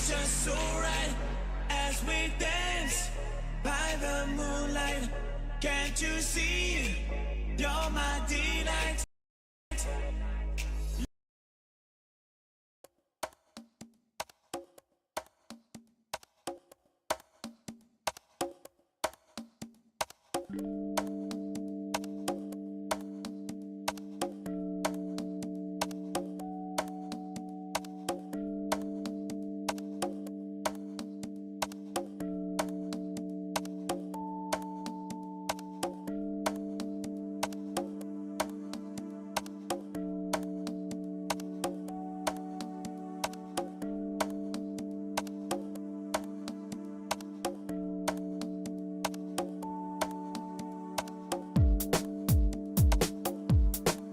It's just so right as we dance by the moonlight. Can't you see? You're my delight.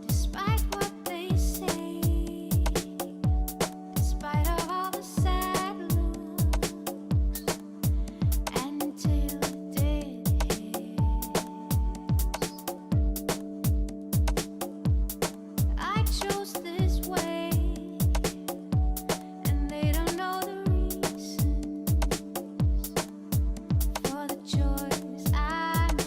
Despite what they say, despite of all the sad looks, and until it did hit, I chose this way, and they don't know the reasons for the choice I made.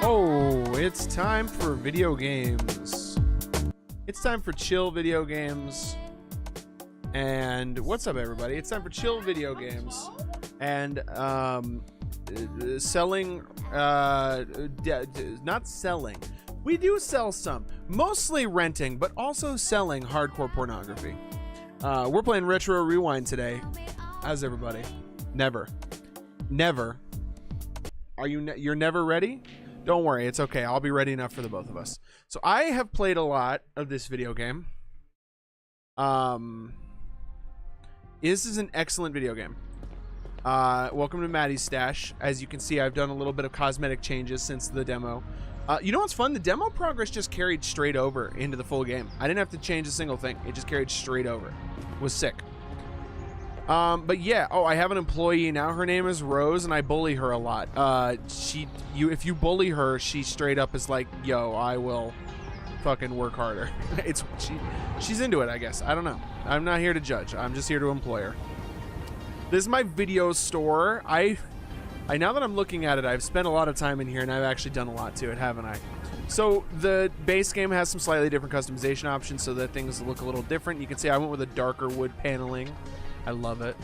Oh, it's time for video games. It's time for chill video games. And what's up, everybody? It's time for chill video games. And selling, not selling. We do sell some, mostly renting, but also selling hardcore pornography. We're playing Retro Rewind today. How's everybody? Never. Are you? You're never ready? Don't worry, it's okay. I'll be ready enough for the both of us. So I have played a lot of this video game. This is an excellent video game. Welcome to Matty's stash. As you can see, I've done a little bit of cosmetic changes since the demo. You know what's fun? The demo progress just carried straight over into the full game. I didn't have to change a single thing. It just carried straight over. It was sick. But yeah, oh, I have an employee now. Her name is Rose, and I bully her a lot. If you bully her, she straight up is like, "Yo, I will fucking work harder." She's into it, I guess. I don't know. I'm not here to judge. I'm just here to employ her. This is my video store. I now that I'm looking at it, I've spent a lot of time in here, and I've actually done a lot to it, haven't I? So the base game has some slightly different customization options so that things look a little different. You can see I went with a darker wood paneling. I love it.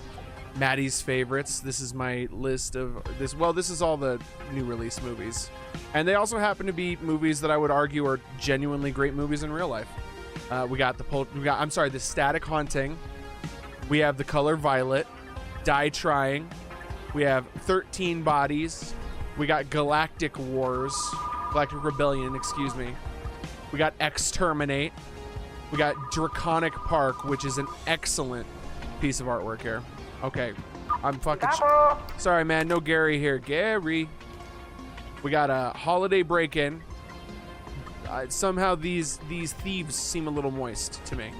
Matty's favorites. This is my list of this. Well, this is all the new release movies, and they also happen to be movies that I would argue are genuinely great movies in real life. We got the Static Haunting. We have The Color Violet, Die Trying. We have 13 Bodies. We got Galactic Rebellion, excuse me. We got Exterminate. We got Draconic Park, which is an excellent piece of artwork here. Okay, I'm fucking sorry, man. No Gary here. Gary. We got a Holiday Break-In. Somehow these thieves seem a little moist to me.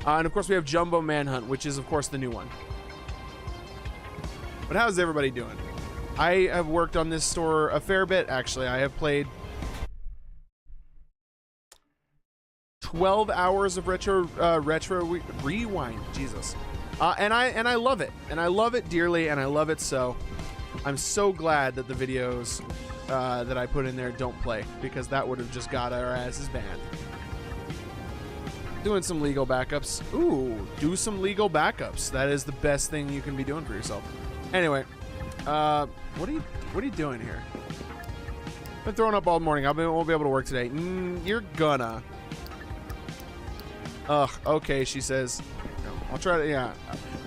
And of course we have Jumbo Manhunt, which is of course the new one. But how's everybody doing? I have worked on this store a fair bit, actually. I have played 12 hours of retro rewind. Jesus. And I love it, and I love it dearly, and I love it so. I'm so glad that the videos that I put in there don't play, because that would have just got our asses banned. Doing some legal backups. Ooh, do some legal backups. That is the best thing you can be doing for yourself. Anyway, what are you doing here? Been throwing up all morning. I won't be able to work today. You're gonna. Ugh. Okay, she says. I'll try to, yeah.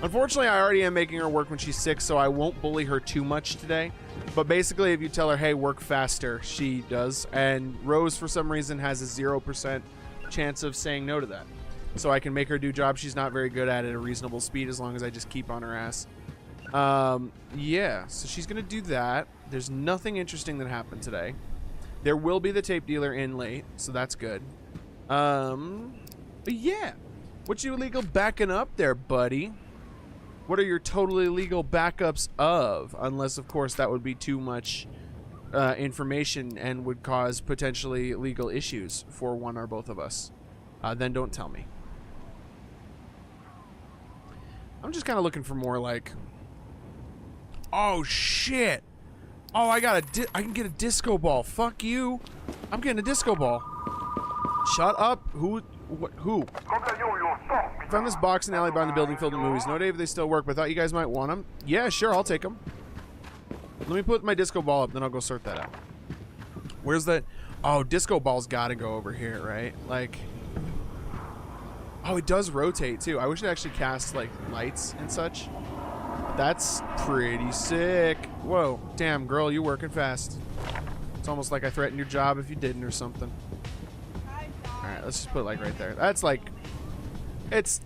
Unfortunately, I already am making her work when she's sick, so I won't bully her too much today. But basically, if you tell her, hey, work faster, she does. And Rose, for some reason, has a 0% chance of saying no to that. So I can make her do jobs she's not very good at a reasonable speed as long as I just keep on her ass. Yeah, so she's going to do that. There's nothing interesting that happened today. There will be the tape dealer in late, so that's good. But yeah. What you illegal backing up there, buddy? What are your totally legal backups of? Unless, of course, that would be too much information and would cause potentially legal issues for one or both of us. Then don't tell me. I'm just kind of looking for more like... Oh, shit! Oh, I can get a disco ball. Fuck you. I'm getting a disco ball. Shut up. Who? Found this box in the alley behind the building filled with movies. No idea if they still work, but thought you guys might want them. Yeah, sure, I'll take them. Let me put my disco ball up, then I'll go sort that out. Where's that? Oh, disco ball's gotta go over here, right? Like... Oh, it does rotate, too. I wish it actually cast, like, lights and such. That's pretty sick. Whoa. Damn, girl, you're working fast. It's almost like I threatened your job if you didn't or something. Alright, let's just put it, like, right there. That's, like... It's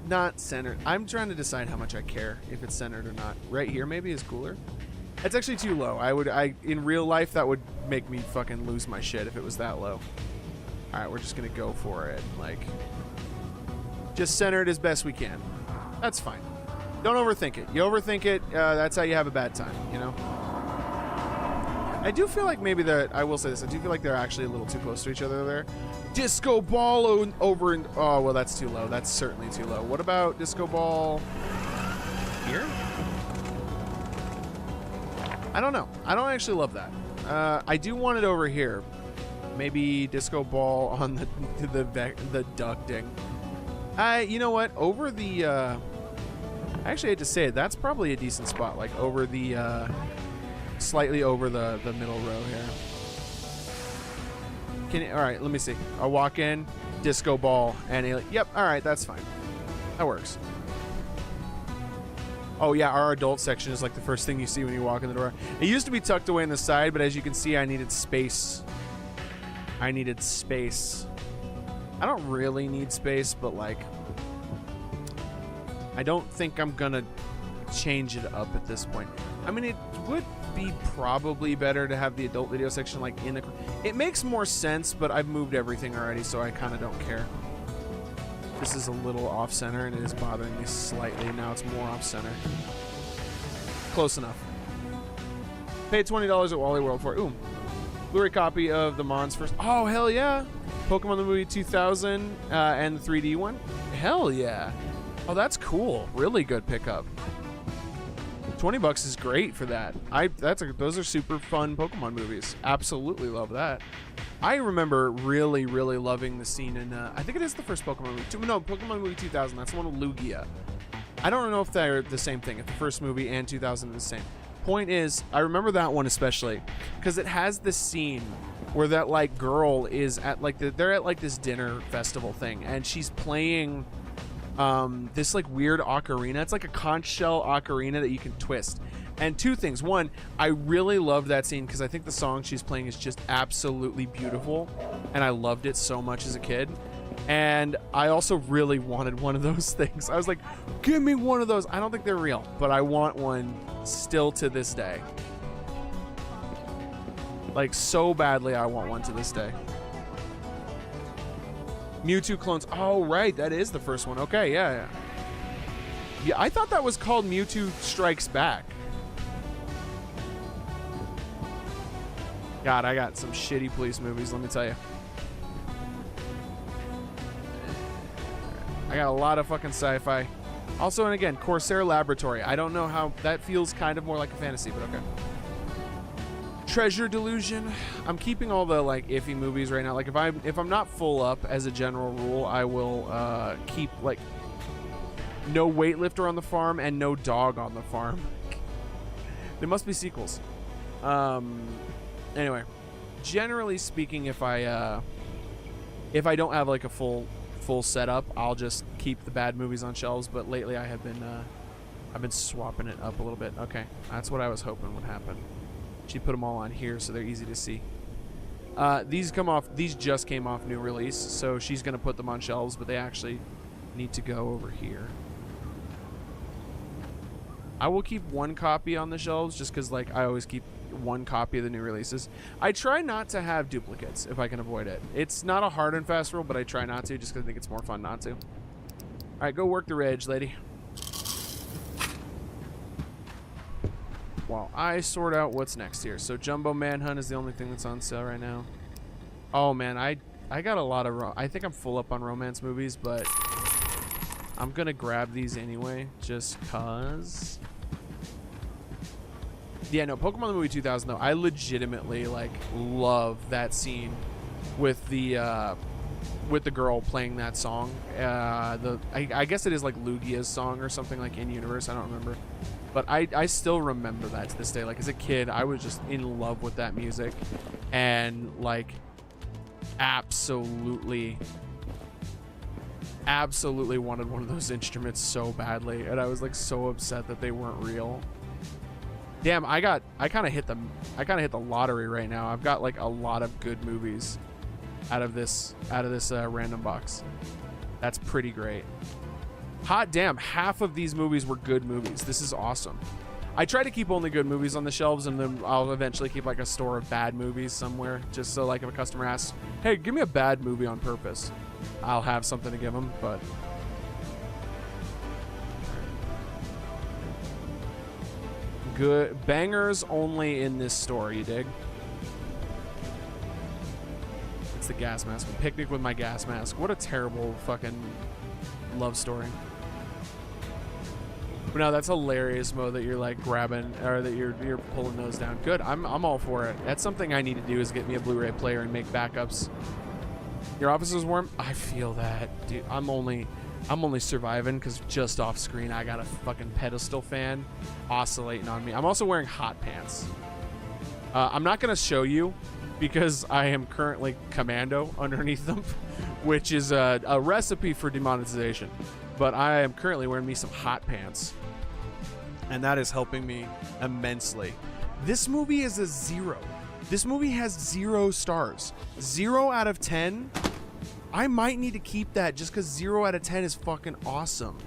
not centered. I'm trying to decide how much I care if it's centered or not. Right here, maybe, is cooler. It's actually too low. In real life, that would make me fucking lose my shit if it was that low. Alright, we're just gonna go for it. Like... Just center it as best we can. That's fine. Don't overthink it. You overthink it, that's how you have a bad time, you know? I do feel like maybe I will say this, I do feel like they're actually a little too close to each other there. Disco ball over and... Oh, well, that's too low. That's certainly too low. What about disco ball here? I don't know. I don't actually love that. I do want it over here. Maybe disco ball on the ducting. You know what? Over the, I actually hate to say it, that's probably a decent spot. Like, over the, slightly over the middle row here. Alright, let me see. I'll walk in, disco ball, and yep, alright, that's fine. That works. Oh, yeah, our adult section is like the first thing you see when you walk in the door. It used to be tucked away in the side, but as you can see, I needed space. I needed space. I don't really need space, but like, I don't think I'm gonna change it up at this point. I mean, it would be probably better to have the adult video section like in the... It makes more sense, but I've moved everything already, so I kind of don't care. This is a little off-center, and it is bothering me slightly. Now it's more off-center. Close enough. Paid $20 at Wally World for it. Ooh. Blu-ray copy of the Mons first. Oh, hell yeah. Pokemon the Movie 2000 and the 3D one. Hell yeah. Oh, that's cool. Really good pickup. $20 is great for that. Those are super fun Pokemon movies. Absolutely love that. I remember really, really loving the scene in, I think it is the first Pokemon movie. No, Pokemon movie 2000. That's the one with Lugia. I don't know if they're the same thing. If the first movie and 2000 are the same. Point is, I remember that one especially because it has this scene where that like girl is at like they're at like this dinner festival thing, and she's playing this like weird ocarina. It's like a conch shell ocarina that you can twist. And two things. One, I really love that scene because I think the song she's playing is just absolutely beautiful, and I loved it so much as a kid. And I also really wanted one of those things. I was like, give me one of those. I don't think they're real, but I want one still to this day. Like, so badly I want one to this day. Mewtwo clones. Oh, right. That is the first one. Okay, yeah. Yeah, I thought that was called Mewtwo Strikes Back. God, I got some shitty police movies, let me tell you. I got a lot of fucking sci-fi. Also, and again, Corsair Laboratory. I don't know how... That feels kind of more like a fantasy, but okay. Treasure Delusion. I'm keeping all the, like, iffy movies right now. Like, if I'm not full up, as a general rule, I will keep, like... No weightlifter on the farm and no dog on the farm. There must be sequels. Anyway. Generally speaking, if I don't have, like, a full setup, I'll just keep the bad movies on shelves, but lately I've been swapping it up a little bit. Okay, that's what I was hoping would happen. She put them all on here so they're easy to see. These just came off new release, so she's gonna put them on shelves, but they actually need to go over here. I will keep one copy on the shelves just because, like, I always keep one copy of the new releases. I try not to have duplicates if I can avoid it. It's not a hard and fast rule, but I try not to just because I think it's more fun not to. All right, go work the ridge, lady. while I sort out what's next here. So Jumbo Manhunt is the only thing that's on sale right now. Oh man, I got a lot of I think I'm full up on romance movies, but I'm gonna grab these anyway, just cause. Yeah, no, Pokemon the movie 2000 though, I legitimately like love that scene with the girl playing that song. I guess it is like Lugia's song or something, like in universe. I don't remember, but I still remember that to this day. Like as a kid, I was just in love with that music, and like absolutely wanted one of those instruments so badly, and I was like so upset that they weren't real. Damn, I kind of hit the lottery right now. I've got like a lot of good movies out of this random box. That's pretty great. Hot damn, half of these movies were good movies. This is awesome. I try to keep only good movies on the shelves, and then I'll eventually keep like a store of bad movies somewhere, just so like if a customer asks, hey, give me a bad movie on purpose, I'll have something to give them. But good bangers only in this store, you dig? It's the gas mask. Picnic with my gas mask. What a terrible fucking love story. But no, that's hilarious, Mo, that you're like grabbing, or that you're pulling those down. Good. I'm all for it. That's something I need to do, is get me a Blu-ray player and make backups. Your office is warm? I feel that, dude. I'm only surviving because just off screen I got a fucking pedestal fan oscillating on me. I'm also wearing hot pants. I'm not gonna show you because I am currently commando underneath them, which is a recipe for demonetization. But I am currently wearing me some hot pants, and that is helping me immensely. This movie is a 0. This movie has 0 stars. 0 out of 10. I might need to keep that just because 0 out of 10 is fucking awesome.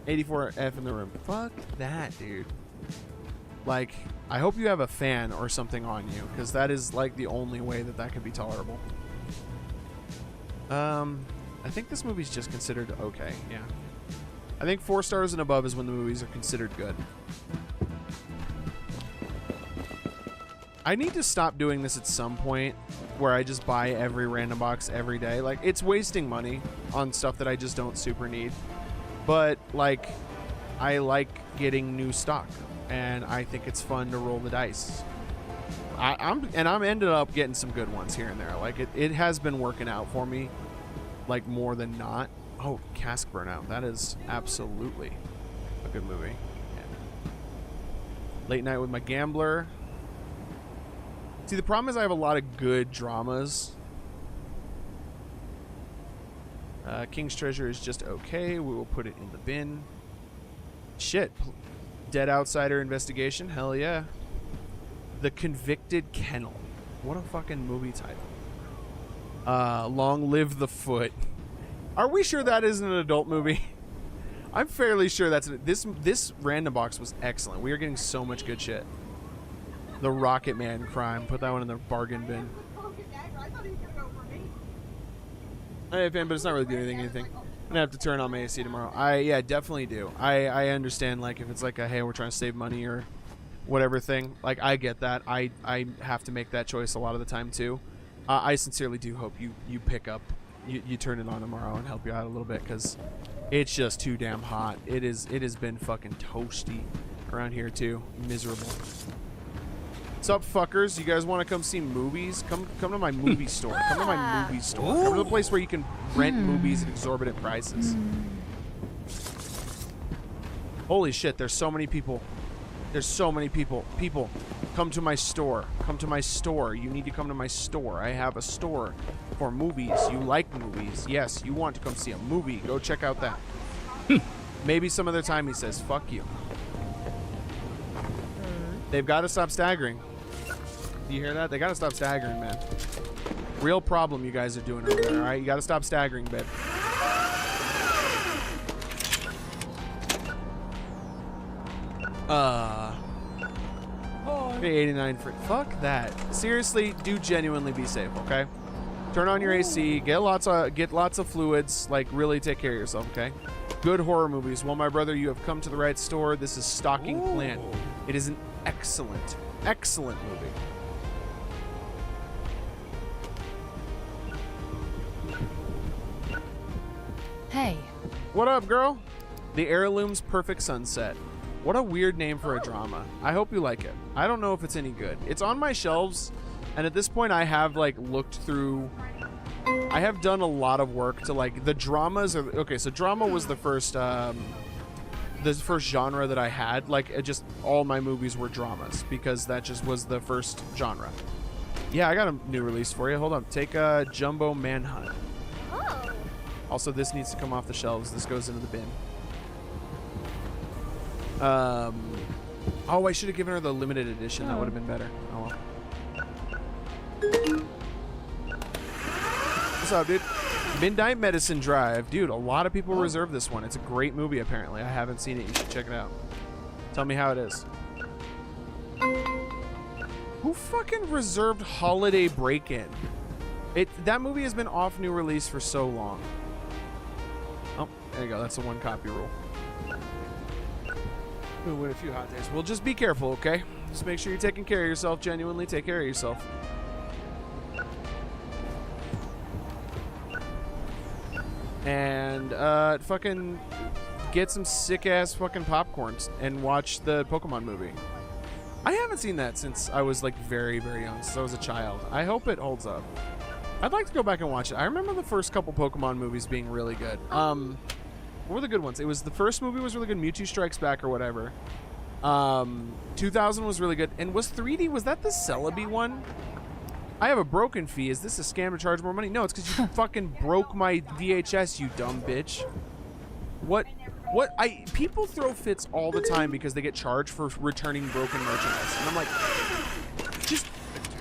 84F in the room. Fuck that, dude. Like, I hope you have a fan or something on you, because that is like the only way that could be tolerable. I think this movie's just considered okay, yeah. I think 4 stars and above is when the movies are considered good. I need to stop doing this at some point, where I just buy every random box every day. Like, it's wasting money on stuff that I just don't super need. But, like, I like getting new stock, and I think it's fun to roll the dice. I'm ended up getting some good ones here and there. Like, it has been working out for me, like, more than not. Oh, Cask Burnout. That is absolutely a good movie. Yeah. Late Night with My Gambler. See, the problem is I have a lot of good dramas. King's Treasure is just okay. We will put it in the bin. Shit. Dead Outsider Investigation. Hell yeah. The Convicted Kennel. What a fucking movie title. Long Live the Foot. Are we sure that isn't an adult movie? I'm fairly sure that's this random box was excellent. We are getting so much good shit. The Rocket Man Crime. Put that one in the bargain bin. Hey, fan, but it's not really doing anything. I'm gonna have to turn on my AC tomorrow. Yeah, definitely do. I understand, like, if it's like a, hey, we're trying to save money or whatever thing. Like, I get that. I have to make that choice a lot of the time too. I sincerely do hope you pick up, you turn it on tomorrow and help you out a little bit, because it's just too damn hot. It has been fucking toasty around here too. Miserable. What's up, fuckers? You guys want to come see movies? Come to my movie store. Come to my movie store. Come to the place where you can rent movies at exorbitant prices. Holy shit, there's so many people. There's so many people. People, come to my store. Come to my store. You need to come to my store. I have a store for movies. You like movies. Yes, you want to come see a movie. Go check out that. Maybe some other time, he says. Fuck you. They've got to stop staggering. Do you hear that? They got to stop staggering, man. Real problem you guys are doing over there, all right? You got to stop staggering, babe. Okay, 89 for... Fuck that. Seriously, do genuinely be safe, okay? Turn on your AC. Get lots of fluids. Like, really take care of yourself, okay? Good horror movies. Well, my brother, you have come to the right store. This is Stalking Plant. It is an excellent, excellent movie. Hey. What up, girl? The Heirloom's Perfect Sunset. What a weird name for a drama. I hope you like it. I don't know if it's any good. It's on my shelves, and at this point I have like looked through. I have done a lot of work to like the dramas are okay. So drama was the first genre that I had. Like it just all my movies were dramas because that just was the first genre. Yeah, I got a new release for you. Hold on. Take a Jumbo Manhunt. Also, this needs to come off the shelves. This goes into the bin. Oh, I should have given her the limited edition. That would have been better. Oh well. What's up, dude? Midnight Medicine Drive. Dude, a lot of people reserve this one. It's a great movie, apparently. I haven't seen it. You should check it out. Tell me how it is. Who fucking reserved Holiday Break-In? That movie has been off new release for so long. Oh, there you go. That's the one copy rule. We'll win a few hot days. Well, just be careful, okay? Just make sure you're taking care of yourself. Genuinely take care of yourself. And fucking get some sick-ass fucking popcorns and watch the Pokemon movie. I haven't seen that since I was like very, very young, since I was a child. I hope it holds up. I'd like to go back and watch it. I remember the first couple Pokemon movies being really good. What were the good ones? It was the first movie was really good, Mewtwo Strikes Back or whatever. 2000 was really good. And was 3D, was that the Celebi one? I have a broken fee. Is this a scam to charge more money? No, it's because you fucking broke my VHS, you dumb bitch. What? People throw fits all the time because they get charged for returning broken merchandise. And I'm like, just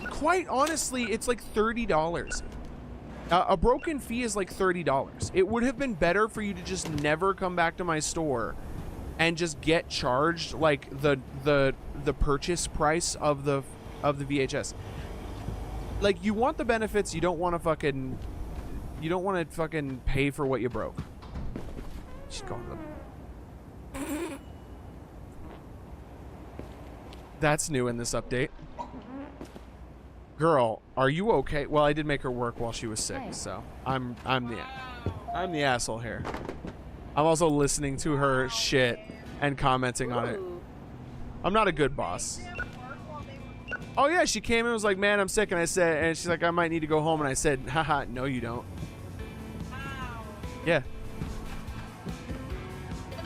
quite honestly, it's like $30. A broken fee is like $30. It would have been better for you to just never come back to my store and just get charged like the purchase price of the VHS. Like, you want the benefits, you don't want to fucking pay for what you broke. She's going to the... That's new in this update. Girl, are you okay? Well, I did make her work while she was sick, so I'm the asshole here. I'm also listening to her shit and commenting on it. I'm not a good boss. Oh yeah, she came and was like, "Man, I'm sick," and she's like, "I might need to go home," and I said, "Haha, no, you don't." Yeah.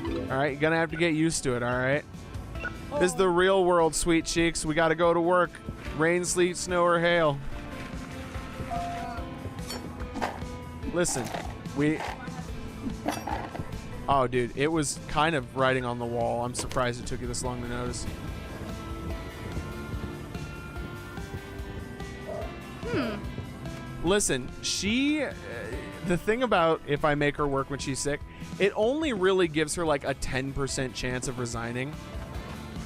All right, you're gonna have to get used to it. All right. This is the real world, sweet cheeks. We gotta go to work. Rain, sleet, snow, or hail. Listen, oh, dude, it was kind of writing on the wall. I'm surprised it took you this long to notice. Listen, the thing about if I make her work when she's sick, it only really gives her like a 10% chance of resigning.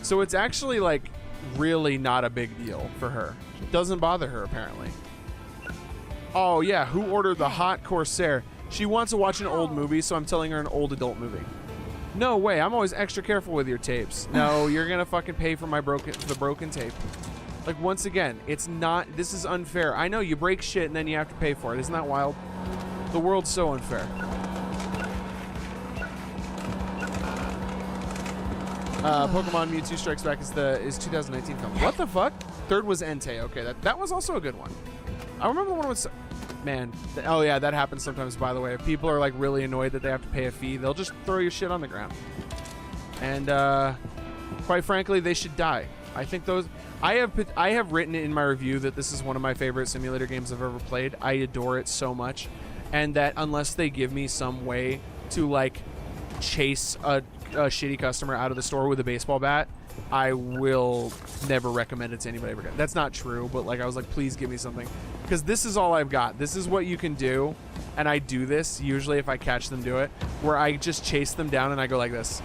So it's actually like really not a big deal for her. It doesn't bother her apparently. Oh yeah, who ordered the hot Corsair? She wants to watch an old movie, so I'm telling her an old adult movie. No way, I'm always extra careful with your tapes. No, you're gonna fucking pay for the broken tape. Like, once again, it's not, this is unfair. I know you break shit and then you have to pay for it. Isn't that wild? The world's so unfair. Pokemon Mewtwo Strikes Back is 2019 film. What the fuck? Third was Entei. Okay, that was also a good one. I remember the one with, man. Oh yeah, that happens sometimes. By the way, if people are like really annoyed that they have to pay a fee, they'll just throw your shit on the ground. And quite frankly, they should die. I think those. I have written in my review that this is one of my favorite simulator games I've ever played. I adore it so much, and that unless they give me some way to like chase a shitty customer out of the store with a baseball bat, I will never recommend it to anybody ever again. That's not true, but like I was like, please give me something, because this is all I've got. This is what you can do, and I do this usually if I catch them do it, where I just chase them down and I go like this,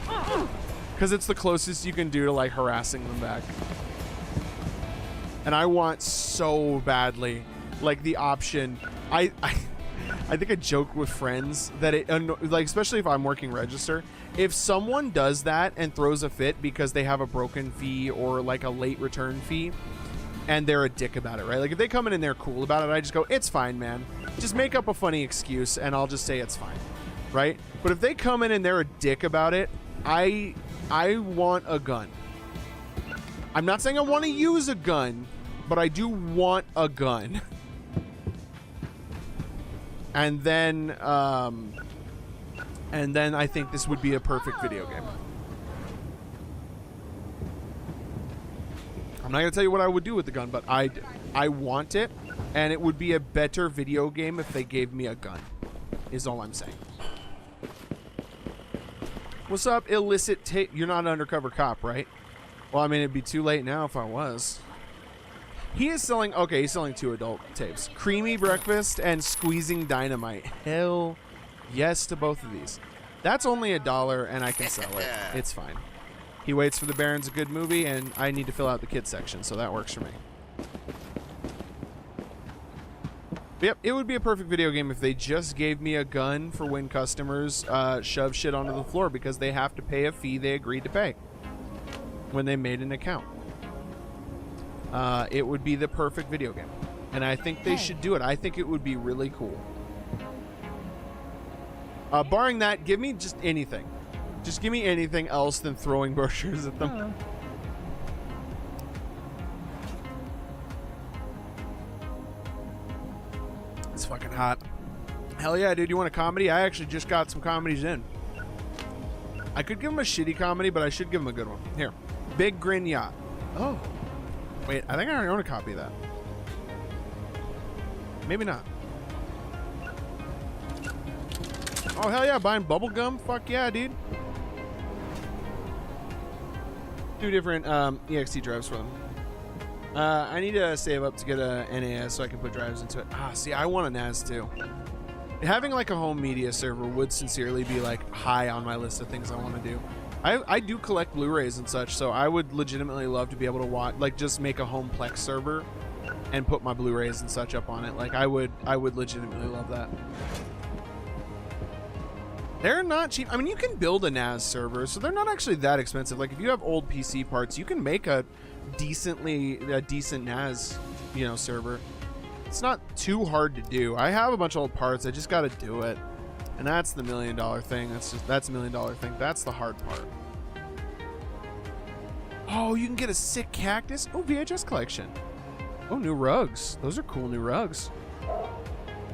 because it's the closest you can do to like harassing them back. And I want so badly like the option. I think I joke with friends that like, especially if I'm working register, if someone does that and throws a fit because they have a broken fee or like a late return fee and they're a dick about it, right? Like if they come in and they're cool about it, I just go, it's fine, man. Just make up a funny excuse and I'll just say it's fine, right? But if they come in and they're a dick about it, I want a gun. I'm not saying I want to use a gun, but I do want a gun. And then I think this would be a perfect video game. I'm not gonna tell you what I would do with the gun, but I want it, and it would be a better video game if they gave me a gun, is all I'm saying. What's up, illicit tape? You're not an undercover cop, right? Well, I mean, it'd be too late now if I was. He is selling, okay, he's selling 2 adult tapes. Creamy Breakfast and Squeezing Dynamite. Hell yes to both of these. That's only $1 and I can sell it. It's fine. He waits for the Baron's a good movie and I need to fill out the kids section, so that works for me. But yep, it would be a perfect video game if they just gave me a gun for when customers shove shit onto the floor because they have to pay a fee they agreed to pay when they made an account. It would be the perfect video game. And I think they should do it. I think it would be really cool. Barring that, give me just anything. Just give me anything else than throwing brochures at them. It's fucking hot. Hell yeah, dude. You want a comedy? I actually just got some comedies in. I could give him a shitty comedy, but I should give him a good one. Here. Big Grin Yacht. Oh. Wait, I think I already own a copy of that. Maybe not. Oh, hell yeah, buying bubblegum? Fuck yeah, dude. 2 different EXT drives for them. I need to save up to get a NAS so I can put drives into it. Ah, see, I want a NAS too. Having like a home media server would sincerely be like high on my list of things I want to do. I do collect Blu-rays and such, so I would legitimately love to be able to watch, like, just make a home Plex server and put my Blu-rays and such up on it. Like, I would legitimately love that. They're not cheap. I mean, you can build a NAS server, so they're not actually that expensive. Like, if you have old PC parts, you can make a decent NAS, server. It's not too hard to do. I have a bunch of old parts. I just got to do it. And that's the $1 million thing. That's $1 million thing. That's the hard part. Oh, you can get a sick cactus. Oh, VHS collection. Oh, new rugs. Those are cool new rugs.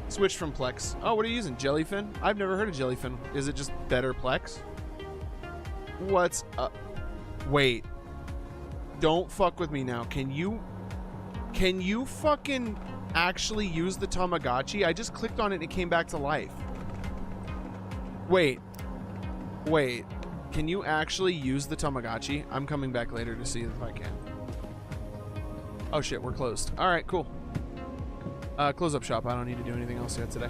Switch from Plex. Oh, what are you using? Jellyfin? I've never heard of Jellyfin. Is it just better Plex? What's up? Wait. Don't fuck with me now. Can you fucking actually use the Tamagotchi? I just clicked on it and it came back to life. Wait. Can you actually use the Tamagotchi? I'm coming back later to see if I can. Oh shit, we're closed. Alright, cool. Close up shop. I don't need to do anything else yet today.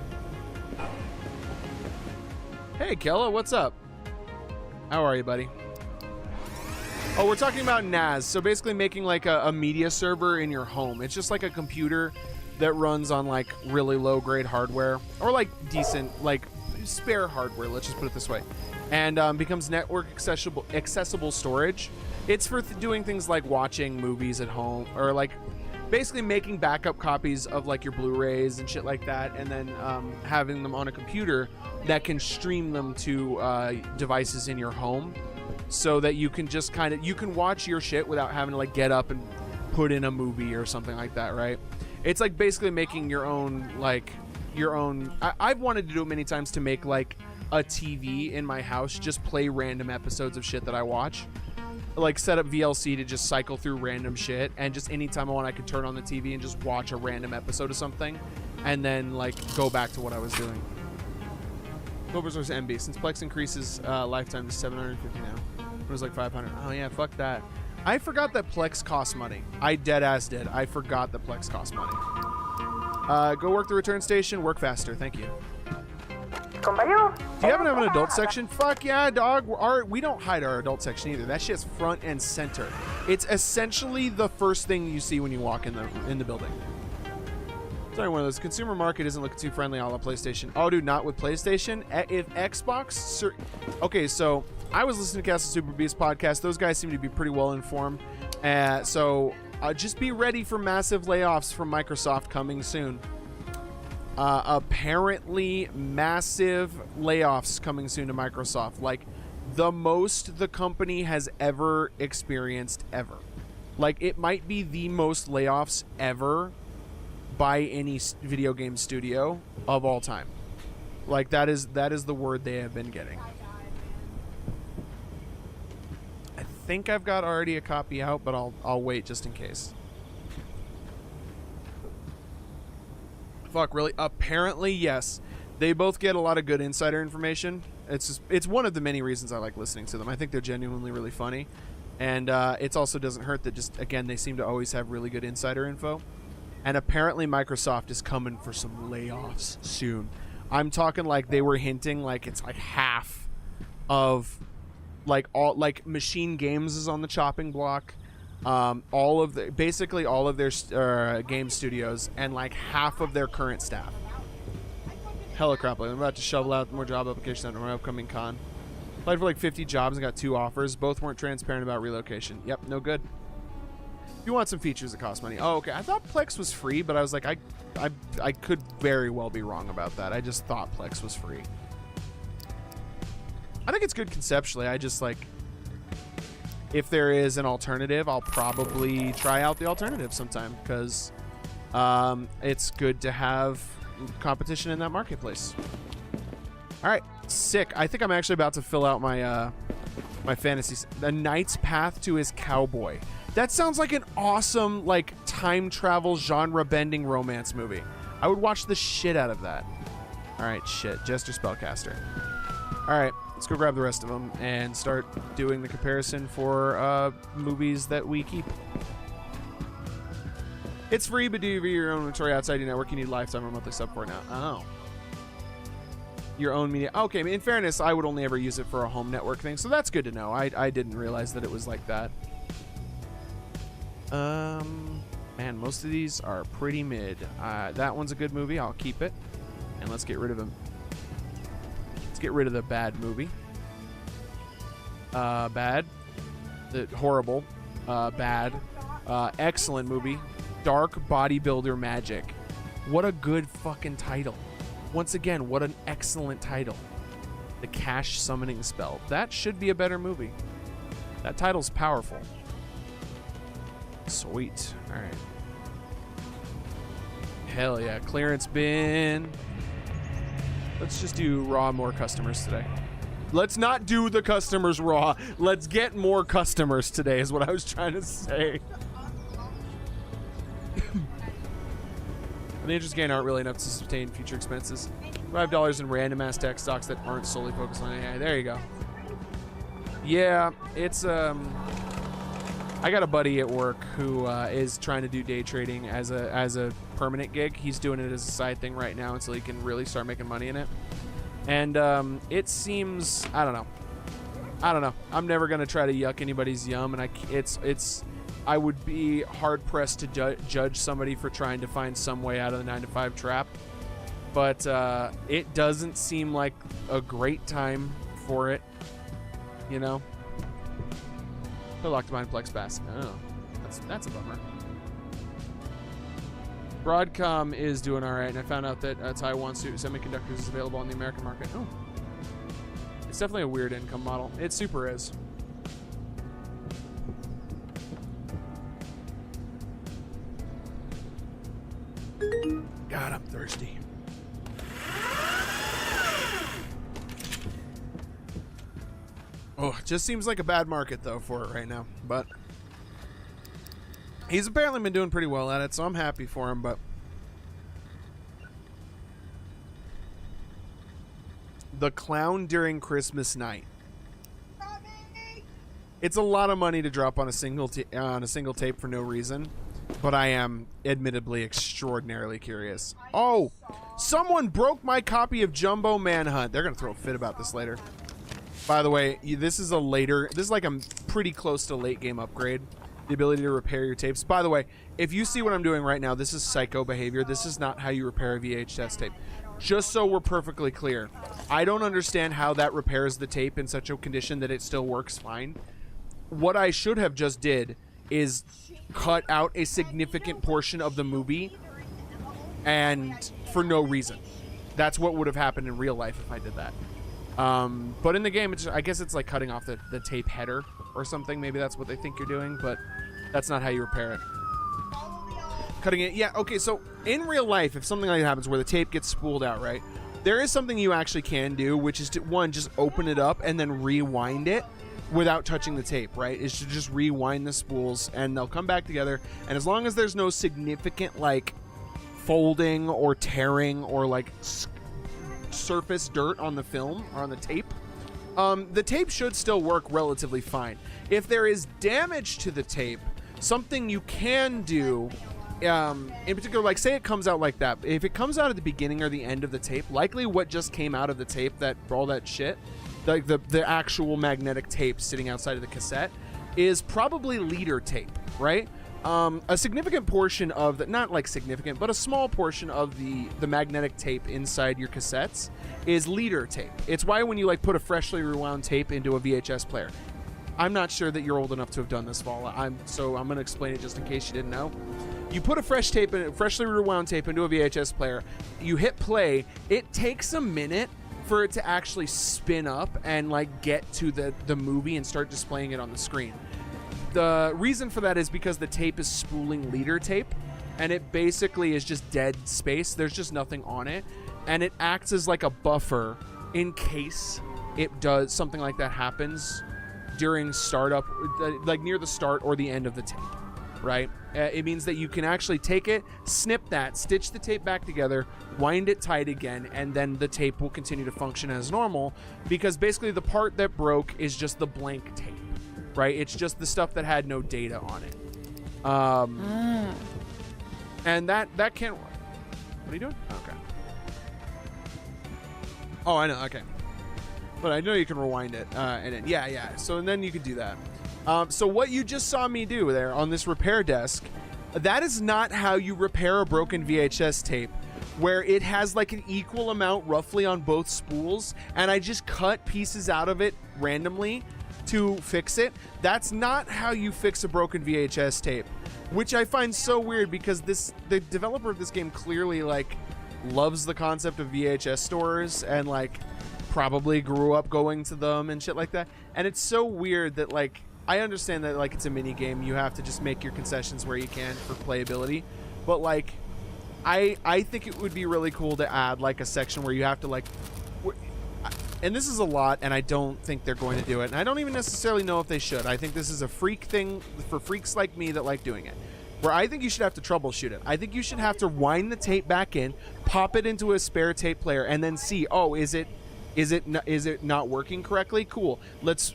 Hey, Kella, what's up? How are you, buddy? Oh, we're talking about NAS. So basically making like a media server in your home. It's just like a computer that runs on like really low grade hardware or like decent, like spare hardware, let's just put it this way, and becomes network accessible storage. It's for doing things like watching movies at home, or like basically making backup copies of like your Blu-rays and shit like that, and then having them on a computer that can stream them to devices in your home, so that you can just you can watch your shit without having to like get up and put in a movie or something like that, right? It's like basically making your own I've wanted to do it many times, to make like a TV in my house, just play random episodes of shit that I watch, like set up VLC to just cycle through random shit, and just anytime I want, I could turn on the TV and just watch a random episode of something and then like go back to what I was doing. Cobras vs. MB. Since Plex increases lifetime to 750 now, it was like 500. Oh yeah, fuck that. I forgot that Plex costs money. I dead ass did. I forgot that Plex costs money. Go work the return station. Work faster. Thank you. Do you happen to have an adult section? Fuck yeah, dog. We don't hide our adult section either. That shit's front and center. It's essentially the first thing you see when you walk in the building. Sorry, one of those. Consumer market isn't looking too friendly a la PlayStation. Oh, dude, not with PlayStation. If Xbox... Okay, so I was listening to Castle Super Beast podcast. Those guys seem to be pretty well informed. So just be ready for massive layoffs from Microsoft coming soon. Apparently, massive layoffs coming soon to Microsoft. Like, the most the company has ever experienced ever. Like, it might be the most layoffs ever by any video game studio of all time. Like, that is the word they have been getting. I think I've got already a copy out, but I'll wait just in case. Fuck, really? Apparently, yes. They both get a lot of good insider information. It's one of the many reasons I like listening to them. I think they're genuinely really funny. And it also doesn't hurt that just, again, they seem to always have really good insider info. And apparently Microsoft is coming for some layoffs soon. I'm talking like they were hinting like it's like half of like all like Machine Games is on the chopping block. Basically all of their game studios and like half of their current staff. Hella crap. Like, I'm about to shovel out more job applications at my upcoming con. Applied for like 50 jobs and got 2 offers. Both weren't transparent about relocation. Yep, no good. If you want some features that cost money. Oh, okay. I thought Plex was free, but I was like, I could very well be wrong about that. I just thought Plex was free. I think it's good conceptually. I just like, if there is an alternative, I'll probably try out the alternative sometime because it's good to have competition in that marketplace. All right, sick. I think I'm actually about to fill out my my fantasies. The Knight's Path to His Cowboy. That sounds like an awesome, like, time travel, genre-bending romance movie. I would watch the shit out of that. All right, shit. Jester Spellcaster. All right, let's go grab the rest of them and start doing the comparison for movies that we keep. It's free, but do you view your own inventory outside your network? You need lifetime or monthly sub for it now. Oh. Your own media. Okay, in fairness, I would only ever use it for a home network thing, so that's good to know. I didn't realize that it was like that. Man, most of these are pretty mid. That one's a good movie. I'll keep it. And let's get rid of him. Let's get rid of the bad movie. Bad. Horrible. Bad. Excellent movie. Dark Bodybuilder Magic. What a good fucking title. Once again, what an excellent title. The Cash Summoning Spell. That should be a better movie. That title's powerful. Sweet. All right. Hell yeah. Clearance bin. Let's just do raw more customers today. Let's not do the customers raw. Let's get more customers today is what I was trying to say. The interest gain aren't really enough to sustain future expenses. $5 in random ass tech stocks that aren't solely focused on AI. There you go. Yeah, it's I got a buddy at work who is trying to do day trading as a permanent gig. He's doing it as a side thing right now until he can really start making money in it. And it seems, I don't know. I'm never gonna try to yuck anybody's yum, and I would be hard pressed to judge somebody for trying to find some way out of the 9-to-5 trap. But it doesn't seem like a great time for it, you know. Put locked to mind Plex Bass. Oh, that's a bummer. Broadcom is doing all right, and I found out that Taiwan Semiconductors is available on the American market. Oh, it's definitely a weird income model. It super is. God, I'm thirsty. Oh, it just seems like a bad market, though, for it right now. But he's apparently been doing pretty well at it, so I'm happy for him, but The Clown During Christmas Night. It's a lot of money to drop on a single tape for no reason, but I am admittedly extraordinarily curious. Oh, someone broke my copy of Jumbo Manhunt. They're gonna throw a fit about this later. By the way, this is like a pretty close to late game upgrade. the ability to repair your tapes. By the way, if you see what I'm doing right now, this is psycho behavior. This is not how you repair a VHS tape. Just so we're perfectly clear, I don't understand how that repairs the tape in such a condition that it still works fine. What I should have just did is cut out a significant portion of the movie, and for no reason. That's what would have happened in real life if I did that. But in the game, I guess it's like cutting off the tape header or something. Maybe that's what they think you're doing, but that's not how you repair it. Cutting it, yeah, okay, so in real life, if something like that happens where the tape gets spooled out, right, there is something you actually can do, which is to, one, just open it up and then rewind it without touching the tape, right? Is to just rewind the spools and they'll come back together, and as long as there's no significant, like, folding or tearing or, like, surface dirt on the film or on the tape should still work relatively fine. If there is damage to the tape, something you can do, in particular, like, say it comes out like that. If it comes out at the beginning or the end of the tape, likely what just came out of the tape, that all that shit, like the actual magnetic tape sitting outside of the cassette, is probably leader tape, right? A significant portion of the, not like significant, but a small portion of the magnetic tape inside your cassettes is leader tape. It's why when you like put a freshly rewound tape into a VHS player, I'm not sure that you're old enough to have done this, Vala. So I'm going to explain it just in case you didn't know. You put a freshly rewound tape into a VHS player, you hit play, it takes a minute for it to actually spin up and like get to the movie and start displaying it on the screen. The reason for that is because the tape is spooling leader tape, and it basically is just dead space. There's just nothing on it, and it acts as like a buffer in case it does something like that happens during startup, like near the start or the end of the tape, right? It means that you can actually take it, snip that, stitch the tape back together, wind it tight again, and then the tape will continue to function as normal, because basically the part that broke is just the blank tape, right? It's just the stuff that had no data on it. And that can't... What are you doing? Okay. Oh, I know. Okay. But I know you can rewind it. And then, yeah. So and then you could do that. So what you just saw me do there on this repair desk, that is not how you repair a broken VHS tape, where it has like an equal amount roughly on both spools, and I just cut pieces out of it randomly to fix it. That's not how you fix a broken VHS tape, which I find so weird, because the developer of this game clearly like loves the concept of VHS stores and like probably grew up going to them and shit like that. And it's so weird that, like, I understand that like it's a mini game, you have to just make your concessions where you can for playability, but like I think it would be really cool to add like a section where you have to like, and this is a lot, and I don't think they're going to do it, and I don't even necessarily know if they should. I think this is a freak thing for freaks like me that like doing it, where I think you should have to troubleshoot it. I think you should have to wind the tape back in, pop it into a spare tape player, and then see, oh, is it not working correctly? Cool. Let's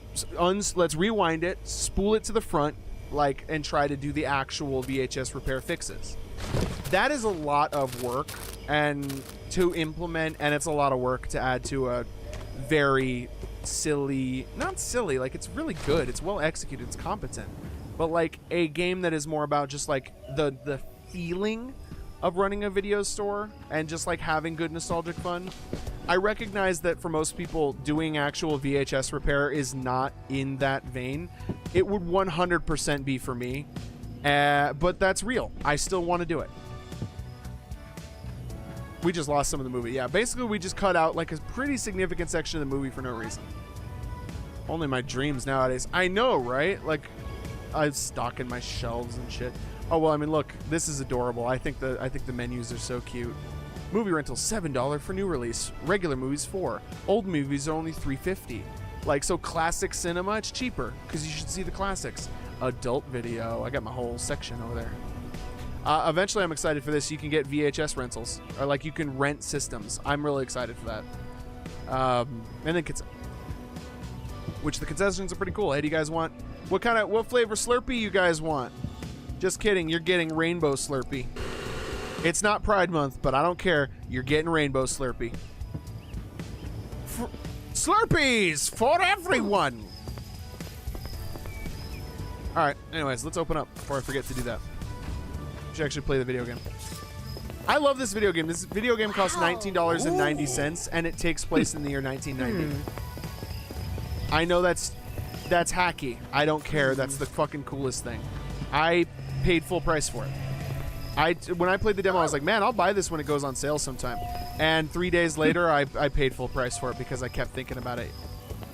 rewind it, spool it to the front, like, and try to do the actual VHS repair fixes. That is a lot of work and to implement, and it's a lot of work to add to a very silly, not silly, like it's really good, it's well executed, it's competent, but like a game that is more about just like the feeling of running a video store and just like having good nostalgic fun. I recognize that for most people, doing actual VHS repair is not in that vein. It would 100% be for me, but that's real. I still want to do it. We just lost some of the movie. Yeah, basically we just cut out like a pretty significant section of the movie for no reason. Only my dreams nowadays. I know, right? Like, I'm stocking my shelves and shit. Oh well, I mean, look, this is adorable. I think the menus are so cute. Movie rental $7 for new release. Regular movies $4. Old movies are only $3.50. Like, so classic cinema, it's cheaper because you should see the classics. Adult video. I got my whole section over there. Eventually, I'm excited for this. You can get VHS rentals, or like you can rent systems. I'm really excited for that. And then which the concessions are pretty cool. Hey, do you guys want what flavor Slurpee you guys want? Just kidding. You're getting Rainbow Slurpee. It's not Pride Month, but I don't care. You're getting Rainbow Slurpee. Slurpees for everyone. All right. Anyways, let's open up before I forget to do that. We should actually play the video game. I love this video game. This video game costs $19.90, and it takes place in the year 1990. I know that's hacky. I don't care. That's the fucking coolest thing. I paid full price for it. When I played the demo, I was like, man, I'll buy this when it goes on sale sometime. And 3 days later, I paid full price for it because I kept thinking about it.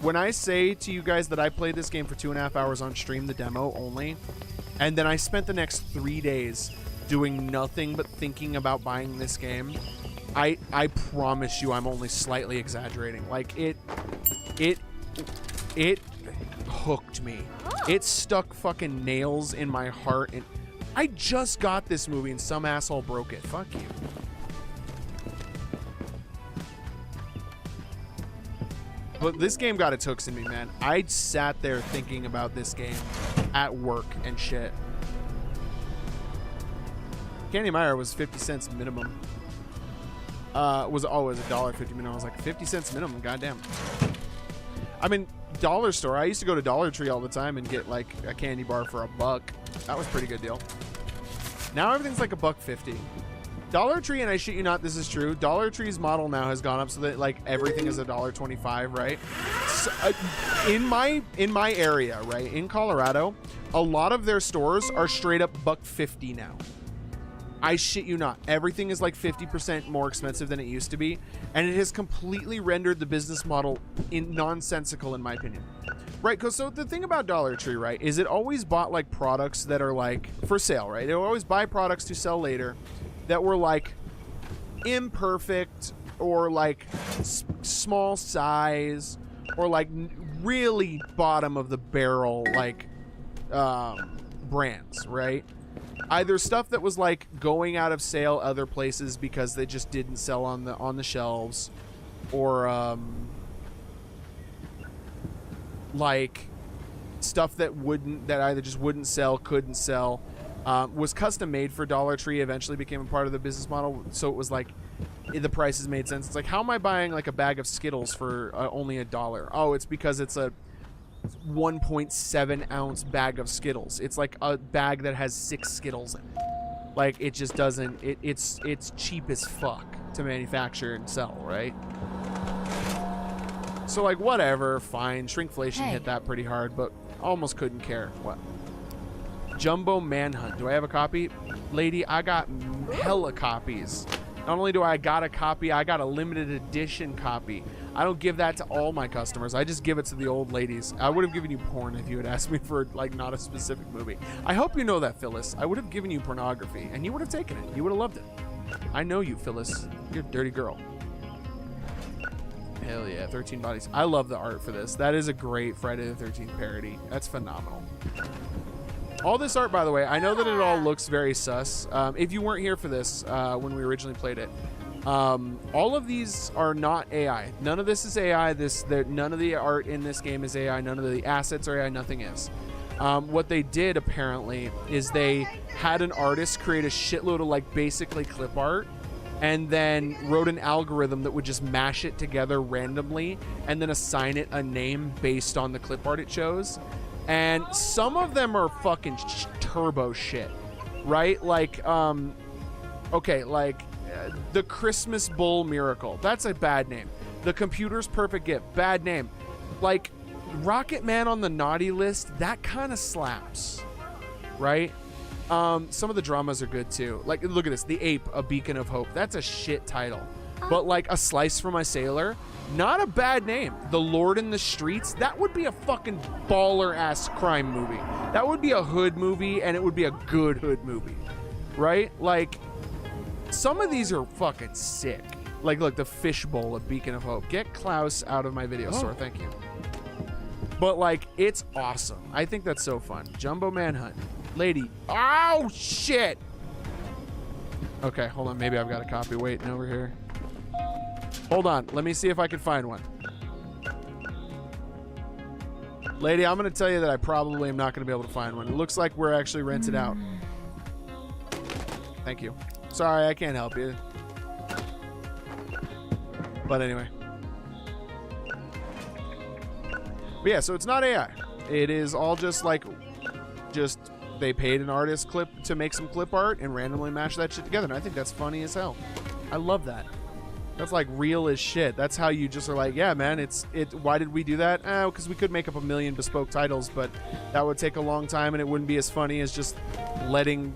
When I say to you guys that I played this game for 2.5 hours on stream, the demo only, and then I spent the next 3 days doing nothing but thinking about buying this game, I promise you I'm only slightly exaggerating. Like, it hooked me. It stuck fucking nails in my heart, and I just got this movie and some asshole broke it. Fuck you. But this game got its hooks in me, man. I sat there thinking about this game at work and shit. Candy Meyer was 50 cents minimum. Was always $1.50 minimum. I was like, 50 cents minimum, goddamn. I mean, dollar store. I used to go to Dollar Tree all the time and get like a candy bar for $1. That was a pretty good deal. Now everything's like $1.50. Dollar Tree, and I shit you not, this is true. Dollar Tree's model now has gone up so that like everything is $1.25, right? So, in my area, right, in Colorado, a lot of their stores are straight up $1.50 now. I shit you not. Everything is like 50% more expensive than it used to be, and it has completely rendered the business model nonsensical, in my opinion. Right, because so the thing about Dollar Tree, right, is it always bought like products that are like for sale, right? It will always buy products to sell later that were like imperfect or like small size or like really bottom of the barrel like brands, right? Either stuff that was like going out of sale other places because they just didn't sell on the shelves, or like stuff that either just wouldn't sell, couldn't sell, was custom made for Dollar Tree, eventually became a part of the business model. So it was like the prices made sense. It's like, how am I buying like a bag of Skittles for only $1? Oh, it's because it's a 1.7 ounce bag of Skittles. It's like a bag that has 6 Skittles in it. Like, it just doesn't, it's cheap as fuck to manufacture and sell, right? So like, whatever, fine. Shrinkflation hit that pretty hard, but almost couldn't care. What? Jumbo Manhunt. Do I have a copy? Lady, I got hella copies. Not only do I got a copy, I got a limited edition copy. I don't give that to all my customers. I just give it to the old ladies. I would have given you porn if you had asked me for like not a specific movie. I hope you know that, Phyllis. I would have given you pornography and you would have taken it. You would have loved it. I know you, Phyllis. You're a dirty girl. Hell yeah, 13 Bodies. I love the art for this. That is a great Friday the 13th parody. That's phenomenal. All this art, by the way, I know that it all looks very sus. If you weren't here for this when we originally played it, all of these are not AI. None of this is AI. None of the art in this game is AI. None of the assets are AI. Nothing is. What they did, apparently, is they had an artist create a shitload of like basically clip art, and then wrote an algorithm that would just mash it together randomly and then assign it a name based on the clip art it chose. And some of them are fucking turbo shit, right? Like, okay, like the Christmas Bull Miracle. That's a bad name. The Computer's Perfect Gift. Bad name. Like, Rocket Man on the naughty list. That kind of slaps, right? Some of the dramas are good too. Like, look at this. The Ape, A Beacon of Hope. That's a shit title. But like A Slice for My Sailor, not a bad name. The Lord in the Streets, that would be a fucking baller-ass crime movie. That would be a hood movie, and it would be a good hood movie, right? Like, some of these are fucking sick. Like, look, The Fishbowl, A Beacon of Hope. Get Klaus out of my video store, thank you. But, like, it's awesome. I think that's so fun. Jumbo Manhunt. Lady. Oh, shit! Okay, hold on. Maybe I've got a copy waiting over here. Hold on. Let me see if I can find one. Lady, I'm going to tell you that I probably am not going to be able to find one. It looks like we're actually rented out. Thank you. Sorry, I can't help you. But anyway. But yeah, so it's not AI. It is all just like just they paid an artist to make some clip art and randomly mash that shit together. And I think that's funny as hell. I love that. That's like real as shit. That's how you just are like, yeah, man, why did we do that? Oh, because we could make up a million bespoke titles, but that would take a long time and it wouldn't be as funny as just letting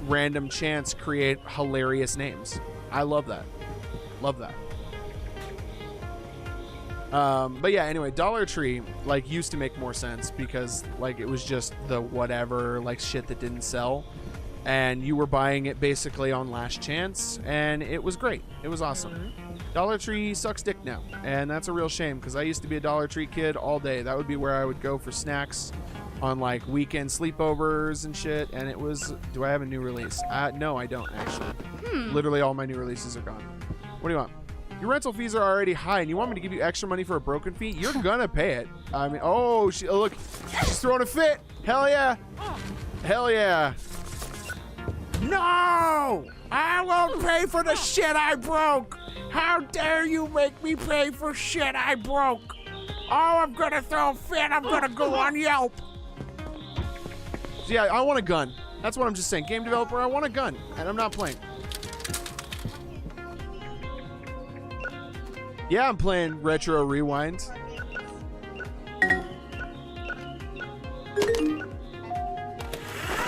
random chance create hilarious names. I love that. Love that. But yeah, anyway, Dollar Tree like used to make more sense because like it was just the whatever like shit that didn't sell, and you were buying it basically on last chance, and it was great. It was awesome. Dollar Tree sucks dick now, and that's a real shame because I used to be a Dollar Tree kid all day. That would be where I would go for snacks on like weekend sleepovers and shit. And it was, do I have a new release? No, I don't actually. Literally all my new releases are gone. What do you want? Your rental fees are already high, and you want me to give you extra money for a broken fee? You're gonna pay it. I mean, oh, look, she's throwing a fit. Hell yeah. Hell yeah. No! I won't pay for the shit I broke. How dare you make me pay for shit I broke? Oh, I'm gonna throw a fit. I'm gonna go on Yelp. So yeah, I want a gun. That's what I'm just saying. Game developer, I want a gun, and I'm not playing. Yeah, I'm playing Retro Rewind.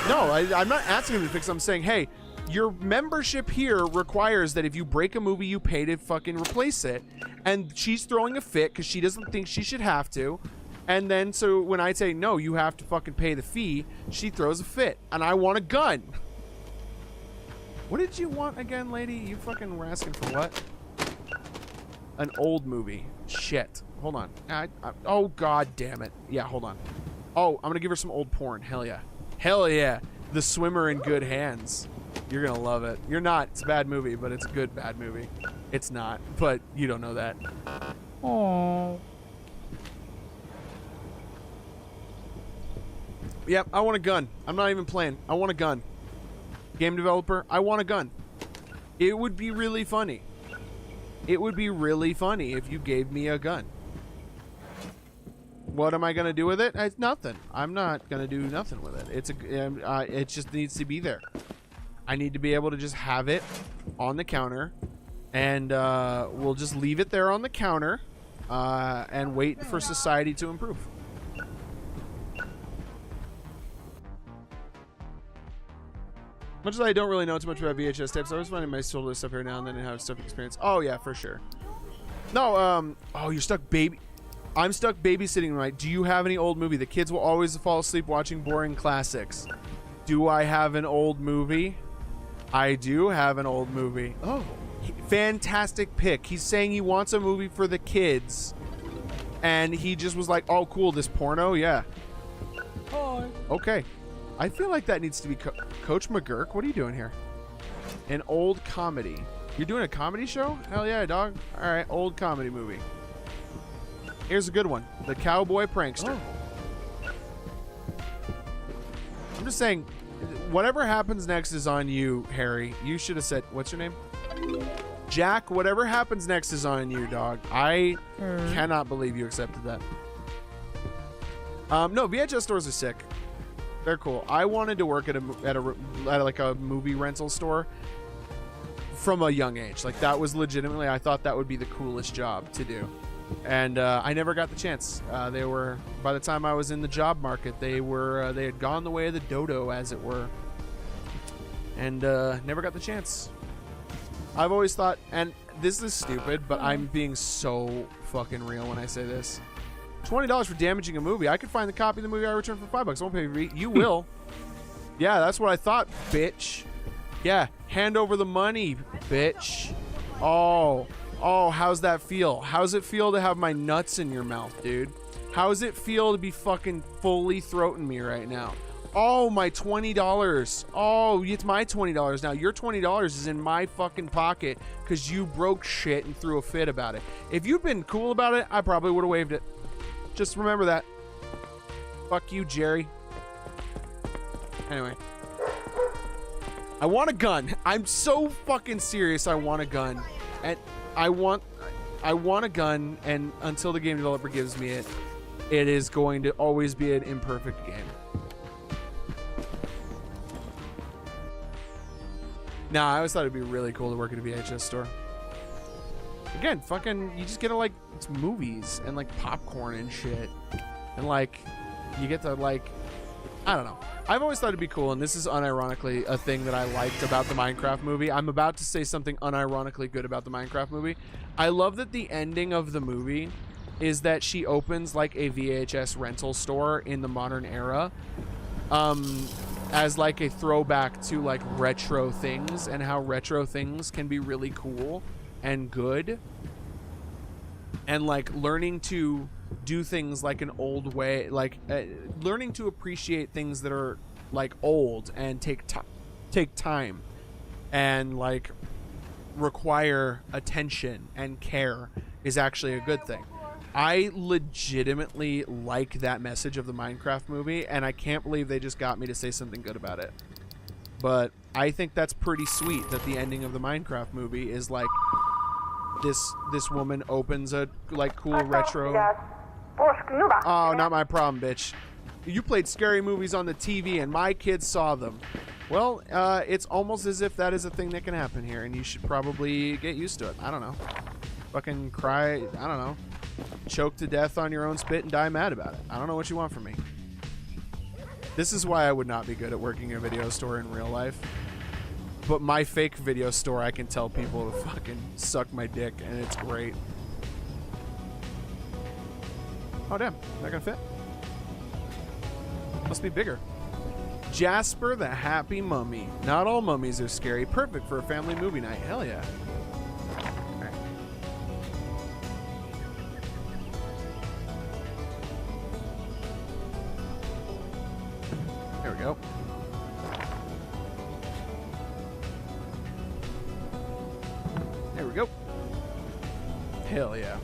No, I'm not asking him to fix it. I'm saying, hey, your membership here requires that if you break a movie, you pay to fucking replace it. And she's throwing a fit because she doesn't think she should have to. And then, so when I say, no, you have to fucking pay the fee, she throws a fit. And I want a gun. What did you want again, lady? You fucking were asking for what? An old movie. Shit. Hold on. Oh, god damn it. Yeah, hold on. Oh, I'm gonna give her some old porn. Hell yeah. Hell yeah. The Swimmer in Good Hands. You're gonna love it. You're not. It's a bad movie, but it's a good bad movie. It's not, but you don't know that. Oh. Yep, I want a gun. I'm not even playing. I want a gun. Game developer, I want a gun. It would be really funny. It would be really funny if you gave me a gun. What am I gonna do with it? It's nothing. I'm not gonna do nothing with it. It just needs to be there. I need to be able to just have it on the counter, and we'll just leave it there on the counter and wait for society to improve. Much as I don't really know too much about VHS tapes, I was finding my shoulder stuff here now and then and have stuff experience. Oh yeah, for sure. No, oh, you're stuck I'm stuck babysitting tonight. Do you have any old movie? The kids will always fall asleep watching boring classics. Do I have an old movie? I do have an old movie. Oh, fantastic pick. He's saying he wants a movie for the kids. And he just was like, oh, cool, this porno? Yeah. Hi. Okay. I feel like that needs to be Coach McGurk. What are you doing here? An old comedy. You're doing a comedy show? Hell yeah, dog. All right, old comedy movie. Here's a good one. The Cowboy Prankster. Oh. I'm just saying, whatever happens next is on you, Harry. You should have said, what's your name? Jack, whatever happens next is on you, dog. I cannot believe you accepted that. No, VHS stores are sick. They're cool. I wanted to work at like a movie rental store from a young age. Like that was legitimately, I thought that would be the coolest job to do. And I never got the chance. They were, by the time I was in the job market, they had gone the way of the dodo, as it were. And never got the chance. I've always thought, and this is stupid, but I'm being so fucking real when I say this. $20 for damaging a movie. I could find the copy of the movie I returned for $5. I won't pay for it. You will. Yeah, that's what I thought, bitch. Yeah, hand over the money, bitch. Oh, how's that feel? How's it feel to have my nuts in your mouth, dude? How's it feel to be fucking fully throating me right now? Oh, my $20. Oh, it's my $20 now. Your $20 is in my fucking pocket because you broke shit and threw a fit about it. If you'd been cool about it, I probably would have waived it. Just remember that. Fuck you, Jerry. Anyway. I want a gun. I'm so fucking serious. I want a gun. And I want a gun, and until the game developer gives me it, it is going to always be an imperfect game. Nah, I always thought it'd be really cool to work at a VHS store. Again, fucking, you just get to, like, it's movies and, like, popcorn and shit. And, like, you get to, like, I don't know. I've always thought it'd be cool, and this is unironically a thing that I liked about the Minecraft movie. I'm about to say something unironically good about the Minecraft movie. I love that the ending of the movie is that she opens, like, a VHS rental store in the modern era. As like a throwback to like retro things and how retro things can be really cool and good, and like learning to do things like an old way, like learning to appreciate things that are like old and take time and like require attention and care is actually a good thing. I legitimately like that message of the Minecraft movie, and I can't believe they just got me to say something good about it. But I think that's pretty sweet that the ending of the Minecraft movie is like this woman opens a like cool retro. Oh, not my problem, bitch. You played scary movies on the TV and my kids saw them. Well, it's almost as if that is a thing that can happen here, and you should probably get used to it. I don't know. Fucking cry. I don't know. Choke to death on your own spit and die mad about it. I don't know what you want from me. This is why I would not be good at working in a video store in real life. But my fake video store, I can tell people to fucking suck my dick, and it's great. Oh, damn. Not gonna fit? Must be bigger. Jasper the Happy Mummy. Not all mummies are scary. Perfect for a family movie night. Hell yeah. There we go. There we go. Hell yeah.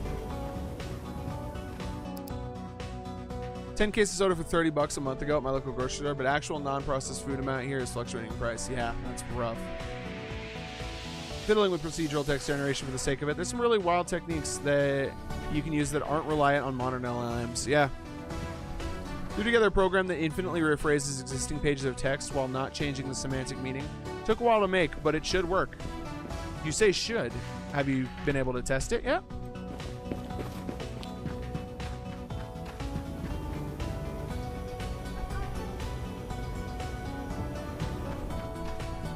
10 cases of soda for $30 a month ago at my local grocery store, but actual non-processed food amount here is fluctuating in price. Yeah, that's rough. Fiddling with procedural text generation for the sake of it. There's some really wild techniques that you can use that aren't reliant on modern LLMs. Yeah. Threw together a program that infinitely rephrases existing pages of text while not changing the semantic meaning. Took a while to make, but it should work. You say should. Have you been able to test it yet?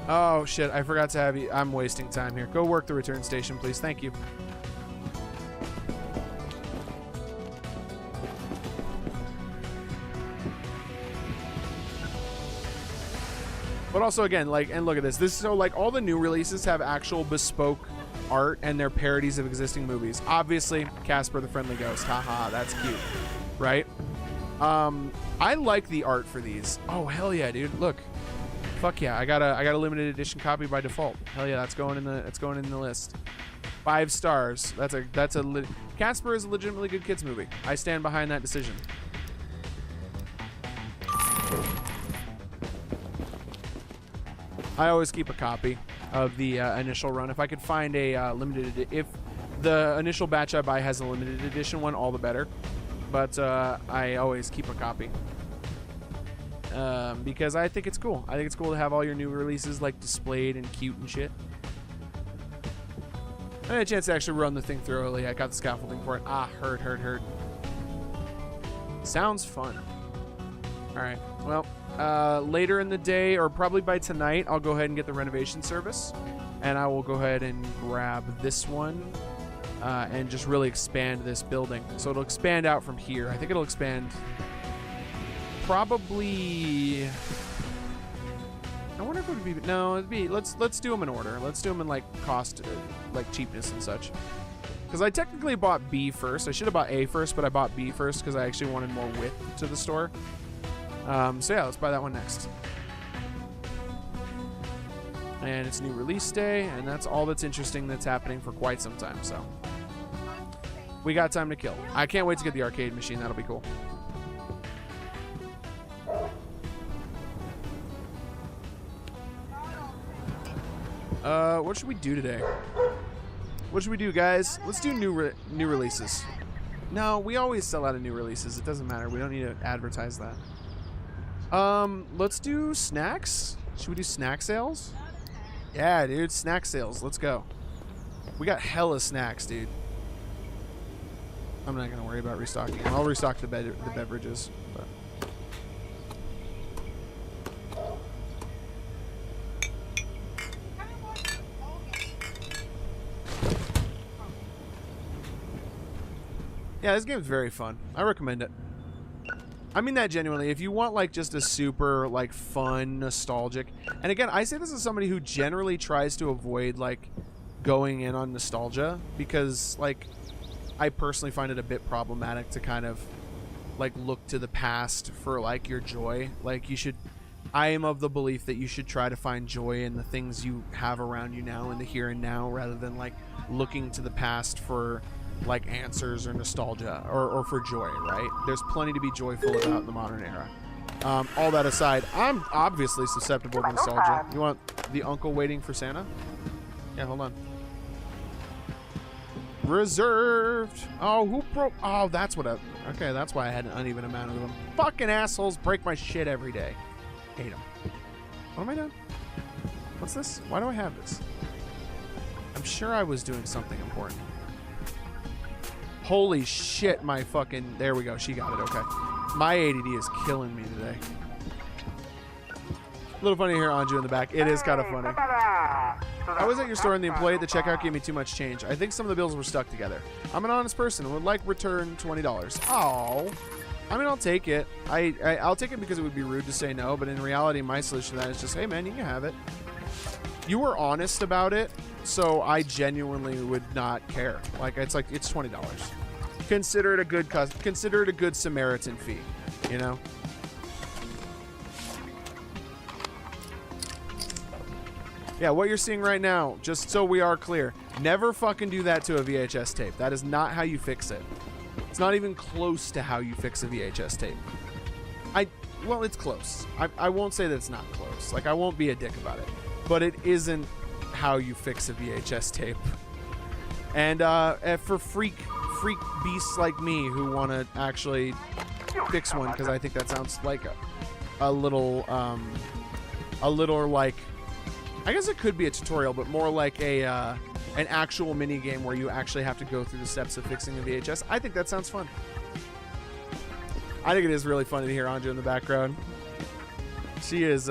Oh shit, I forgot to have you. I'm wasting time here. Go work the return station, please. Thank you. But also, again, like, and look at this. So, like, all the new releases have actual bespoke art, and they're parodies of existing movies. Obviously, Casper the Friendly Ghost. Haha, that's cute. Right? I like the art for these. Oh, hell yeah, dude. Look. Fuck yeah. I got a limited edition copy by default. Hell yeah, that's going in the list. 5 stars. Casper is a legitimately good kids movie. I stand behind that decision. I always keep a copy of the initial run. If I could find a if the initial batch I buy has a limited edition one, all the better. But I always keep a copy because I think it's cool. I think it's cool to have all your new releases like displayed and cute and shit. I had a chance to actually run the thing thoroughly. I got the scaffolding for it. Ah, hurt. Sounds fun. All right. Well. Later in the day, or probably by tonight, I'll go ahead and get the renovation service, and I will go ahead and grab this one and just really expand this building. So it'll expand out from here. I think it'll expand probably. I wonder if it would be. No, it'd be. Let's do them in order. Let's do them in like cost, like cheapness and such. Because I technically bought B first. I should have bought A first, but I bought B first because I actually wanted more width to the store. So yeah, let's buy that one next. And it's new release day, and that's all that's interesting that's happening for quite some time, so. We got time to kill. I can't wait to get the arcade machine. That'll be cool. What should we do today? What should we do, guys? Let's do new releases. No, we always sell out of new releases. It doesn't matter. We don't need to advertise that. Let's do snacks. Should we do snack sales? Yeah, dude. Snack sales. Let's go. We got hella snacks, dude. I'm not going to worry about restocking. I'll restock the beverages. But. Yeah, this game's very fun. I recommend it. I mean that genuinely. If you want like just a super like fun, nostalgic, and again, I say this as somebody who generally tries to avoid like going in on nostalgia because like I personally find it a bit problematic to kind of like look to the past for like your joy. Like you should, I am of the belief that you should try to find joy in the things you have around you now in the here and now rather than like looking to the past for like answers or nostalgia or for joy, right? There's plenty to be joyful about in the modern era. All that aside, I'm obviously susceptible to nostalgia. You want the uncle waiting for Santa? Yeah, hold on. Reserved. Oh, who broke? Oh, that's what I... Okay, that's why I had an uneven amount of them. Fucking assholes break my shit every day. Hate them. What am I doing? What's this? Why do I have this? I'm sure I was doing something important. Holy shit, my fucking... There we go. She got it. Okay. My ADD is killing me today. A little funny to hear Anju in the back. It is kind of funny. I was at your store and the employee at the checkout gave me too much change. I think some of the bills were stuck together. I'm an honest person and would like return $20. Oh. I mean, I'll take it. I'll take it because it would be rude to say no, but in reality, my solution to that is just, hey, man, you can have it. You were honest about it, so I genuinely would not care. Like, it's $20. Consider it a good Samaritan fee, you know? Yeah, what you're seeing right now, just so we are clear, never fucking do that to a VHS tape. That is not how you fix it. It's not even close to how you fix a VHS tape. Well, it's close. I won't say that it's not close. Like, I won't be a dick about it. But it isn't how you fix a VHS tape. And for freak beasts like me who want to actually fix one, because I think that sounds like a little like, I guess it could be a tutorial, but more like an actual mini game where you actually have to go through the steps of fixing a VHS. I think that sounds fun. I think it is really funny to hear Anju in the background. She is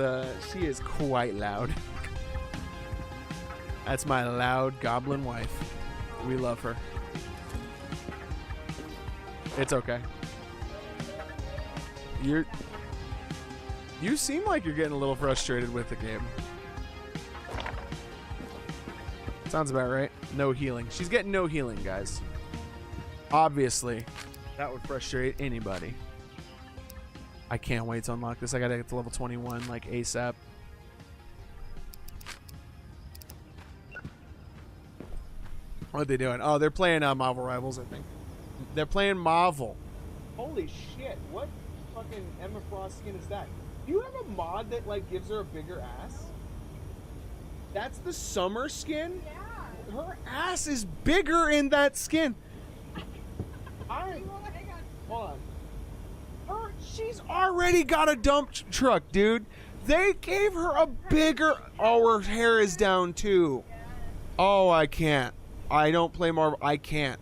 quite loud. That's my loud goblin wife. We love her. It's okay. You seem like you're getting a little frustrated with the game. Sounds about right. No healing. She's getting no healing, guys. Obviously, that would frustrate anybody. I can't wait to unlock this. I gotta get to level 21 like ASAP. What are they doing? Oh, they're playing Marvel Rivals, I think. They're playing Marvel. Holy shit! What fucking Emma Frost skin is that? Do you have a mod that like gives her a bigger ass? That's the summer skin? Yeah. Her ass is bigger in that skin. Hold on. She's already got a dump truck, dude. They gave her a bigger... Oh, her hair is down, too. Oh, I can't. I don't play Marvel... I can't.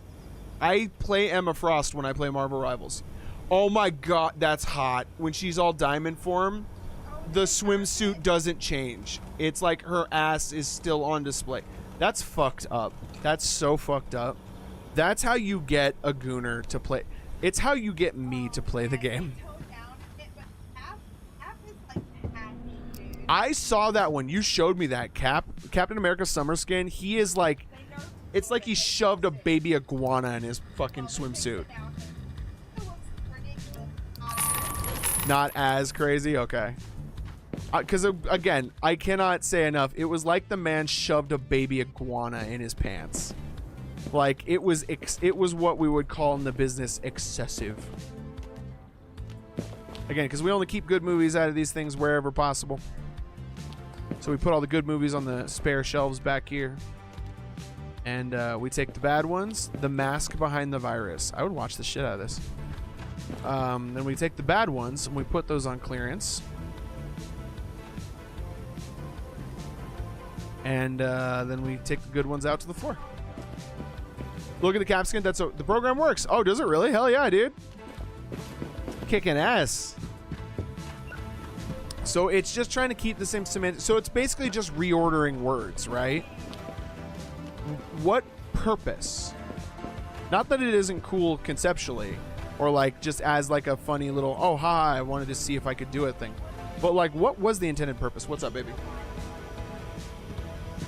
I play Emma Frost when I play Marvel Rivals. Oh, my God. That's hot. When she's all diamond form, the swimsuit doesn't change. It's like her ass is still on display. That's fucked up. That's so fucked up. That's how you get a gooner to play... It's how you get me to play the game. I saw that one. You showed me that. Captain America summer skin. He is like... It's like he shoved a baby iguana in his fucking swimsuit. Not as crazy? Okay. Because, again, I cannot say enough. It was like the man shoved a baby iguana in his pants. Like, it was what we would call in the business excessive. Again, because we only keep good movies out of these things wherever possible. So we put all the good movies on the spare shelves back here. And we take the bad ones. The Mask Behind the Virus. I would watch the shit out of this. Then we take the bad ones and we put those on clearance. And then we take the good ones out to the floor. Look at the cap skin. The program works. Oh, does it really? Hell yeah, dude. Kicking ass. So it's just trying to keep the same semantic. So it's basically just reordering words, right? What purpose? Not that it isn't cool conceptually, or like just as like a funny little, oh, hi, I wanted to see if I could do a thing. But like, what was the intended purpose? What's up, baby?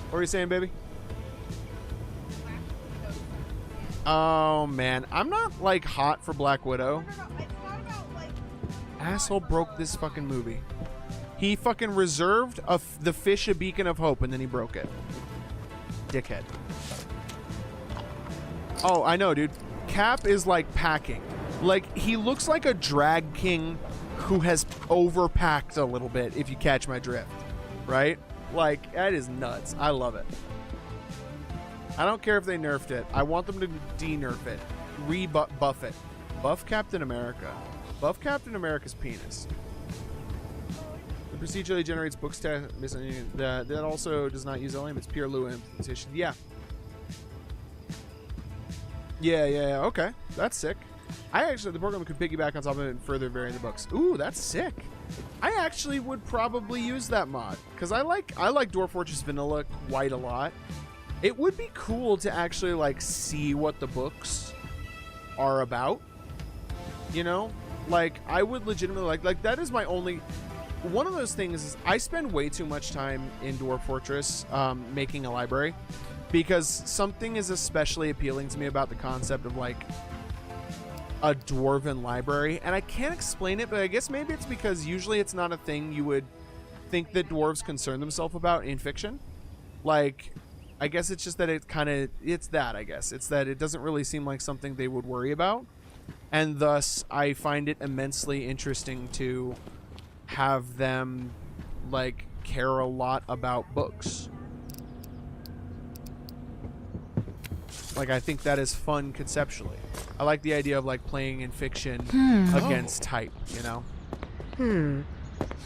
What were you saying, baby? Oh, man. I'm not like hot for Black Widow. It's not about, like, Asshole broke this fucking movie. He fucking reserved the fish a beacon of hope, and then he broke it. Dickhead. Oh, I know, dude. Cap is like packing. Like, he looks like a drag king who has overpacked a little bit, if you catch my drift. Right? Like, that is nuts. I love it. I don't care if they nerfed it. I want them to de-nerf it. Buff it. Buff Captain America. Buff Captain America's penis. The procedurally generates books that also does not use LM. It's pure Lua implementation. Yeah. Yeah. Okay. That's sick. The program could piggyback on top of it and further vary the books. Ooh, that's sick. I actually would probably use that mod because I like Dwarf Fortress Vanilla quite a lot. It would be cool to actually like see what the books are about. You know, like I would legitimately like that is my only one of those things is I spend way too much time in Dwarf Fortress making a library because something is especially appealing to me about the concept of like a dwarven library, and I can't explain it, but I guess maybe it's because usually it's not a thing you would think that dwarves concern themselves about in fiction. Like, I guess it's just that it's that, I guess. It's that it doesn't really seem like something they would worry about, and thus I find it immensely interesting to have them, like, care a lot about books. Like, I think that is fun conceptually. I like the idea of like playing in fiction against type, you know?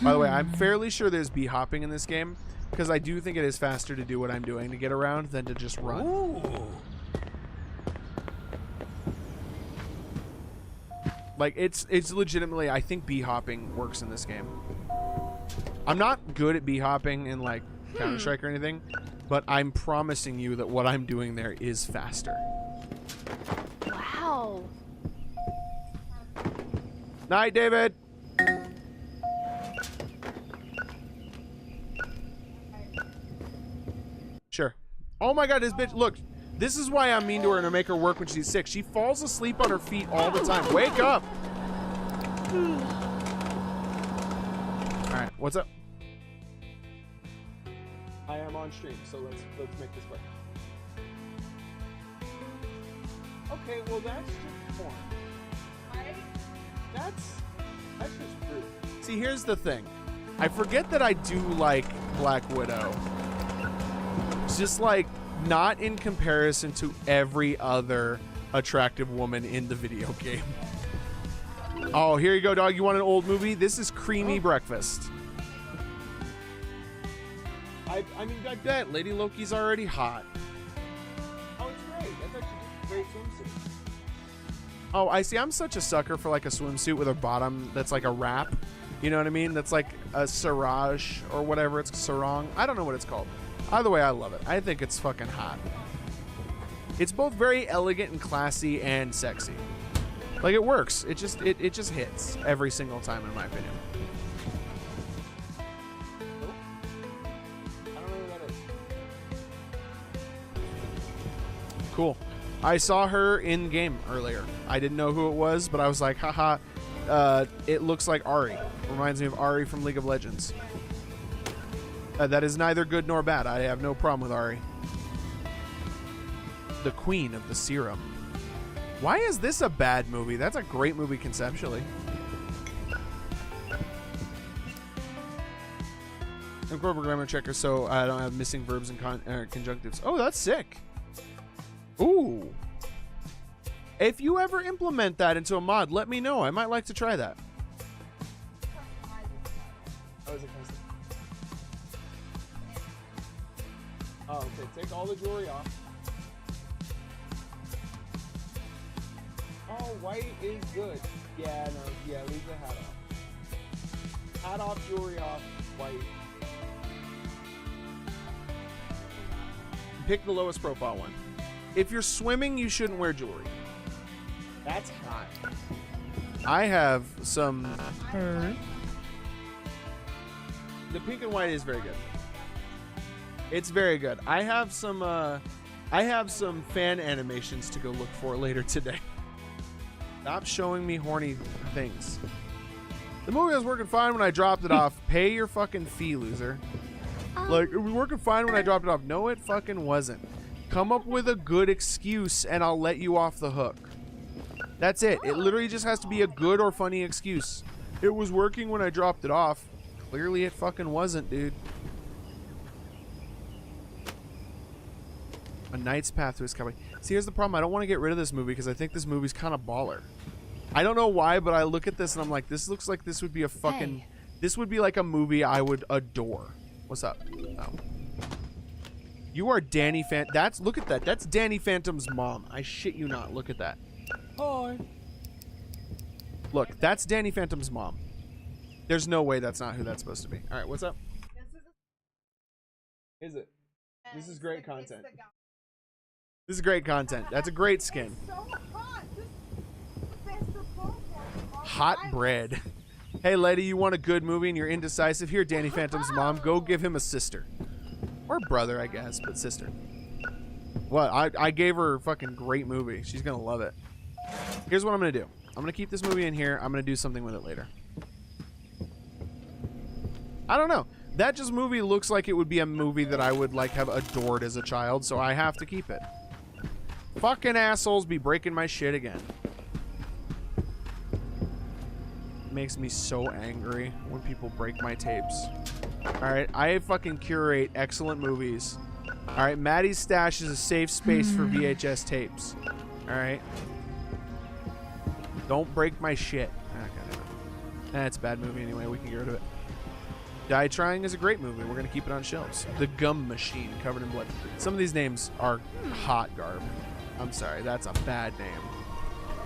By the way, I'm fairly sure there's bee hopping in this game because I do think it is faster to do what I'm doing to get around than to just run. Ooh. Like it's legitimately, I think bee hopping works in this game. I'm not good at bee hopping in like Counter-Strike or anything, but I'm promising you that what I'm doing there is faster. wow. Night, David. Sure. Oh my god, this bitch, look, this is why I'm mean to her and I make her work when she's sick. She falls asleep on her feet all the time. Wake up. All right, what's up? I am on stream, so let's make this quick. Okay, well that's just porn. That's just rude. See, here's the thing. I forget that I do like Black Widow. It's just like not in comparison to every other attractive woman in the video game. Oh, here you go, dog. You want an old movie? This is Creamy Breakfast. I mean, I bet Lady Loki's already hot. Oh, it's great. That's actually just a great swimsuit. Oh, I see. I'm such a sucker for like a swimsuit with a bottom that's like a wrap. You know what I mean? That's like a serage or whatever. It's sarong. I don't know what it's called. Either way, I love it. I think it's fucking hot. It's both very elegant and classy and sexy. Like it works. It just hits every single time, in my opinion. Cool. I saw her in game earlier. I didn't know who it was, but I was like, haha, it looks like Ahri. Reminds me of Ahri from League of Legends. That is neither good nor bad. I have no problem with Ahri. The Queen of the Serum. Why is this a bad movie? That's a great movie conceptually. I'm core grammar checker, so I don't have missing verbs and conjunctives. Oh, that's sick. Ooh. If you ever implement that into a mod, let me know. I might like to try that. Oh, is it custom? Oh, okay. Take all the jewelry off. Oh, white is good. Yeah, no, yeah, leave the hat off. Hat off, jewelry off, white. Pick the lowest profile one. If you're swimming, you shouldn't wear jewelry. That's hot. I have some... The pink and white is very good. It's very good. I have some fan animations to go look for later today. Stop showing me horny things. The movie was working fine when I dropped it off. Pay your fucking fee, loser. Like, it was working fine when I dropped it off. No, it fucking wasn't. Come up with a good excuse and I'll let you off the hook. That's it. It literally just has to be a good or funny excuse. It was working when I dropped it off. Clearly it fucking wasn't, dude. A Knight's Path to His Cowboy. See, here's the problem. I don't want to get rid of this movie because I think this movie's kind of baller. I don't know why, but I look at this and I'm like, this looks like this would be a fucking... Hey. This would be like a movie I would adore. What's up? Oh. You are Danny look at that. That's Danny Phantom's mom. I shit you not. Look at that. Hi. Look, that's Danny Phantom's mom. There's no way that's not who that's supposed to be. All right, what's up? Is it? This is great content. This is great content. That's a great skin. Hot bread. Hey, lady, you want a good movie and you're indecisive? Here, Danny Phantom's mom. Go give him a sister. Or brother, I guess, but sister. What? I gave her a fucking great movie. She's going to love it. Here's what I'm going to do. I'm going to keep this movie in here. I'm going to do something with it later. I don't know. That just movie looks like it would be a movie that I would, like, have adored as a child, so I have to keep it. Fucking assholes be breaking my shit again. Makes me so angry when people break my tapes. Alright, I fucking curate excellent movies. Alright, Matty's stash is a safe space for VHS tapes. Alright. Don't break my shit. It's a bad movie anyway, we can get rid of it. Die Trying is a great movie. We're gonna keep it on shelves. The Gum Machine, covered in blood. Some of these names are hot garb. I'm sorry, that's a bad name.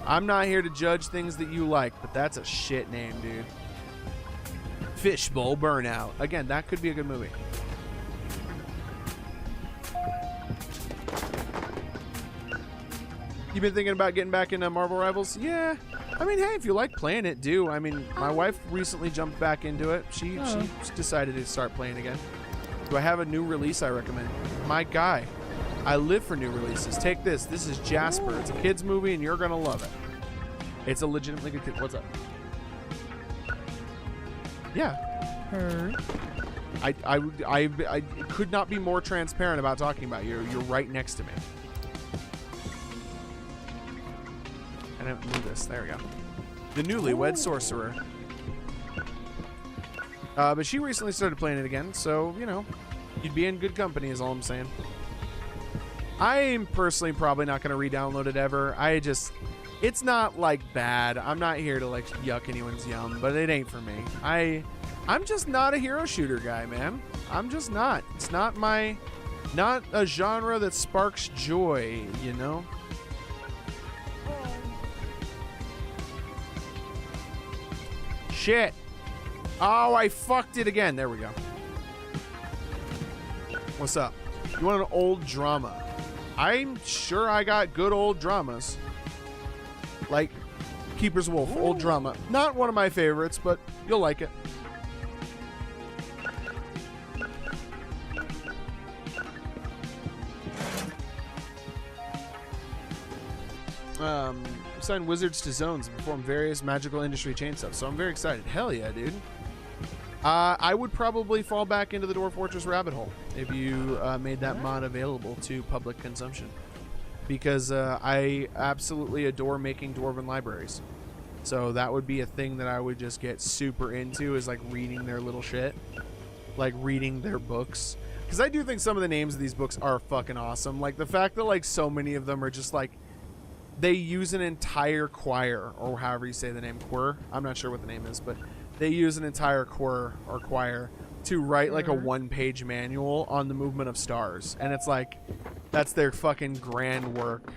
I'm not here to judge things that you like, but that's a shit name, dude. Fishbowl Burnout. Again, that could be a good movie. You been thinking about getting back into Marvel Rivals? Yeah. I mean, hey, if you like playing it, do. I mean, my wife recently jumped back into it. She decided to start playing again. Do I have a new release I recommend? My guy. I live for new releases. Take this. This is Jasper. It's a kid's movie, and you're going to love it. It's a legitimately good kid. What's up? Yeah. I could not be more transparent about talking about you. You're right next to me. I didn't move this. There we go. The Newlywed Sorcerer. But she recently started playing it again, so, you know, you'd be in good company is all I'm saying. I'm personally probably not going to re-download it ever. It's not, like, bad. I'm not here to, like, yuck anyone's yum, but it ain't for me. I'm just not a hero shooter guy, man. I'm just not. It's not a genre that sparks joy, you know? Shit. Oh, I fucked it again. There we go. What's up? You want an old drama? I'm sure I got good old dramas. Like Keeper's Wolf, old drama. Not one of my favorites, but you'll like it. Assign wizards to zones and perform various magical industry chain stuff. So I'm very excited. Hell yeah, dude. I would probably fall back into the Dwarf Fortress rabbit hole if you made that mod available to public consumption. Because I absolutely adore making dwarven libraries. So that would be a thing that I would just get super into, is like reading their little shit. Like reading their books. Because I do think some of the names of these books are fucking awesome. Like the fact that like so many of them are just like, they use an entire choir, or however you say the name, choir. I'm not sure what the name is, but they use an entire choir to write like a one-page manual on the movement of stars, and it's like that's their fucking grand work.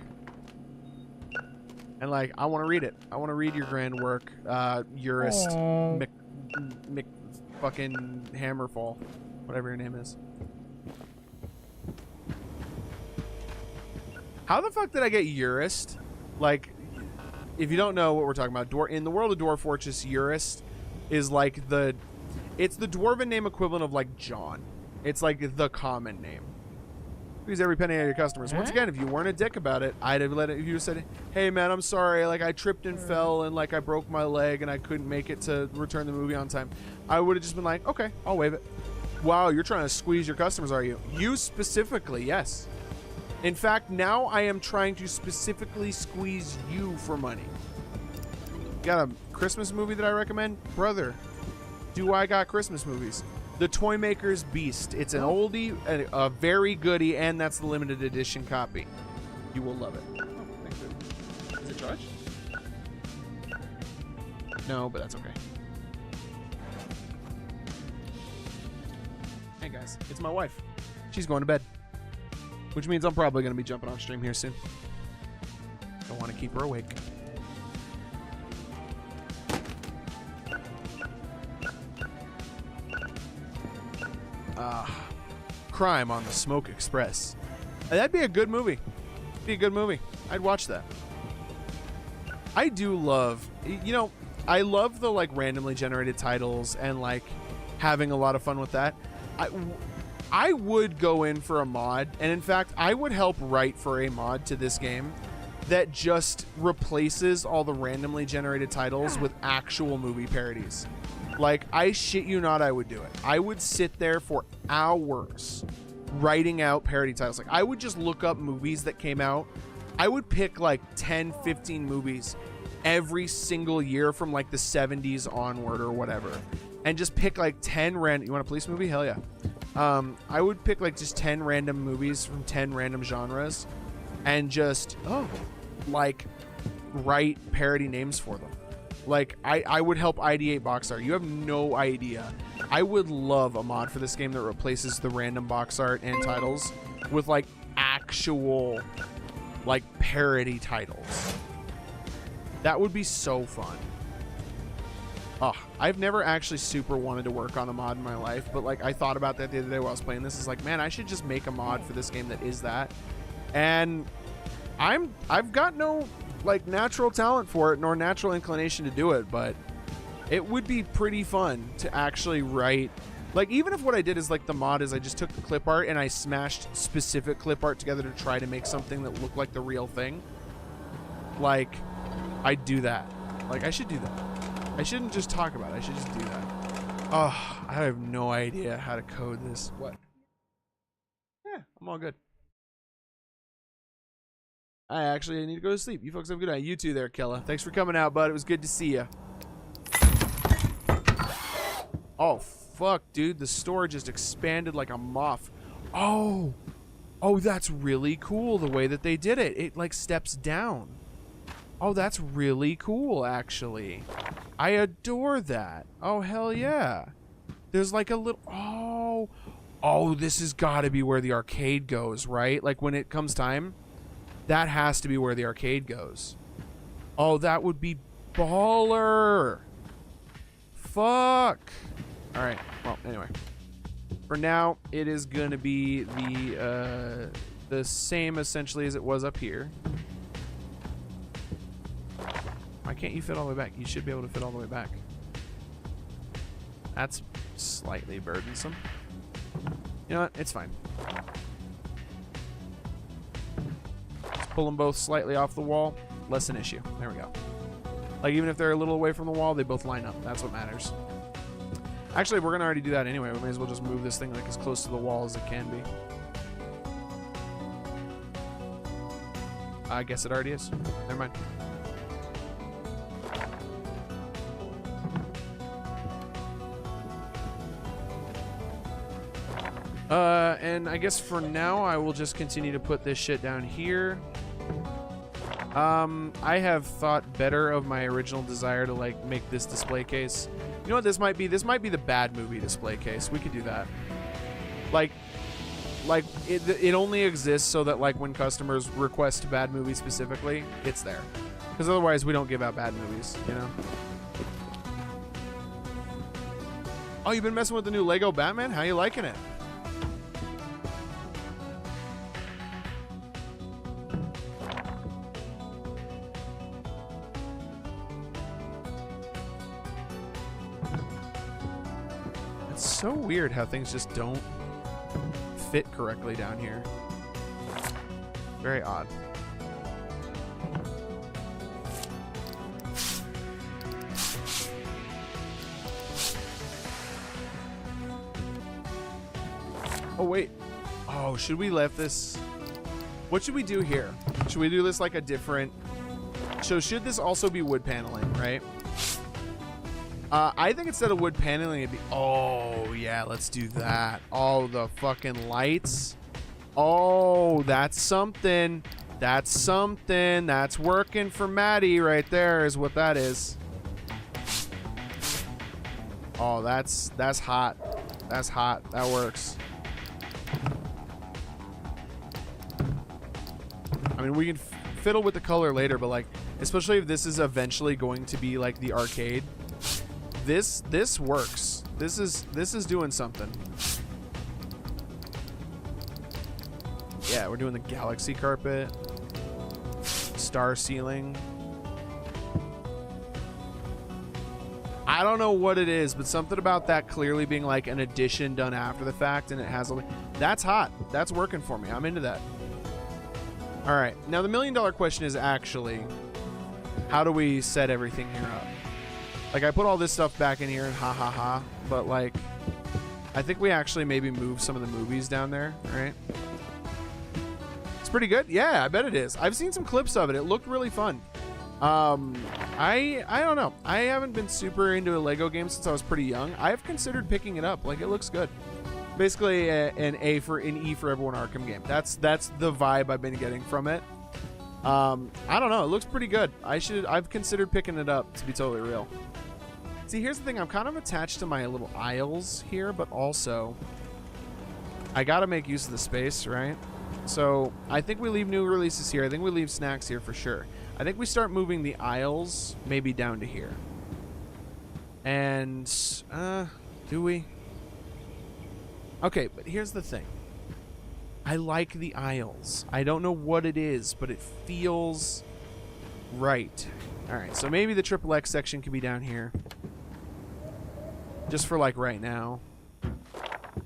And like, I want to read it. I want to read your grand work, Urist Mc fucking Hammerfall, whatever your name is. How the fuck did I get Urist? Like, if you don't know what we're talking about, in the world of Dwarf Fortress, Urist is like it's the dwarven name equivalent of like John. It's like the common name. Use every penny out of your customers. Once again, if you weren't a dick about it, I'd have let it. If you said, "Hey man, I'm sorry. Like I tripped and fell, and like I broke my leg, and I couldn't make it to return the movie on time," I would have just been like, "Okay, I'll waive it." Wow, you're trying to squeeze your customers, are you? You specifically, yes. In fact, now I am trying to specifically squeeze you for money. Got a Christmas movie that I recommend, brother? Do I got Christmas movies? The Toymaker's Beast. It's an oldie, a very goodie, and that's the limited edition copy. You will love it. Oh, thanks, dude. Is it charged? No, but that's okay. Hey guys, it's my wife. She's going to bed, which means I'm probably going to be jumping on stream here soon. Don't want to keep her awake. Crime on the Smoke Express. That'd be a good movie. Be a good movie. I'd watch that. I do love, you know, I love the like randomly generated titles and like having a lot of fun with that. I would go in for a mod, and in fact, I would help write for a mod to this game that just replaces all the randomly generated titles with actual movie parodies. Like, I shit you not, I would do it. I would sit there for hours writing out parody titles. Like, I would just look up movies that came out. I would pick like 10, 15 movies every single year from like the 70s onward or whatever. And just pick like 10 random... You want a police movie? Hell yeah. I would pick like just 10 random movies from 10 random genres and just, like, write parody names for them. Like, I would help ideate box art. You have no idea. I would love a mod for this game that replaces the random box art and titles with, like, actual, like, parody titles. That would be so fun. Oh, I've never actually super wanted to work on a mod in my life, but, like, I thought about that the other day while I was playing this. It's like, man, I should just make a mod for this game that is that. And I've got no... like natural talent for it nor natural inclination to do it, but it would be pretty fun to actually write. Like, even if what I did is like the mod is I just took the clip art and I smashed specific clip art together to try to make something that looked like the real thing, like, I'd do that. Like, I should do that. I shouldn't just talk about it. I should just do that. Oh, I have no idea how to code this. What? Yeah, I'm all good. I actually need to go to sleep. You folks have a good night. You too there, Kella. Thanks for coming out, bud. It was good to see you. Oh, fuck, dude. The store just expanded like a moth. Oh, that's really cool the way that they did it. It, like, steps down. Oh, that's really cool, actually. I adore that. Oh, hell yeah. There's, like, a little... Oh, this has got to be where the arcade goes, right? Like, when it comes time... That has to be where the arcade goes. Oh, that would be baller. Fuck. All right. Well, anyway. For now, it is going to be the same essentially as it was up here. Why can't you fit all the way back? You should be able to fit all the way back. That's slightly burdensome. You know what? It's fine. Pull them both slightly off the wall, less an issue. There we go. Like, even if they're a little away from the wall, they both line up. That's what matters. Actually, we're gonna already do that anyway. We may as well just move this thing like as close to the wall as it can be. I guess it already is. Never mind. And I guess for now, I will just continue to put this shit down here. I have thought better of my original desire to, like, make this display case You know what this might be? This might be the bad movie display case. We could do that. Like it only exists so that like when customers request bad movies specifically, it's there. Because otherwise we don't give out bad movies, you know? Oh, you've been messing with the new Lego Batman? How you liking it? It's so weird how things just don't fit correctly down here. Very odd. Oh, wait. Oh, should we let this... What should we do here? Should we do this like a different... So should this also be wood paneling, right? I think instead of wood paneling, it'd be... Oh, yeah, let's do that. Oh, the fucking lights. Oh, that's something. That's something. That's working for Matty right there is what that is. Oh, that's hot. That's hot. That works. I mean, we can fiddle with the color later, but like, especially if this is eventually going to be like the arcade, this works. This is doing something. Yeah, we're doing the galaxy carpet, star ceiling. I don't know what it is, but something about that clearly being like an addition done after the fact, and it has a... That's hot. That's working for me. I'm into that. All right. Now, the $1 million question is actually, how do we set everything here up? Like, I put all this stuff back in here and ha ha ha, but like, I think we actually maybe move some of the movies down there, right? It's pretty good. Yeah, I bet it is. I've seen some clips of it. It looked really fun. I don't know. I haven't been super into a Lego game since I was pretty young. I've considered picking it up. Like, it looks good. Basically an E for everyone Arkham game. That's the vibe I've been getting from it. I don't know. It looks pretty good. I've considered picking it up, to be totally real. See, here's the thing. I'm kind of attached to my little aisles here, but also I got to make use of the space, right? So I think we leave new releases here. I think we leave snacks here for sure. I think we start moving the aisles maybe down to here. And, do we? Okay, but here's the thing. I like the aisles. I don't know what it is, but it feels right. All right, so maybe the XXX section could be down here. Just for, like, right now.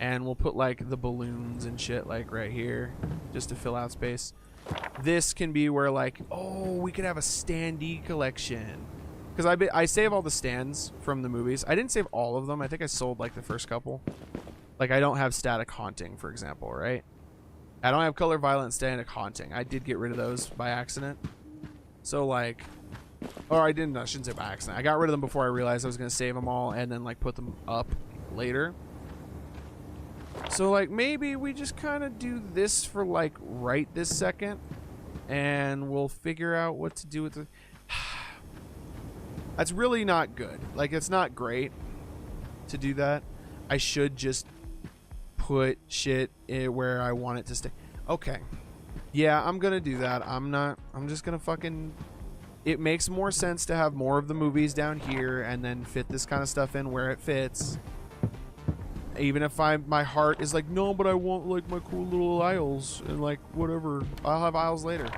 And we'll put, like, the balloons and shit, like, right here. Just to fill out space. This can be where, like, oh, we could have a standee collection. Because I save all the stands from the movies. I didn't save all of them. I think I sold, like, the first couple. Like, I don't have Static Haunting, for example, right? I don't have Color Violet and Static Haunting. I did get rid of those by accident. So, like... Or I shouldn't say by accident. I got rid of them before I realized I was going to save them all and then, like, put them up later. So, like, maybe we just kind of do this for, like, right this second. And we'll figure out what to do with the... That's really not good. Like, it's not great to do that. I should just put shit where I want it to stay. Okay. Yeah, I'm going to do that. I'm just going to fucking... It makes more sense to have more of the movies down here and then fit this kind of stuff in where it fits. Even if my heart is like, no, but I want like my cool little aisles and like whatever. I'll have aisles later.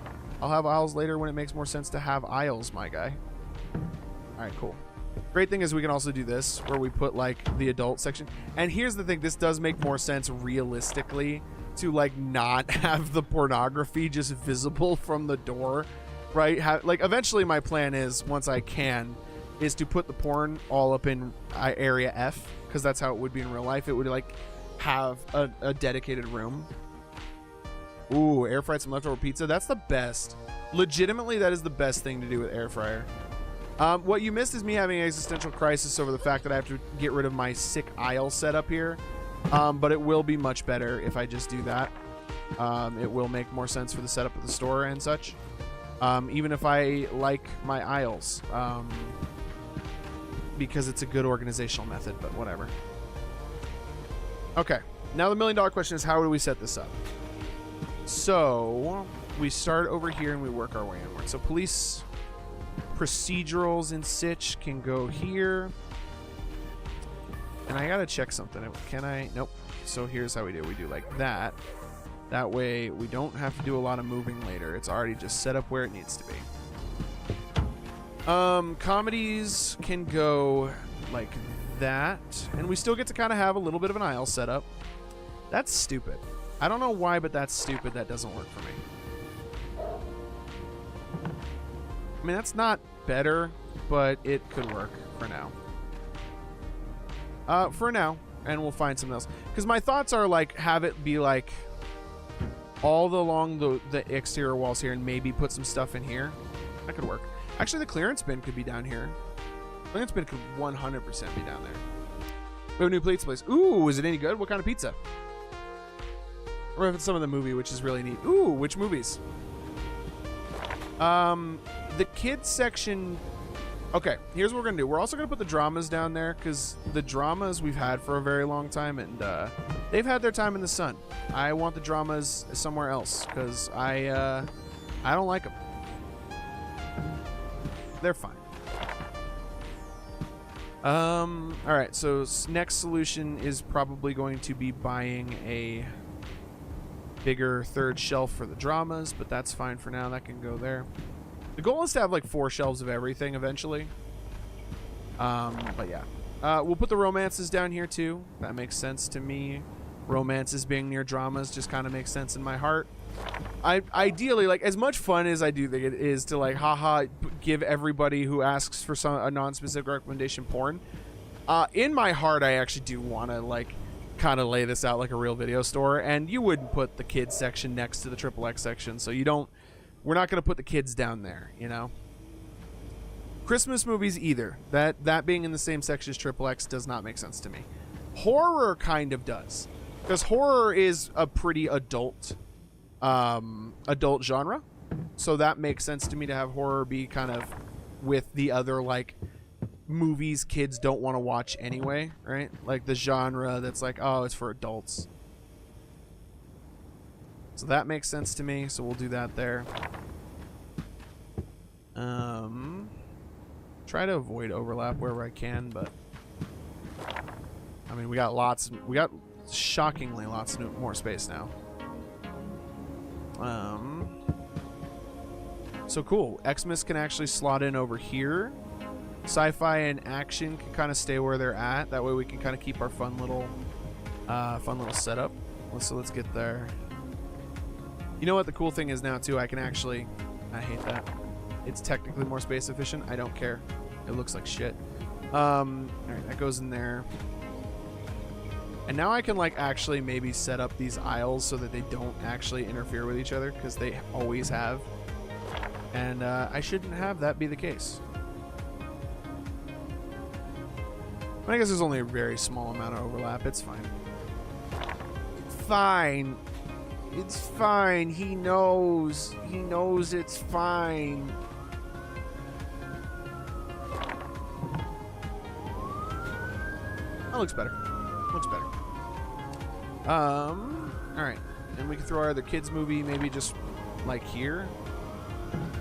I'll have aisles later when it makes more sense to have aisles, my guy. All right, cool. Great thing is we can also do this where we put like the adult section. And here's the thing, this does make more sense realistically to like not have the pornography just visible from the door, right? Like eventually my plan is, once I can, is to put the porn all up in area F, because that's how it would be in real life. It would like have a dedicated room. Ooh, air fried some leftover pizza. That's the best. Legitimately, that is the best thing to do with air fryer. What you missed is me having an existential crisis over the fact that I have to get rid of my sick aisle setup here. But it will be much better if I just do that. It will make more sense for the setup of the store and such. Even if I like my aisles. because it's a good organizational method, but whatever. Okay, now the $1 million question is, how do we set this up? So we start over here and we work our way inward. So police procedurals in Sitch can go here. And I gotta check something. Can I? Nope. So here's how we do. We do like that. That way we don't have to do a lot of moving later. It's already just set up where it needs to be. Comedies can go like that. And we still get to kind of have a little bit of an aisle set up. That's stupid. I don't know why, but that's stupid. That doesn't work for me. I mean, that's not better, but it could work for now. And we'll find something else. Because my thoughts are like, have it be like all along the exterior walls here and maybe put some stuff in here. That could work. Actually, the clearance bin could be down here. Clearance bin could 100% be down there. We have a new pizza place. Ooh, is it any good? What kind of pizza? Or if it's some of the movie, which is really neat. Ooh, which movies? The kids section. Okay, here's what we're gonna do. We're also gonna put the dramas down there because the dramas we've had for a very long time, and they've had their time in the sun. I want the dramas somewhere else because I don't like them. They're fine. All right. So next solution is probably going to be buying a bigger third shelf for the dramas, but that's fine for now. That can go there. The goal is to have like 4 shelves of everything eventually. But yeah, we'll put the romances down here too. That makes sense to me. Romances being near dramas just kind of makes sense in my heart. I ideally, like, as much fun as I do think it is to like haha give everybody who asks for a non-specific recommendation porn, in my heart I actually do want to like kind of lay this out like a real video store, and you wouldn't put the kids section next to the XXX section, so you don't. We're not going to put the kids down there, you know. Christmas movies either. That being in the same section as XXX does not make sense to me. Horror kind of does, because horror is a pretty adult genre, so that makes sense to me to have horror be kind of with the other like movies kids don't want to watch anyway, right? Like the genre that's like, oh, it's for adults. So that makes sense to me, so we'll do that there. Try to avoid overlap wherever I can, but I mean, we got shockingly lots more space now. So cool. Xmas can actually slot in over here. Sci-fi and action can kind of stay where they're at. That way we can kind of keep our fun little setup. So let's get there. You know what the cool thing is now too? I can actually, I hate that. It's technically more space efficient. I don't care. It looks like shit. All right, that goes in there. And now I can like actually maybe set up these aisles so that they don't actually interfere with each other, because they always have. And I shouldn't have that be the case. I guess there's only a very small amount of overlap. It's fine. It's fine. It's fine. He knows. He knows it's fine. That looks better. Looks better. All right. And we can throw our other kids movie maybe just like here.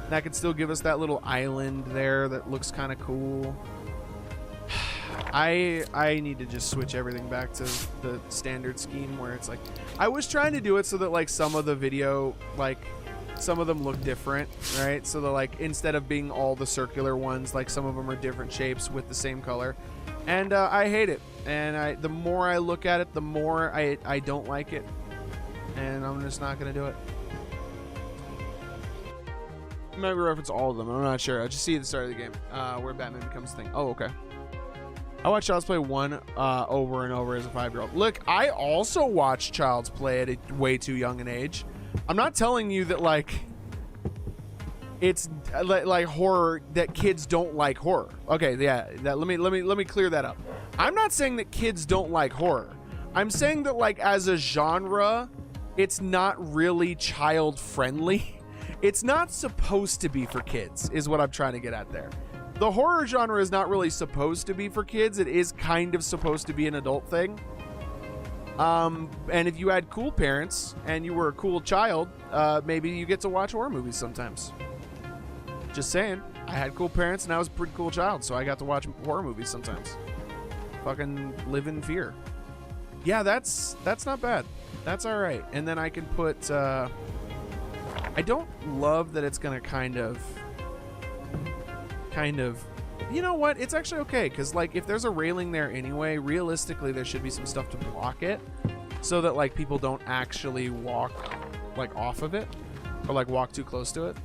That could still give us that little island there that looks kind of cool. I need to just switch everything back to the standard scheme where it's like, I was trying to do it so that like some of the video, like some of them look different, right? So that like instead of being all the circular ones, like some of them are different shapes with the same color. And I hate it. And the more I look at it, the more I don't like it. And I'm just not going to do it. Maybe reference all of them. I'm not sure. I just see at the start of the game where Batman becomes a thing. Oh, okay. I watched Child's Play 1 over and over as a 5-year-old. Look, I also watched Child's Play at a way too young an age. I'm not telling you that like it's like horror, that kids don't like horror. Okay, yeah. Let me clear that up. I'm not saying that kids don't like horror. I'm saying that like as a genre, it's not really child friendly. It's not supposed to be for kids, is what I'm trying to get at there. the horror genre is not really supposed to be for kids. It is kind of supposed to be an adult thing. And if you had cool parents and you were a cool child, maybe you get to watch horror movies sometimes. Just saying. I had cool parents and I was a pretty cool child, so I got to watch horror movies sometimes. Fucking live in fear. Yeah, that's not bad. That's all right. And then I can put, I don't love that it's gonna kind of, you know what? It's actually okay, because like if there's a railing there anyway, realistically there should be some stuff to block it, so that like people don't actually walk like off of it, or like walk too close to it.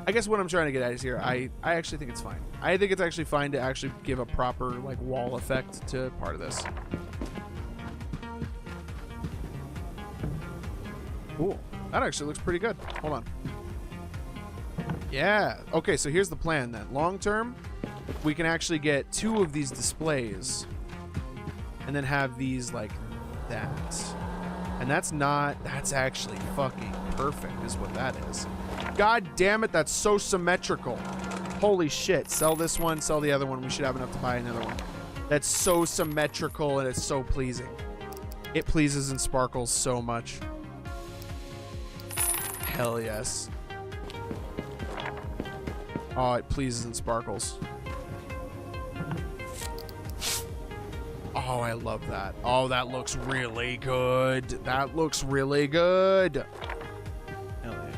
I guess what I'm trying to get at is here, I actually think it's fine. I think it's actually fine to actually give a proper like wall effect to part of this. Cool. That actually looks pretty good. Hold on. Yeah. Okay, so here's the plan then. Long term, we can actually get 2 of these displays and then have these like that. And that's actually fucking perfect is what that is. God damn it, that's so symmetrical. Holy shit. Sell this one, sell the other one. We should have enough to buy another one. That's so symmetrical and it's so pleasing. It pleases and sparkles so much. Hell yes. Oh, it pleases and sparkles. Oh, I love that. Oh, that looks really good. That looks really good. Hell yeah.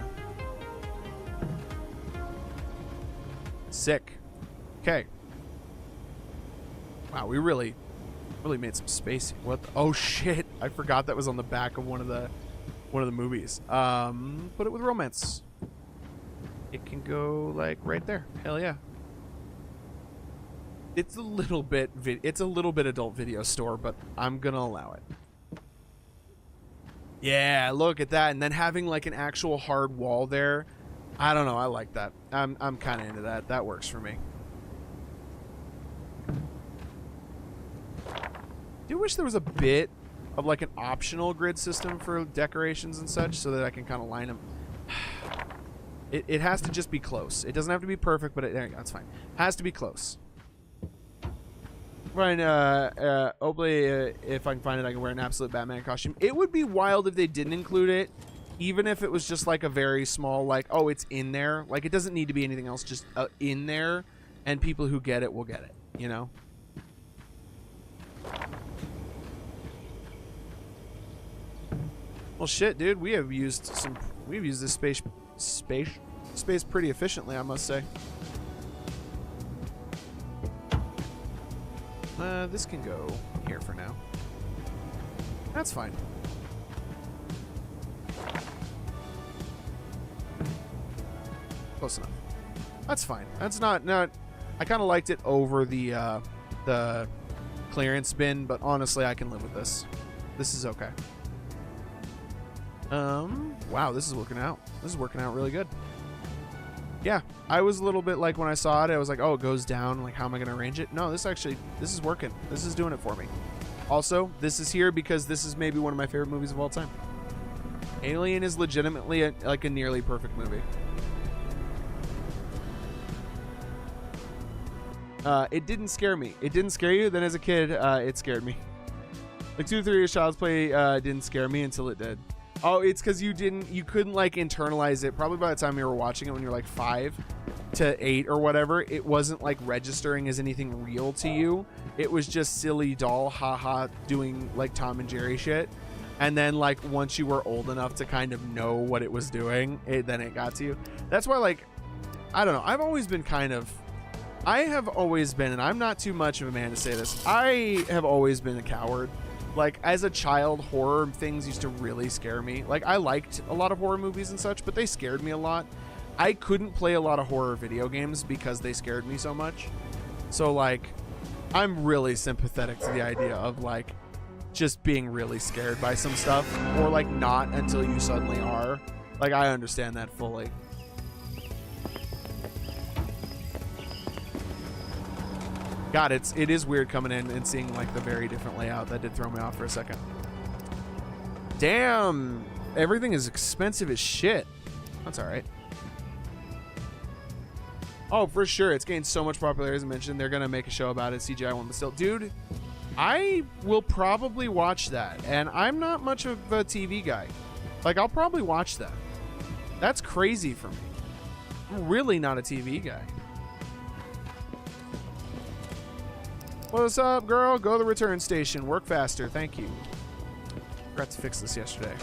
Sick. Okay. Wow, we really made some space. What? Oh shit! I forgot that was on the back of one of the movies. Put it with romance. It can go like right there. Hell yeah. It's a little bit adult video store, but I'm gonna allow it. Yeah, look at that. And then having like an actual hard wall there. I don't know, I like that. I'm kind of into that. That works for me. Do wish there was a bit of like an optional grid system for decorations and such, so that I can kind of line them. It has to just be close. It doesn't have to be perfect, but there you go, that's fine. Has to be close. Ryan, hopefully, if I can find it, I can wear an absolute Batman costume. It would be wild if they didn't include it, even if it was just like a very small, like, oh, it's in there. Like, it doesn't need to be anything else, just in there, and people who get it will get it, you know? Well, shit, dude, we've used this space pretty efficiently, I must say. This can go here for now. That's fine. Close enough. That's fine. That's not. I kind of liked it over the clearance bin, but honestly, I can live with this. This is okay. Wow, this is working out. This is working out really good. Yeah, I was a little bit like when I saw it, I was like, oh, it goes down. Like, how am I going to arrange it? No, this is working. This is doing it for me. Also, this is here because this is maybe one of my favorite movies of all time. Alien is legitimately like a nearly perfect movie. It didn't scare me. It didn't scare you? Then as a kid, it scared me. Like 2 or 3 years child's play didn't scare me until it did. Oh, it's because you couldn't like internalize it. Probably by the time you were watching it when you're like 5 to 8 or whatever, it wasn't like registering as anything real to you. It was just silly doll, haha, doing like Tom and Jerry shit. And then like once you were old enough to kind of know what it was doing, then it got to you. That's why, like, I don't know. I have always been, and I'm not too much of a man to say this, I have always been a coward. Like, as a child, horror things used to really scare me. Like, I liked a lot of horror movies and such, but they scared me a lot. I couldn't play a lot of horror video games because they scared me so much. So, like, I'm really sympathetic to the idea of, like, just being really scared by some stuff. Or, like, not until you suddenly are. Like, I understand that fully. God, it is weird coming in and seeing like the very different layout. That did throw me off for a second. Damn, everything is expensive as shit. That's all right. Oh, for sure. It's gained so much popularity. As I mentioned, they're going to make a show about it. CGI one, but still. Dude, I will probably watch that. And I'm not much of a TV guy. Like, I'll probably watch that. That's crazy for me. I'm really not a TV guy. What's up, girl? Go to the return station. Work faster. Thank you. Forgot to fix this yesterday.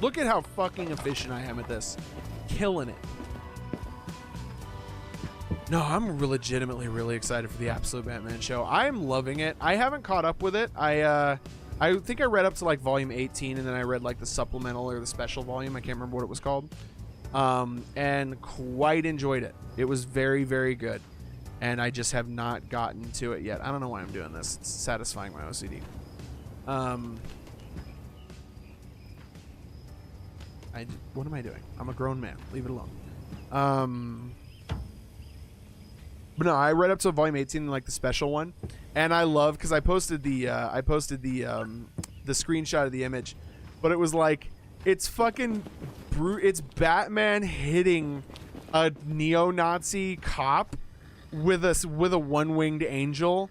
Look at how fucking efficient I am at this. Killing it. No, I'm legitimately really excited for the Absolute Batman show. I am loving it. I haven't caught up with it. I think I read up to like volume 18, and then I read like the supplemental or the special volume. I can't remember what it was called. And quite enjoyed it. It was very, very good. And I just have not gotten to it yet. I don't know why I'm doing this. It's satisfying my OCD. What am I doing? I'm a grown man. Leave it alone. But no, I read up to volume 18, like the special one, and I love because I posted the screenshot of the image, but it was like it's fucking it's Batman hitting a neo-Nazi cop with a one-winged angel,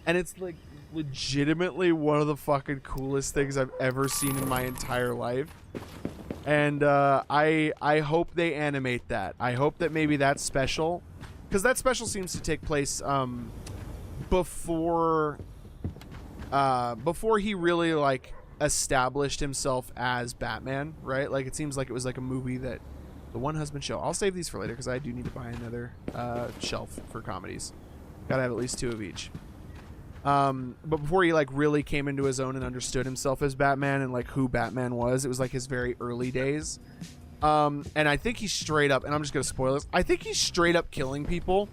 and it's like legitimately one of the fucking coolest things I've ever seen in my entire life. And I hope they animate that. I hope that maybe that's special. Because that special seems to take place before he really like established himself as Batman, right? Like it seems like it was like a movie that the One Husband Show. I'll save these for later because I do need to buy another shelf for comedies. Gotta have at least 2 of each. But before he like really came into his own and understood himself as Batman and like who Batman was, it was like his very early days. And I think he's straight up, and I'm just gonna spoil this, I think he's straight up killing people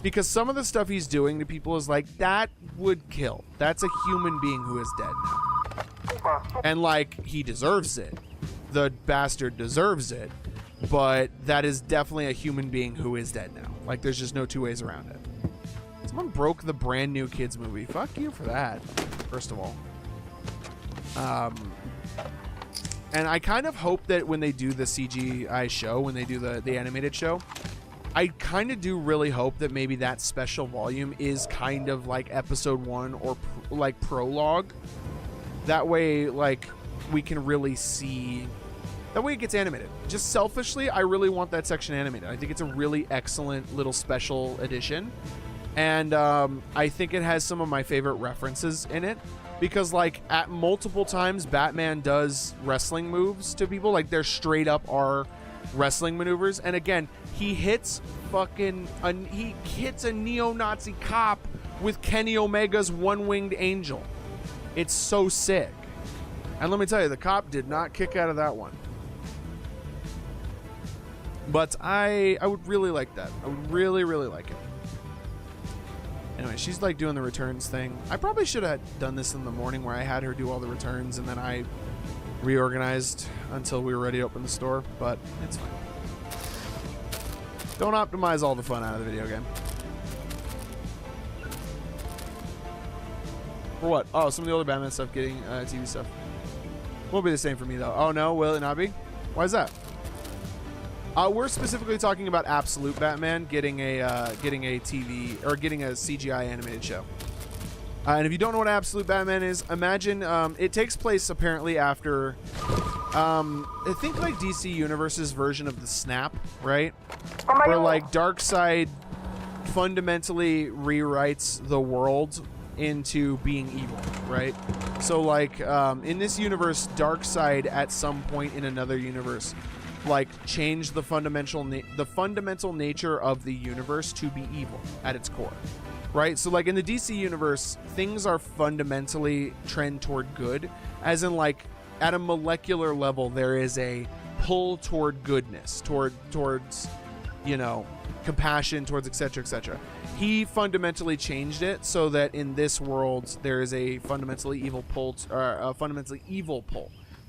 because some of the stuff he's doing to people is like, that would kill. That's a human being who is dead now. And like, he deserves it. The bastard deserves it. But that is definitely a human being who is dead now. Like, there's just no 2 ways around it. Someone broke the brand new kids movie. Fuck you for that, first of all. And I kind of hope that when they do the CGI show, when they do the animated show, I kind of do really hope that maybe that special volume is kind of like episode 1 or like prologue. That way, like, we can really see. That way it gets animated. Just selfishly, I really want that section animated. I think it's a really excellent little special edition. And I think it has some of my favorite references in it. Because, like, at multiple times, Batman does wrestling moves to people. Like, they're straight up are wrestling maneuvers. And again, he hits he hits a neo-Nazi cop with Kenny Omega's one-winged angel. It's so sick. And let me tell you, the cop did not kick out of that one. But I would really like that. I would really, really like it. Anyway, she's like doing the returns thing. I probably should have done this in the morning where I had her do all the returns and then I reorganized until we were ready to open the store, but it's fine. Don't optimize all the fun out of the video game. For what? Oh, some of the older Batman stuff getting TV stuff. Won't be the same for me though. Oh no, will it not be? Why is that? We're specifically talking about Absolute Batman getting a TV or getting a CGI animated show. And if you don't know what Absolute Batman is, imagine it takes place apparently after I think like DC Universe's version of the Snap, right? Where like Darkseid fundamentally rewrites the world into being evil, right? So like in this universe, Darkseid at some point in another universe like change the fundamental nature of the universe to be evil at its core, right? So like in the DC universe, things are fundamentally trend toward good, as in like at a molecular level there is a pull toward goodness, towards you know, compassion, towards etc etc. He fundamentally changed it so that in this world there is a fundamentally evil pull,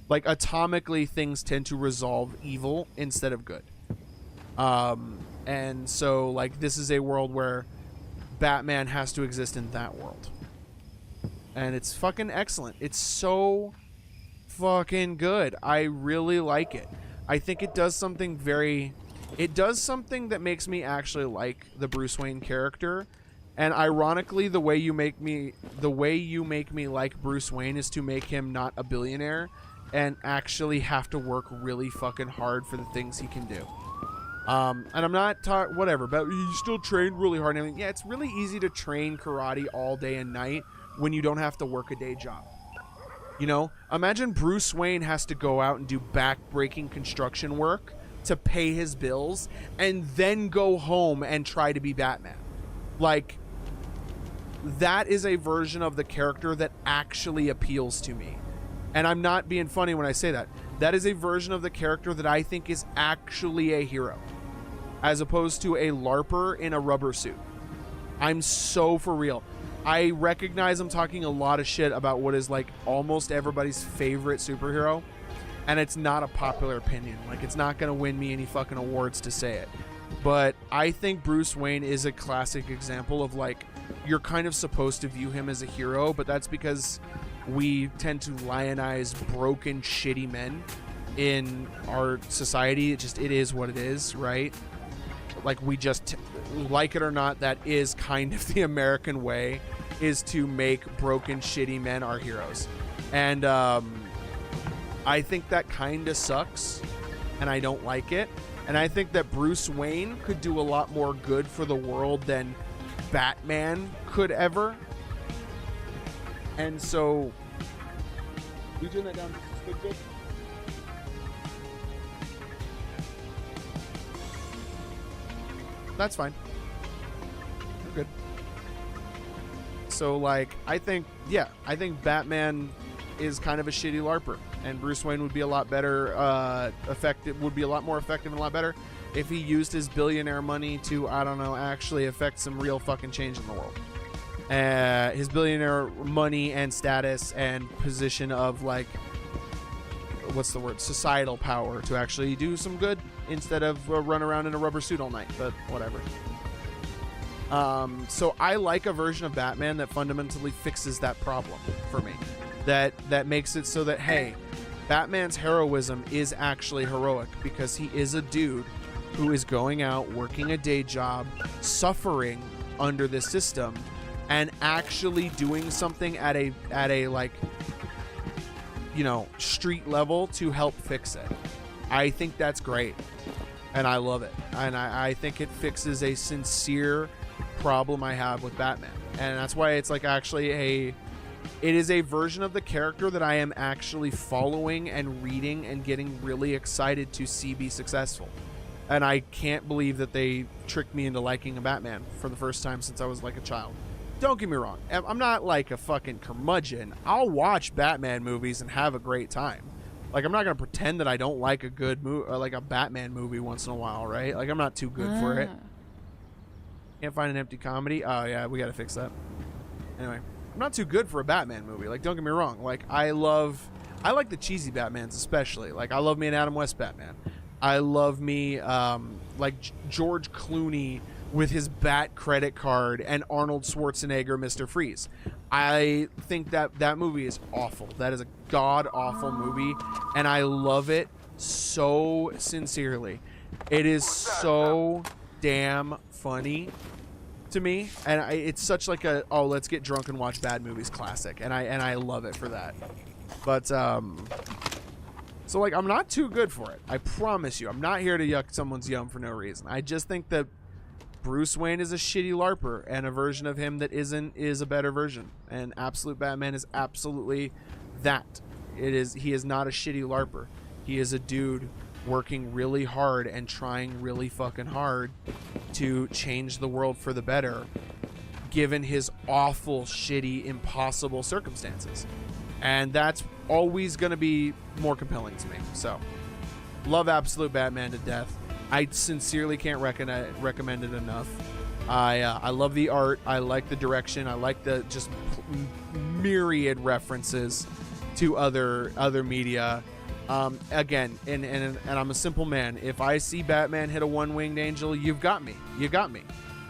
like atomically things tend to resolve evil instead of good. And so like this is a world where Batman has to exist in that world. And it's fucking excellent. It's so fucking good. I really like it. I think it does something that makes me actually like the Bruce Wayne character. And ironically, the way you make me like Bruce Wayne is to make him not a billionaire and actually have to work really fucking hard for the things he can do. And I'm not whatever, but you still trained really hard and everything. Yeah, it's really easy to train karate all day and night when you don't have to work a day job. You know, imagine Bruce Wayne has to go out and do back-breaking construction work to pay his bills and then go home and try to be Batman. Like, that is a version of the character that actually appeals to me. And I'm not being funny when I say that. That is a version of the character that I think is actually a hero, as opposed to a LARPer in a rubber suit. I'm so for real. I recognize I'm talking a lot of shit about what is like almost everybody's favorite superhero, and it's not a popular opinion. Like, it's not gonna win me any fucking awards to say it. But I think Bruce Wayne is a classic example of, like, you're kind of supposed to view him as a hero, but that's because we tend to lionize broken, shitty men in our society. It is what it is, right? Like, we just, like it or not, that is kind of the American way, is to make broken, shitty men our heroes. And I think that kind of sucks, and I don't like it. And I think that Bruce Wayne could do a lot more good for the world than Batman could ever. And so, you turn that down just a bit. That's fine. We're good. So, like, I think Batman is kind of a shitty LARPer, and Bruce Wayne would be a lot better, would be a lot more effective and a lot better if he used his billionaire money to, I don't know, actually affect some real fucking change in the world. His billionaire money and status and position of, like, what's the word, societal power to actually do some good instead of run around in a rubber suit all night, but whatever. So I like a version of Batman that fundamentally fixes that problem for me. That makes it so that, hey, Batman's heroism is actually heroic because he is a dude who is going out, working a day job, suffering under this system, and actually doing something at a like, you know, street level to help fix it. I think that's great, and I love it, and I think it fixes a sincere problem I have with Batman, and that's why it's like actually it is a version of the character that I am actually following and reading and getting really excited to see be successful. And I can't believe that they tricked me into liking a Batman for the first time since I was like a child. Don't get me wrong, I'm not like a fucking curmudgeon. I'll watch Batman movies and have a great time. Like, I'm not gonna pretend that I don't like a good movie, like a Batman movie once in a while, right? Like, I'm not too good for it. Can't find an empty comedy. Oh yeah, we gotta fix that. Anyway, I'm not too good for a Batman movie. Like, don't get me wrong. Like, I like the cheesy Batmans especially. Like, I love me an Adam West Batman. I love me like George Clooney with his Bat credit card and Arnold Schwarzenegger Mr. Freeze. I think that movie is awful. That is a god-awful movie, and I love it so sincerely. It is so damn funny to me, and it's such like a, oh, let's get drunk and watch bad movies classic, and I love it for that. But so, like, I'm not too good for it. I promise you. I'm not here to yuck someone's yum for no reason. I just think that Bruce Wayne is a shitty LARPer, and a version of him that isn't is a better version. And Absolute Batman is absolutely that. He is not a shitty LARPer. He is a dude working really hard and trying really fucking hard to change the world for the better, given his awful, shitty, impossible circumstances. And that's always going to be more compelling to me. So, love Absolute Batman to death. I sincerely can't recommend it enough. I love the art. I like the direction. I like the just myriad references to other media. Again, and I'm a simple man. If I see Batman hit a one-winged angel, you've got me. You got me.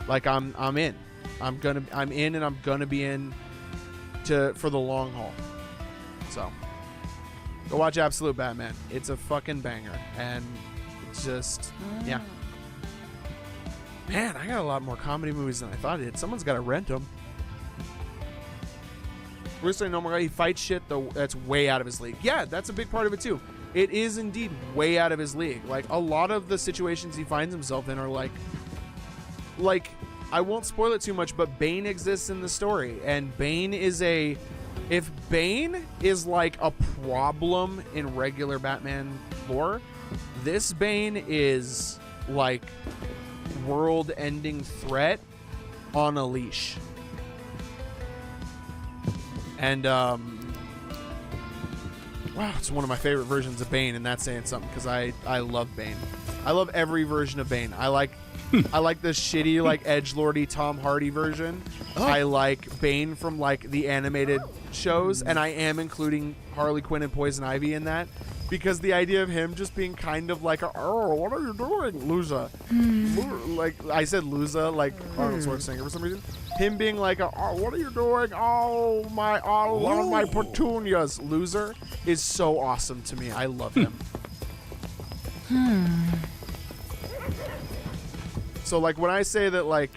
Like, I'm in. I'm in, and I'm gonna be in for the long haul. So Go watch Absolute Batman. It's a fucking banger. And it's just, yeah. Man, I got a lot more comedy movies than I thought I did. Someone's got to rent them. We're saying, oh my god, he fights shit, though. That's way out of his league. Yeah, that's a big part of it, too. It is indeed way out of his league. Like, a lot of the situations he finds himself in are like, I won't spoil it too much, but Bane exists in the story. And Bane is if Bane is like a problem in regular Batman lore, this Bane is like world-ending threat on a leash. And wow, it's one of my favorite versions of Bane, and that's saying something because I love Bane. I love every version of Bane. I like the shitty like edgelordy Tom Hardy version. Oh. I like Bane from like the animated shows, and I am including Harley Quinn and Poison Ivy in that. Because the idea of him just being kind of like, oh, what are you doing, loser? Like, I said loser, like Arnold Schwarzenegger for some reason. Him being like, oh, what are you doing? Oh, one of my petunias, loser, is so awesome to me. I love him. So, like, when I say that, like,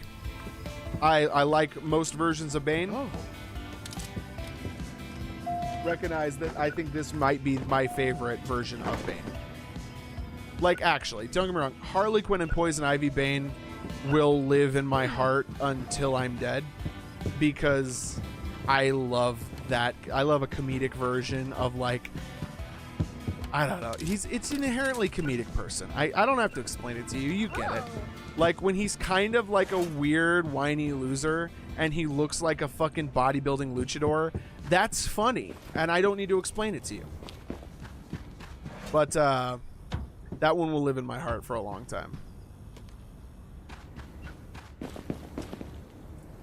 I like most versions of Bane, recognize that I think this might be my favorite version of Bane. Like, actually, don't get me wrong, Harley Quinn and Poison Ivy Bane will live in my heart until I'm dead, because I love that. I love a comedic version of, like, I don't know. It's an inherently comedic person. I don't have to explain it to you. You get it. Like, when he's kind of like a weird, whiny loser, and he looks like a fucking bodybuilding luchador, that's funny, and I don't need to explain it to you. But that one will live in my heart for a long time.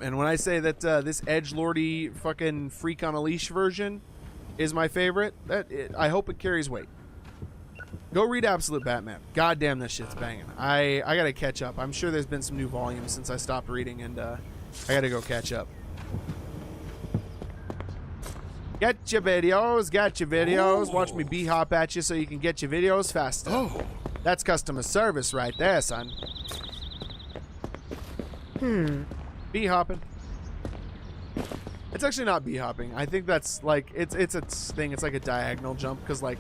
And when I say that this edgelordy fucking freak on a leash version is my favorite, I hope it carries weight. Go read Absolute Batman. God damn, this shit's banging. I gotta catch up. I'm sure there's been some new volumes since I stopped reading, and I gotta go catch up. Get your videos. Oh. Watch me b-hop at you so you can get your videos faster. Oh. That's customer service right there, son. B-hopping. It's actually not b-hopping. I think that's like, it's a thing. It's like a diagonal jump, because like,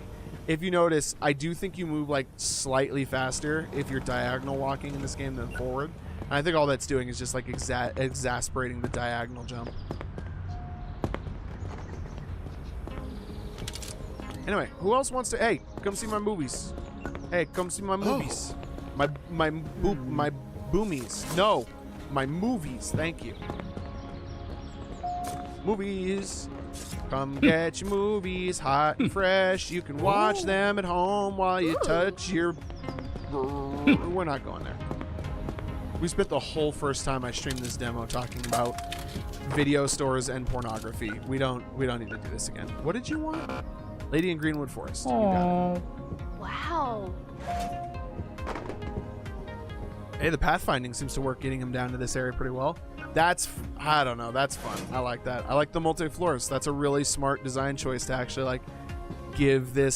if you notice, I do think you move like slightly faster if you're diagonal walking in this game than forward. And I think all that's doing is just like exasperating the diagonal jump. Anyway, who else wants to? Hey, come see my movies. Hey, come see my movies. My boomies. No, my movies. Thank you. Movies. Come get your movies hot and fresh. You can watch them at home while you touch your... We're not going there. We spent the whole first time I streamed this demo talking about video stores and pornography. We don't need to do this again. What did you want? Lady in Greenwood Forest. You got it. Wow. Hey, the pathfinding seems to work getting him down to this area pretty well. I don't know, that's fun. I like that. I like the multi-floors. That's a really smart design choice to actually like give the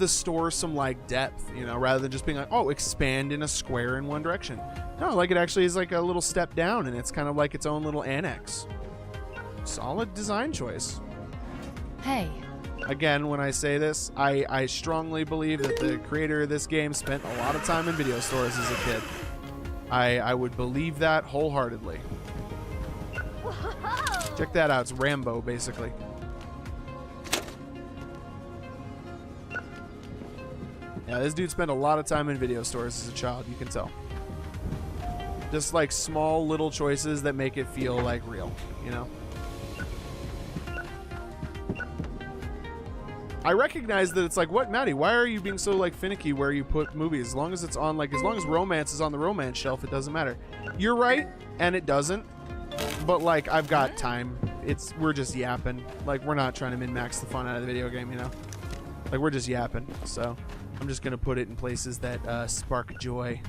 store some like depth, you know, rather than just being like, oh, expand in a square in one direction. No, like it actually is like a little step down, and it's kind of like its own little annex. Solid design choice. Hey. Again, when I say this, I strongly believe that the creator of this game spent a lot of time in video stores as a kid. I would believe that wholeheartedly. Whoa. Check that out. It's Rambo, basically. Yeah, this dude spent a lot of time in video stores as a child, you can tell. Just like small little choices that make it feel like real, you know? I recognize that it's like, what, Matty? Why are you being so like finicky where you put movies? As long as it's on, like, as long as romance is on the romance shelf, it doesn't matter. You're right, and it doesn't. But like, I've got time. We're just yapping. Like, we're not trying to min-max the fun out of the video game, you know? Like, we're just yapping. So I'm just gonna put it in places that spark joy.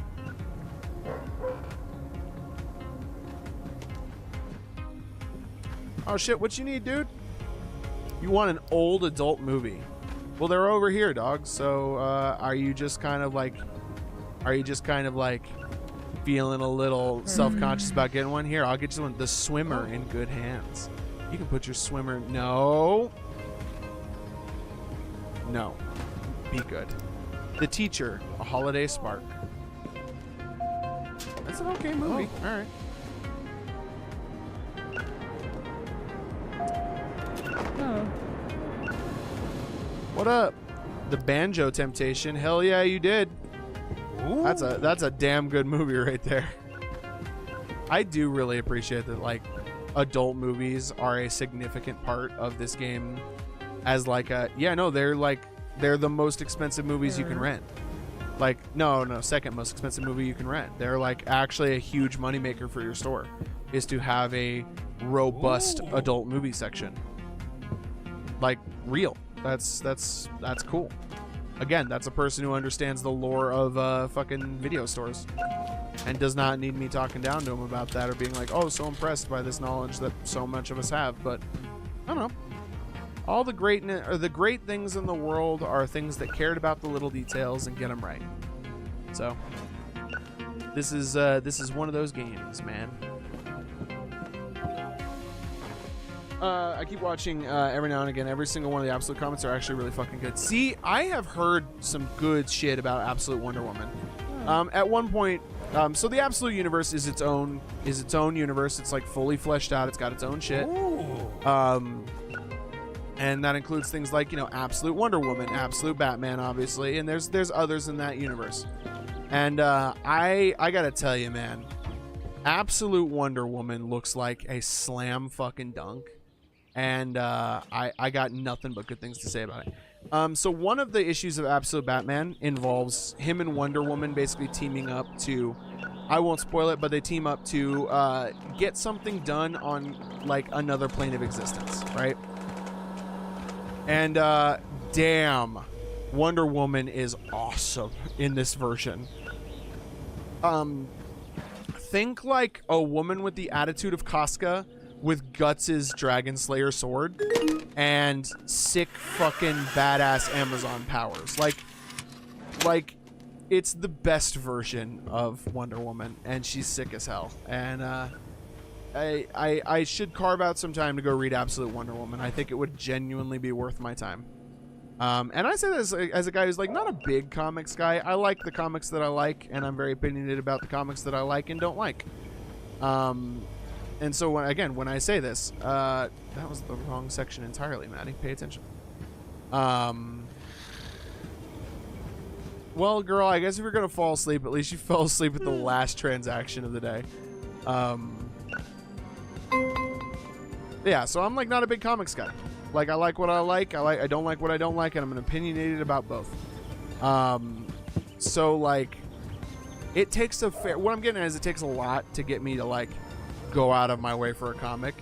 Oh shit! What you need, dude? You want an old adult movie? Well, they're over here, dog. So, are you just kind of like feeling a little self-conscious about getting one? Here, I'll get you one. The swimmer in good hands. You can put your swimmer. No. Be good. The teacher, a holiday spark. That's an okay movie. All right. What up? The Banjo Temptation. Hell yeah, you did. Ooh. That's a damn good movie right there. I do really appreciate that, like, adult movies are a significant part of this game. As like a they're the most expensive movies you can rent. Like no, second most expensive movie you can rent. They're like actually a huge moneymaker for your store, is to have a robust adult movie section. Like real. That's cool. Again, that's a person who understands the lore of fucking video stores and does not need me talking down to him about that or being like, oh, so impressed by this knowledge that so much of us have. But I don't know. All the great things in the world are things that cared about the little details and get them right. So this is one of those games, man. I keep watching every now and again. Every single one of the Absolute comments are actually really fucking good. See, I have heard some good shit about Absolute Wonder Woman. At one point, so the Absolute universe is its own universe. It's like fully fleshed out. It's got its own shit. And that includes things like, Absolute Wonder Woman, Absolute Batman, obviously, and there's others in that universe. And I gotta tell you, man, Absolute Wonder Woman looks like a slam fucking dunk. And I got nothing but good things to say about it. So one of the issues of Absolute Batman involves him and Wonder Woman basically teaming up to, I won't spoil it, but they team up to get something done on like another plane of existence, right? And damn, Wonder Woman is awesome in this version. Think like a woman with the attitude of Casca with Guts' Dragon Slayer sword and sick fucking badass Amazon powers. Like it's the best version of Wonder Woman, and she's sick as hell. And I should carve out some time to go read Absolute Wonder Woman. I think it would genuinely be worth my time. And I say this as a guy who's like not a big comics guy. I like the comics that I like, and I'm very opinionated about the comics that I like and don't like. And so when I say this, that was the wrong section entirely, Matty. Pay attention. Well, girl, I guess if you're gonna fall asleep, at least you fell asleep at the last transaction of the day. Yeah, so I'm like not a big comics guy. Like I like what I like. I don't like what I don't like, and I'm opinionated about both. So like, it takes what I'm getting at is it takes a lot to get me to like go out of my way for a comic,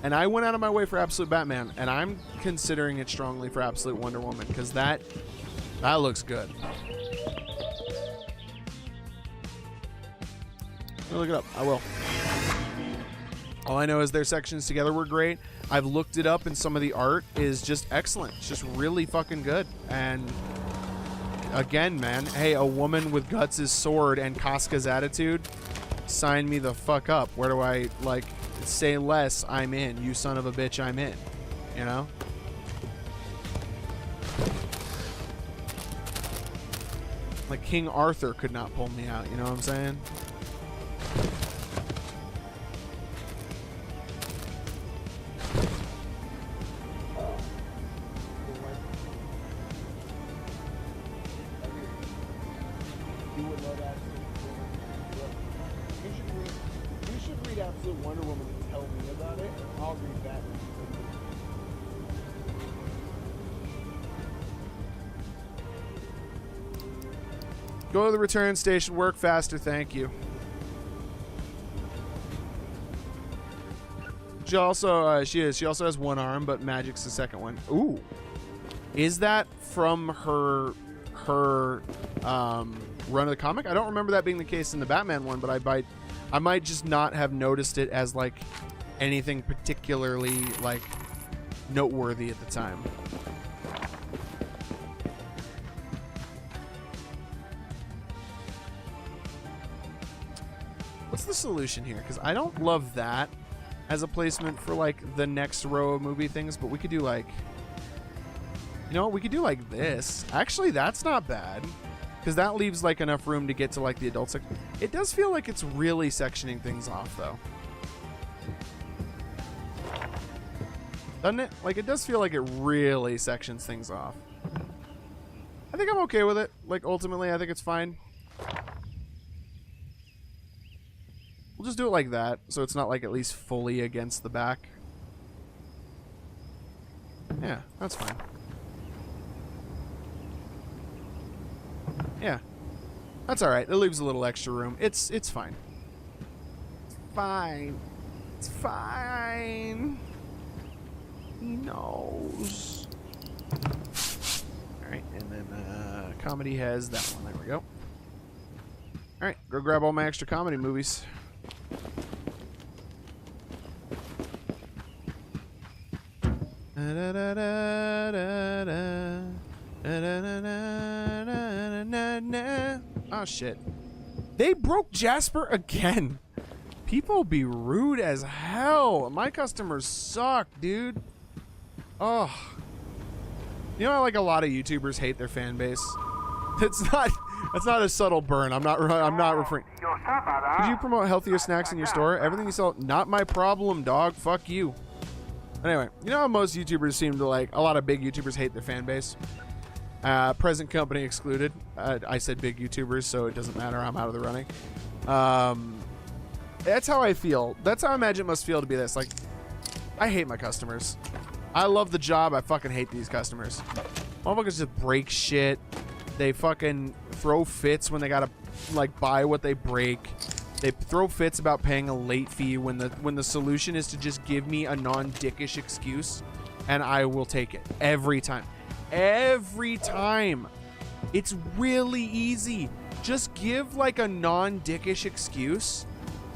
and I went out of my way for Absolute Batman, and I'm considering it strongly for Absolute Wonder Woman because that looks good. I'll look it up. I will. All I know is their sections together were great. I've looked it up, and some of the art is just excellent. It's just really fucking good. And again, man, hey, a woman with Guts' sword and Casca's attitude, sign me the fuck up. Where do I, like, say less? I'm in. You son of a bitch, I'm in. You know? Like, King Arthur could not pull me out. You know what I'm saying? Absolute Wonder Woman and tell me about it. I'll read that. Go to the return station. Work faster. Thank you. She also she also has one arm, but magic's the second one. Ooh, is that from her run of the comic? I don't remember that being the case in the Batman one, but I might just not have noticed it as like anything particularly like noteworthy at the time. what's the solution here? Because I don't love that as a placement for like the next row of movie things, but we could do like, you know, we could do like this. Actually, that's not bad, because that leaves like enough room to get to like the adult section. It does feel like it's really sectioning things off though. Doesn't it? Like, it does feel like it really sections things off. I think I'm okay with it. Like, ultimately, I think it's fine. We'll just do it like that, so it's not, like, at least fully against the back. Yeah, that's fine. Yeah. That's alright. It leaves a little extra room. It's fine. It's fine. It's fine. He knows. Alright, and then comedy has that one. There we go. Alright, go grab all my extra comedy movies. Oh shit. They broke Jasper again. People be rude as hell. My customers suck, dude. Oh. You know, like a lot of YouTubers hate their fan base. That's not a subtle burn. I'm not referring. Could you promote healthier snacks in your store? Everything you sell, not my problem, dog. Fuck you. Anyway, you know how most YouTubers seem to like, a lot of big YouTubers hate their fan base? Present company excluded. I said big YouTubers, so it doesn't matter. I'm out of the running. That's how I feel. That's how I imagine it must feel to be this. Like, I hate my customers. I love the job. I fucking hate these customers. Motherfuckers just break shit. They fucking throw fits when they gotta, like, buy what they break. They throw fits about paying a late fee when the solution is to just give me a non-dickish excuse, and I will take it every time. Every time. It's really easy. Just give like a non-dickish excuse,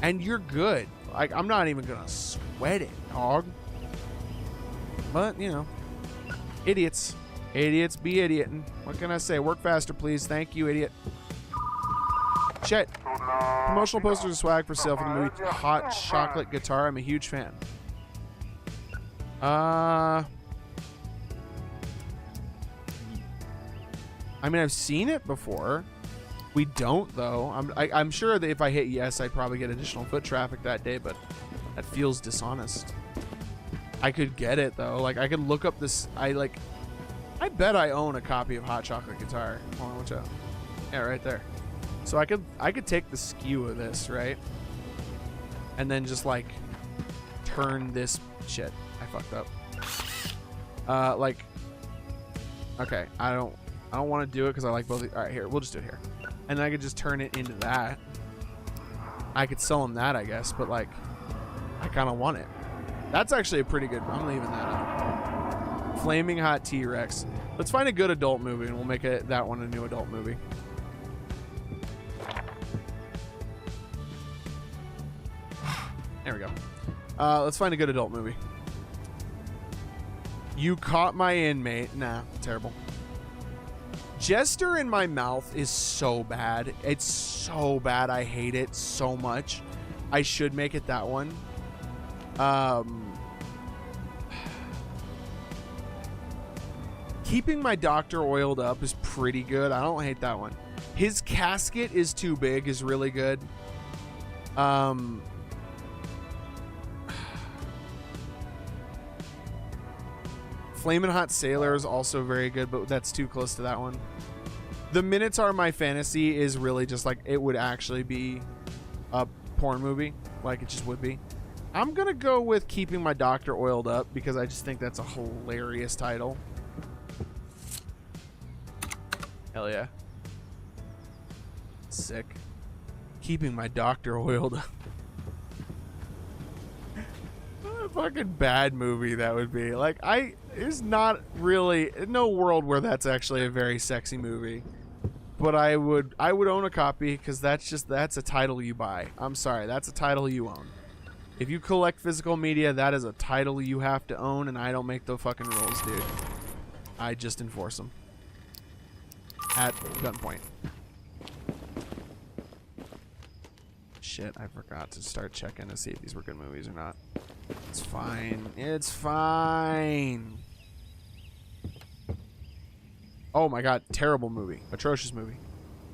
and you're good. Like, I'm not even gonna sweat it, dog. But, you know, idiots. Idiots be idioting. What can I say? Work faster, please. Thank you, idiot. Shit. Promotional posters and swag for sale for the movie Hot Chocolate Guitar. I'm a huge fan. I mean, I've seen it before. We don't, though. I'm sure that if I hit yes, I'd probably get additional foot traffic that day, but that feels dishonest. I could get it, though. Like, I could look up this. I bet I own a copy of Hot Chocolate Guitar. Hold on, watch out. Yeah, right there. So I could take the skew of this, right? And then just, like, turn this shit. I fucked up. Like, okay, I don't want to do it because I like both. All right, here, we'll just do it here. And then I could just turn it into that. I could sell them that, I guess, but like, I kind of want it. That's actually a pretty good. I'm leaving that up. Flaming Hot T-Rex. Let's find a good adult movie, and we'll make that one a new adult movie. There we go. Let's find a good adult movie. You Caught My Inmate. Nah, terrible. Jester in My Mouth is so bad. It's so bad. I hate it so much. I should make it that one. Keeping My Doctor Oiled Up is pretty good. I don't hate that one. His Casket is Too Big is really good. Flamin' Hot Sailor is also very good, but that's too close to that one. The Minutes Are My Fantasy is really just like, it would actually be a porn movie. Like, it just would be. I'm going to go with Keeping My Doctor Oiled Up because I just think that's a hilarious title. Hell yeah. Sick. Keeping My Doctor Oiled Up. What a fucking bad movie that would be. Like, there's not really no world where that's actually a very sexy movie. But I would own a copy because that's a title you buy. I'm sorry, that's a title you own. If you collect physical media, that is a title you have to own, and I don't make the fucking rules, dude. I just enforce them. At gunpoint. shit. I forgot to start checking to see if these were good movies or not. It's fine. It's fine. Oh my god. Terrible movie. Atrocious movie.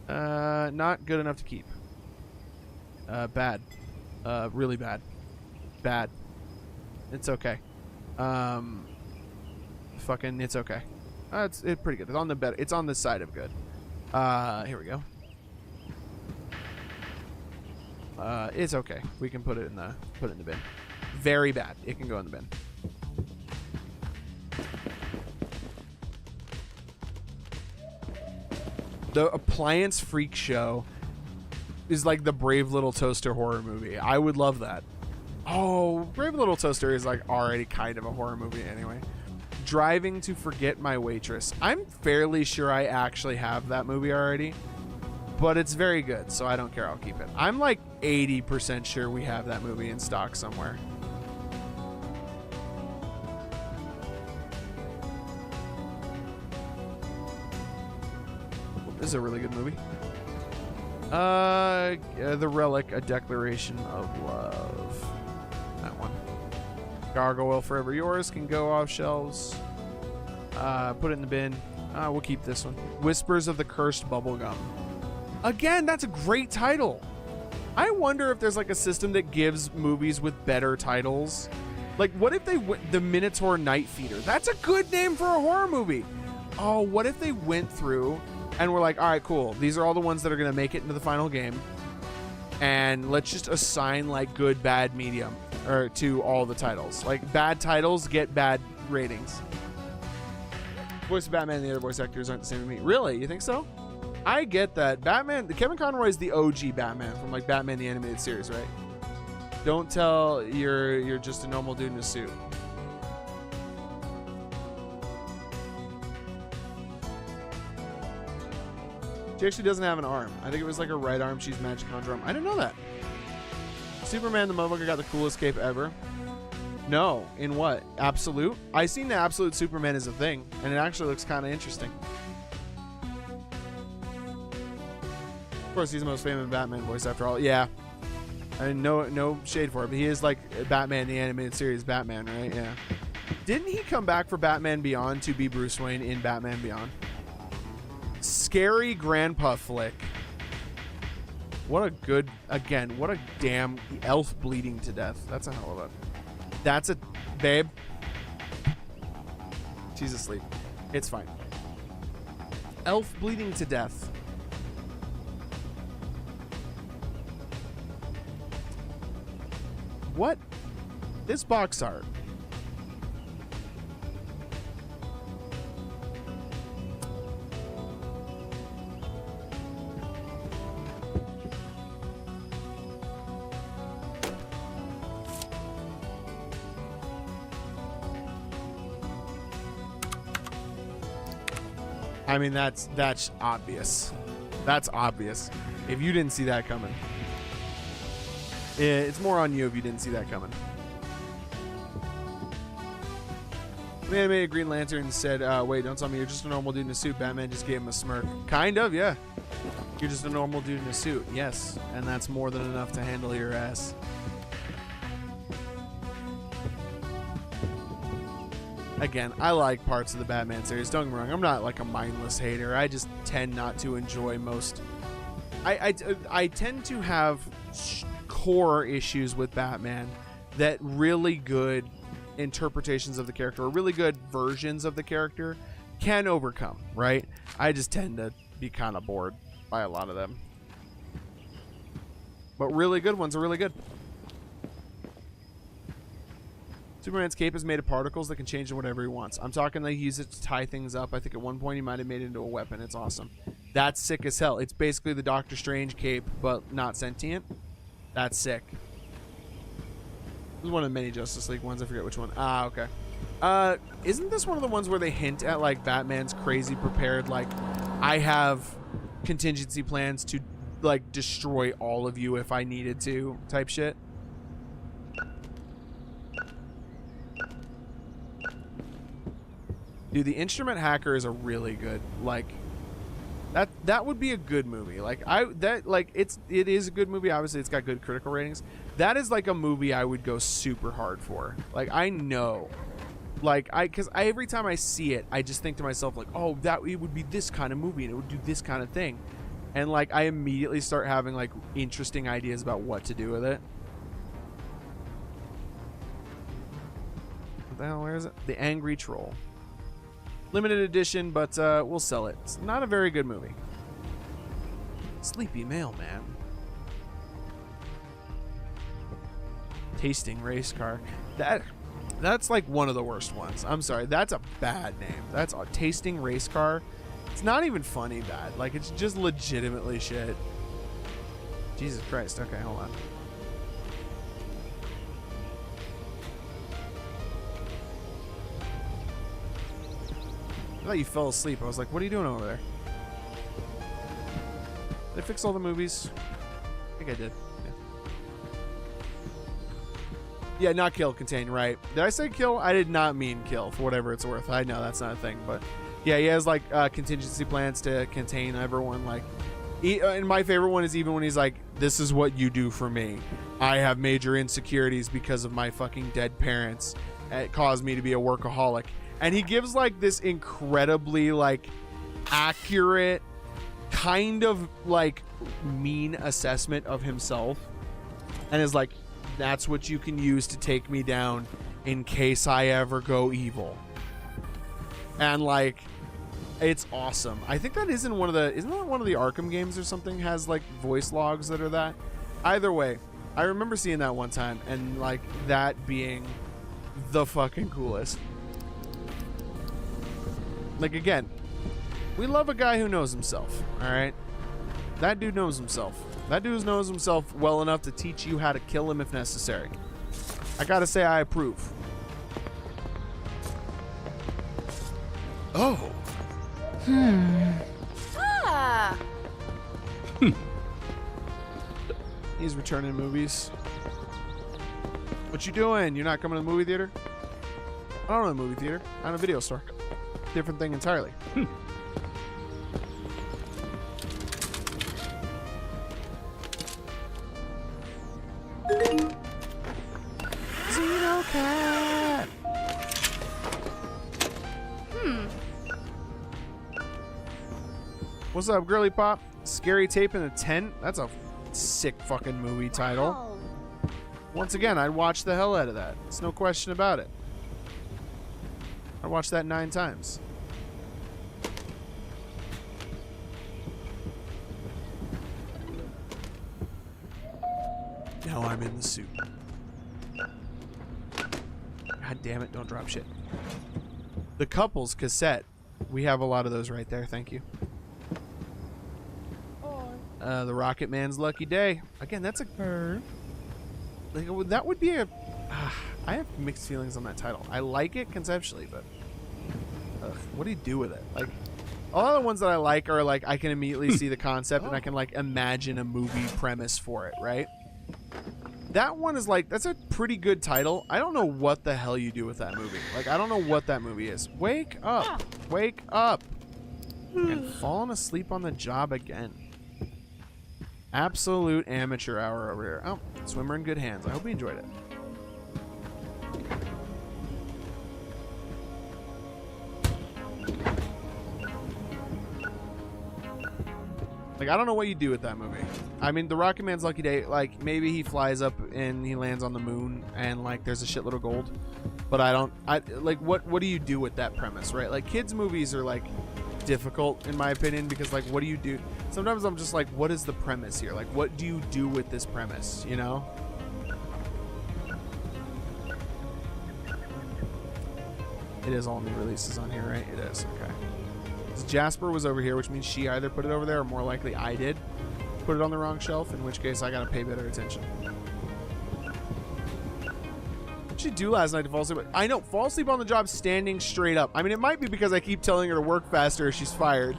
Not good enough to keep. Bad. Really bad. Bad. It's okay. Fucking, it's okay. It's pretty good. It's on the better. It's on the side of good. Here we go. It's okay. We can put it in the bin. Very bad. It can go in the bin. The Appliance Freak Show is like the Brave Little Toaster horror movie. I would love that. Oh, Brave Little Toaster is like already kind of a horror movie anyway. Driving to Forget My Waitress. I'm fairly sure I actually have that movie already, but it's very good, so I don't care. I'll keep it. I'm like 80% sure we have that movie in stock somewhere. This is a really good movie. The Relic, A Declaration of Love. That one. Gargoyle Forever Yours can go off shelves. Put it in the bin. We'll keep this one. Whispers of the Cursed Bubblegum. Again, that's a great title. I wonder if there's like a system that gives movies with better titles. Like, what if they the Minotaur Night Feeder? That's a good name for a horror movie. Oh, what if they went through and we're like, all right, cool. These are all the ones that are going to make it into the final game. And let's just assign like good, bad, medium or to all the titles. Like bad titles get bad ratings. Voice of Batman and the other voice actors aren't the same to me. Really? You think so? I get that. Batman, Kevin Conroy is the OG Batman from like Batman the Animated Series, right? Don't tell you're just a normal dude in a suit. She actually doesn't have an arm. I think it was like her right arm. She's magic conjure arm. I didn't know that. Superman the motherfucker got the coolest cape ever. No. In what? Absolute? I seen the Absolute Superman as a thing, and it actually looks kind of interesting. Of course, he's the most famous Batman voice after all. Yeah. And no shade for it, but he is like Batman the Animated Series Batman, right? Yeah. Didn't he come back for Batman Beyond to be Bruce Wayne in Batman Beyond? Scary grandpa flick. What a good, again, what a damn elf bleeding to death. That's a hell of a, that's a, babe. She's asleep. It's fine. Elf bleeding to death. What? This box art. I mean, that's obvious. That's obvious. If you didn't see that coming. It's more on you if you didn't see that coming. The animated Green Lantern said, wait, don't tell me you're just a normal dude in a suit. Batman just gave him a smirk. Kind of, yeah. You're just a normal dude in a suit. Yes. And that's more than enough to handle your ass. Again, I like parts of the Batman series. Don't get me wrong. I'm not like a mindless hater. I just tend not to enjoy most. I tend to have core issues with Batman that really good interpretations of the character or really good versions of the character can overcome, right? I just tend to be kind of bored by a lot of them. But really good ones are really good. Superman's cape is made of particles that can change to whatever he wants. I'm talking they use it to tie things up. I think at one point he might have made it into a weapon. It's awesome. That's sick as hell. It's basically the Doctor Strange cape, but not sentient. That's sick. This is one of the many Justice League ones. I forget which one. Ah, okay. Isn't this one of the ones where they hint at like Batman's crazy prepared, like, I have contingency plans to like destroy all of you if I needed to type shit? Dude, the Instrument Hacker is a really good, like, That would be a good movie. Like it is a good movie. Obviously, it's got good critical ratings. That is like a movie I would go super hard for. Like I know, like because every time I see it, I just think to myself like, oh, that it would be this kind of movie and it would do this kind of thing, and like I immediately start having like interesting ideas about what to do with it. What the hell? Where is it? The Angry Troll. Limited edition, but we'll sell it. It's not a very good movie. Sleepy Mailman. Tasting Race Car. That's like one of the worst ones. I'm sorry. That's a bad name. That's a Tasting Race Car. It's not even funny bad. Like it's just legitimately shit. Jesus Christ. Okay, hold on. I thought you fell asleep. I was like, what are you doing over there? Did I fix all the movies? I think I did. Yeah, not kill, contain, right. Did I say kill? I did not mean kill, for whatever it's worth. I know that's not a thing, but yeah, he has like contingency plans to contain everyone. Like, and my favorite one is even when he's like, this is what you do for me. I have major insecurities because of my fucking dead parents. It caused me to be a workaholic. And he gives like this incredibly like accurate kind of like mean assessment of himself, and is like, that's what you can use to take me down in case I ever go evil. And like, it's awesome. I think that isn't that one of the Arkham games or something has like voice logs that are that. Either way, I remember seeing that one time and like that being the fucking coolest. Like, again, we love a guy who knows himself, all right? That dude knows himself. That dude knows himself well enough to teach you how to kill him if necessary. I gotta say, I approve. Oh. Ah. He's returning to movies. What you doing? You're not coming to the movie theater? I don't know the movie theater. I'm in a video store. Different thing entirely. Zeno Cat. What's up, girly pop? Scary Tape in a Tent? That's a sick fucking movie title. Wow. Once again, I'd watch the hell out of that. It's no question about it. I watched that 9 times. Now I'm in the suit. God damn it, don't drop shit. The Couples cassette. We have a lot of those right there, thank you. The Rocket Man's Lucky Day. Again, that's a... Like, that would be a... I have mixed feelings on that title. I like it conceptually, but... what do you do with it? Like, a lot of the ones that I like are like, I can immediately see the concept and I can like imagine a movie premise for it, right? That one is like, that's a pretty good title. I don't know what the hell you do with that movie. Like, I don't know what that movie is. Wake up. Wake up. And falling asleep on the job again. Absolute amateur hour over here. Oh, swimmer in good hands. I hope you enjoyed it. Like, I don't know what you do with that movie. I mean, the Rocket Man's Lucky Day, like, maybe he flies up and he lands on the moon and, like, there's a shitload of gold. But like, what do you do with that premise, right? Like, kids' movies are, like, difficult, in my opinion, because, like, what do you do? Sometimes I'm just like, what is the premise here? Like, what do you do with this premise, you know? It is all new releases on here, right? It is, okay. Jasper was over here, which means she either put it over there or more likely I did put it on the wrong shelf, in which case I gotta pay better attention. What did she do last night to fall asleep? I know, fall asleep on the job standing straight up. I mean, it might be because I keep telling her to work faster or she's fired.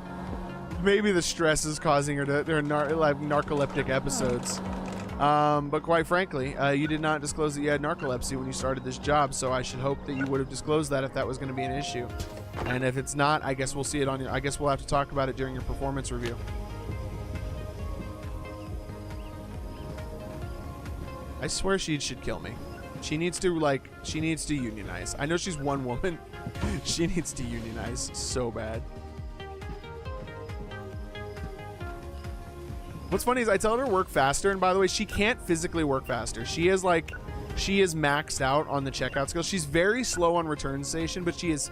Maybe the stress is causing her to have narcoleptic episodes. But quite frankly, you did not disclose that you had narcolepsy when you started this job, so I should hope that you would have disclosed that if that was going to be an issue. And if it's not, I guess we'll see it on your. I guess we'll have to talk about it during your performance review. I swear she should kill me. She needs to unionize. I know she's one woman. She needs to unionize so bad. What's funny is I tell her to work faster, and by the way, she can't physically work faster. She is maxed out on the checkout skills. She's very slow on return station, but she is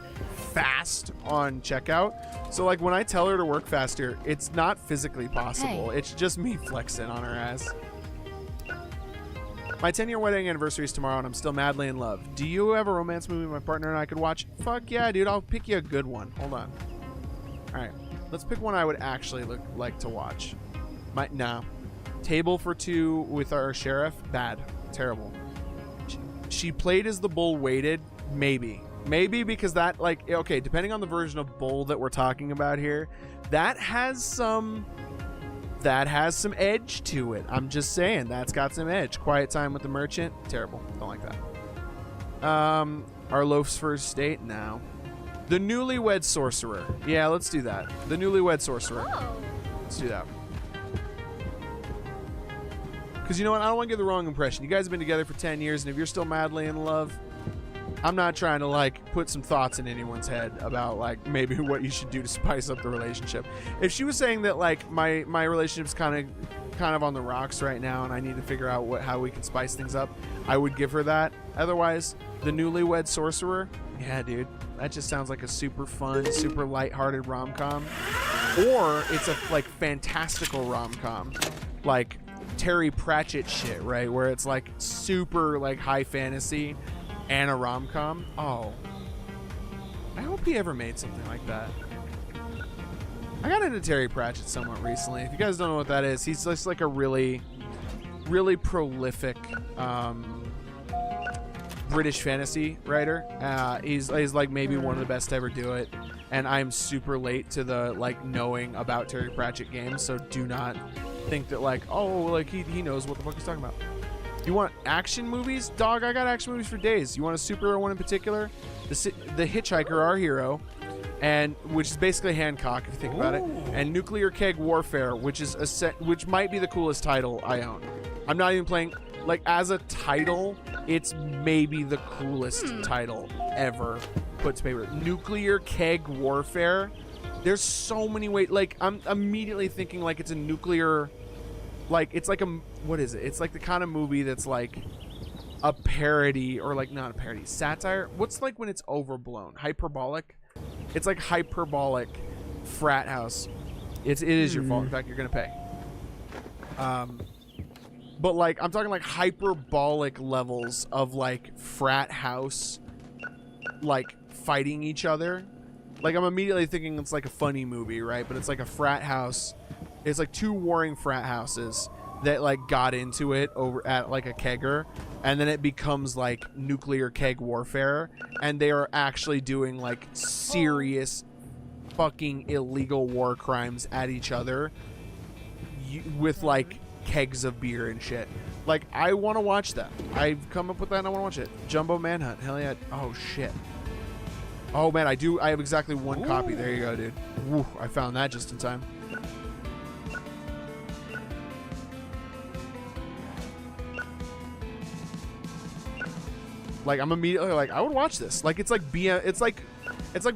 fast on checkout. So like when I tell her to work faster, it's not physically possible. Hey. It's just me flexing on her ass. My 10-year wedding anniversary is tomorrow, and I'm still madly in love. Do you have a romance movie my partner and I could watch? Fuck yeah, dude. I'll pick you a good one. Hold on. All right. Let's pick one I would actually like to watch. No. Table for Two with our sheriff? Bad. Terrible. She played as the bull waited? Maybe. Maybe because that, like, okay, depending on the version of bull that we're talking about here, that has some edge to it. I'm just saying, that's got some edge. Quiet Time with the Merchant? Terrible. Don't like that. Our Loaf's First Date? No. The Newlywed Sorcerer. Yeah, let's do that. The Newlywed Sorcerer. Oh. Let's do that. Because you know what? I don't want to give the wrong impression. You guys have been together for 10 years, and if you're still madly in love, I'm not trying to, like, put some thoughts in anyone's head about, like, maybe what you should do to spice up the relationship. If she was saying that, like, my relationship's kind of on the rocks right now, and I need to figure out how we can spice things up, I would give her that. Otherwise, the Newlywed Sorcerer, yeah, dude, that just sounds like a super fun, super lighthearted rom-com. Or it's a, like, fantastical rom-com, like Terry Pratchett shit, right? Where it's, like, super, like, high fantasy and a rom-com. Oh, I hope he ever made something like that. I got into Terry Pratchett somewhat recently. If you guys don't know what that is, he's just like a really prolific British fantasy writer. He's like maybe one of the best to ever do it, and I'm super late to the like knowing about Terry Pratchett games, so do not think that like, oh, like he knows what the fuck he's talking about. You want action movies? Dog, I got action movies for days. You want a superhero one in particular? The Hitchhiker, Our Hero, and which is basically Hancock, if you think about it, and Nuclear Keg Warfare, which is which might be the coolest title I own. I'm not even playing, like, as a title, it's maybe the coolest title ever put to paper. Nuclear Keg Warfare. There's so many ways. Like, I'm immediately thinking like it's a nuclear, like it's like a, what is it? It's like the kind of movie that's like a parody, or like not a parody, satire. What's like when it's overblown? Hyperbolic. It's like hyperbolic frat house. It is your fault. In fact, you're gonna pay. But like I'm talking like hyperbolic levels of like frat house, like fighting each other. Like I'm immediately thinking it's like a funny movie, right? But it's like a frat house. It's like two warring frat houses that like got into it over at like a kegger, and then it becomes like nuclear keg warfare, and they are actually doing like serious fucking illegal war crimes at each other with like kegs of beer and shit. Like I want to watch that. I've come up with that and I want to watch it. Jumbo Manhunt. Hell yeah. Oh shit. Oh man, I have exactly one copy. There you go, dude. Woo, I found that just in time. Like I'm immediately like I would watch this. Like it's like it's like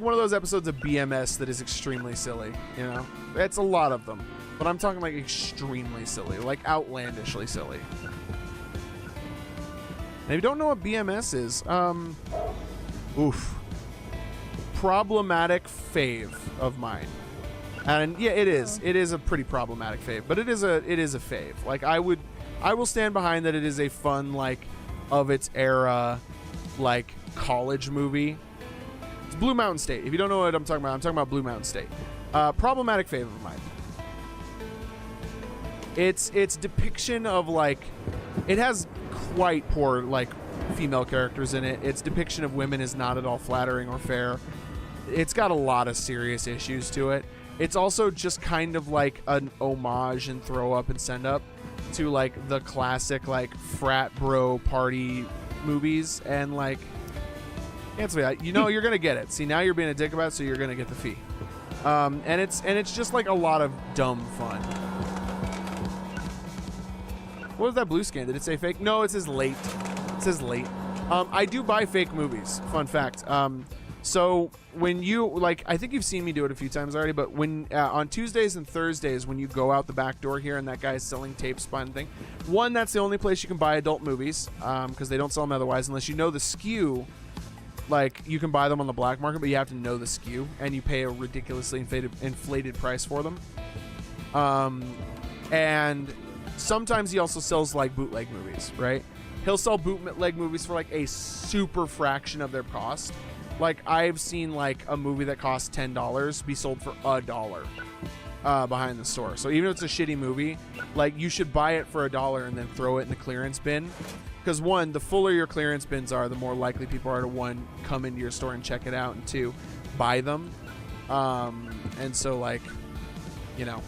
one of those episodes of BMS that is extremely silly, you know? It's a lot of them. But I'm talking like extremely silly, like outlandishly silly. And if you don't know what BMS is, oof. Problematic fave of mine. And yeah, it is. It is a pretty problematic fave, but it is a fave. Like I will stand behind that it is a fun, like, of its era, like college movie. It's Blue Mountain State. If you don't know what I'm talking about Blue Mountain State. Problematic fave of mine. Its depiction of like, it has quite poor like female characters in it. Its depiction of women is not at all flattering or fair. It's got a lot of serious issues to it. It's also just kind of like an homage and throw up and send up to like the classic like frat bro party movies, and like you know you're gonna get it. See, now you're being a dick about it, so you're gonna get the fee. And it's just like a lot of dumb fun. What was that blue scan? Did it say fake? No, it says late. It says late. I do buy fake movies. Fun fact. So when you like, I think you've seen me do it a few times already, but when on Tuesdays and Thursdays, when you go out the back door here and that guy's selling tapes, fun thing. One, that's the only place you can buy adult movies, because they don't sell them otherwise unless you know the SKU. Like, you can buy them on the black market, but you have to know the SKU, and you pay a ridiculously inflated price for them. And sometimes he also sells like bootleg movies, right? He'll sell bootleg movies for like a super fraction of their cost. Like, I've seen like a movie that costs $10 be sold for $1 behind the store. So even if it's a shitty movie, like, you should buy it for $1 and then throw it in the clearance bin. Because one, the fuller your clearance bins are, the more likely people are to, one, come into your store and check it out, and two, buy them. And so, like, you know,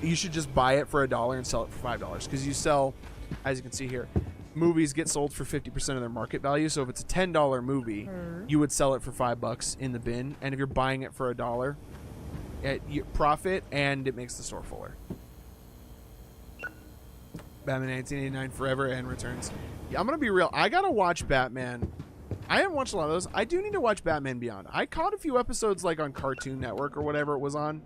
you should just buy it for $1 and sell it for $5. Because you sell, as you can see here, movies get sold for 50% of their market value. So if it's a $10 movie, you would sell it for $5 in the bin. And if you're buying it for $1, you profit, and it makes the store fuller. Batman 1989 Forever and Returns. Yeah, I'm gonna be real. I gotta watch Batman. I haven't watched a lot of those. I do need to watch Batman Beyond. I caught a few episodes like on Cartoon Network or whatever it was on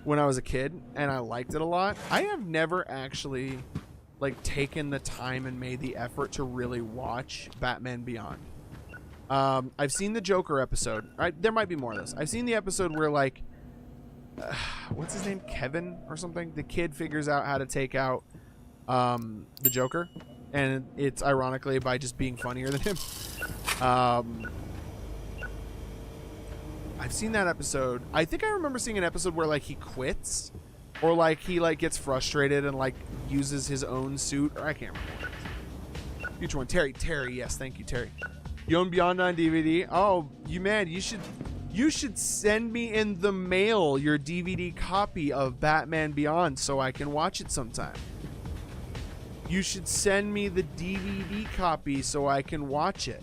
when I was a kid, and I liked it a lot. I have never actually like taken the time and made the effort to really watch Batman Beyond. I've seen the Joker episode. Right? There might be more of this. I've seen the episode where like what's his name? Kevin or something? The kid figures out how to take out the Joker, and it's ironically by just being funnier than him. I've seen that episode. I think I remember seeing an episode where like he quits, or like he like gets frustrated and like uses his own suit, or I can't remember. Future one, Terry, yes, thank you, Terry. You own Beyond on DVD? Oh, you should send me in the mail your DVD copy of Batman Beyond so I can watch it sometime. You should send me the DVD copy so I can watch it.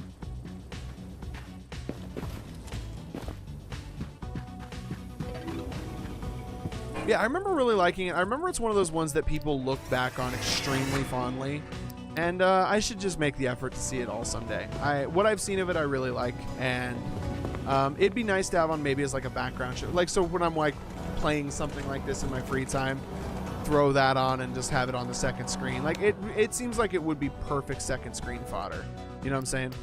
Yeah, I remember really liking it. I remember it's one of those ones that people look back on extremely fondly. And I should just make the effort to see it all someday. What I've seen of it, I really like. And it'd be nice to have on maybe as like a background show. Like, so when I'm like playing something like this in my free time, throw that on and just have it on the second screen. Like, it seems like it would be perfect second screen fodder. You know what I'm saying?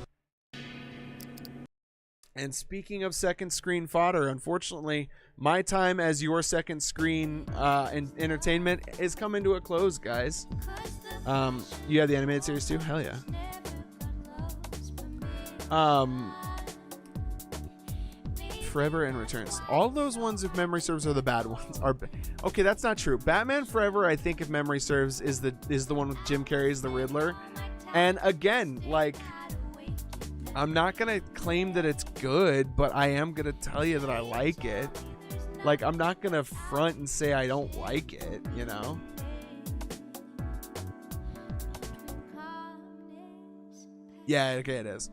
And speaking of second screen fodder, unfortunately, my time as your second screen entertainment is coming to a close, guys. You have the animated series too? Hell yeah. Forever and Returns. All those ones, if memory serves, are the bad ones. Okay, that's not true. Batman Forever, I think, if memory serves, is the one with Jim Carrey as the Riddler. And again, like, I'm not gonna claim that it's good, but I am gonna tell you that I like it. Like, I'm not gonna front and say I don't like it, you know? Yeah, okay, it is.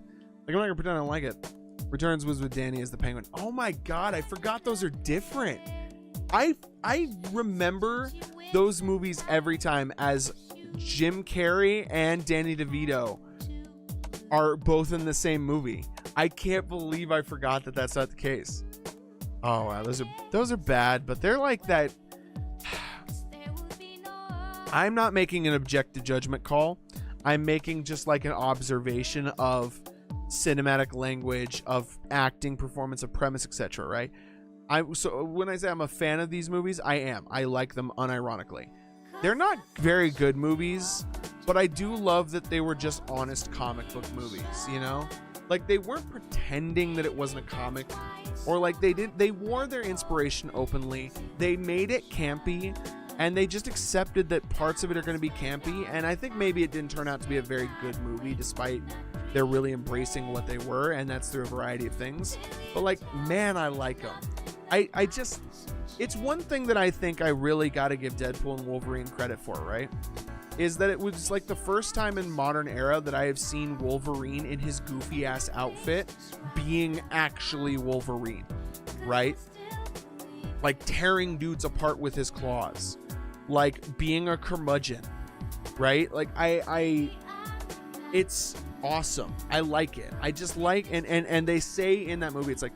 Like, I'm not gonna pretend I don't like it. Returns was with Danny as the Penguin. Oh my god, I forgot those are different. I remember those movies every time as Jim Carrey and Danny DeVito are both in the same movie. I can't believe I forgot that that's not the case. Oh wow, those are bad, but they're like that. I'm not making an objective judgment call. I'm making just like an observation of cinematic language, of acting, performance, of premise, etc. Right? So when I say I'm a fan of these movies, I like them unironically. They're not very good movies, but I do love that they were just honest comic book movies, you know? Like, they weren't pretending that it wasn't a comic, or like they wore their inspiration openly. They made it campy, and they just accepted that parts of it are going to be campy, and I think maybe it didn't turn out to be a very good movie despite they're really embracing what they were, and that's through a variety of things. But like, man, I like them. I just, it's one thing that I think I really got to give Deadpool and Wolverine credit for, right? Is that it was like the first time in modern era that I have seen Wolverine in his goofy ass outfit being actually Wolverine, right? Like tearing dudes apart with his claws, like being a curmudgeon, right? Like I it's awesome. I like it. I just like, and they say in that movie, it's like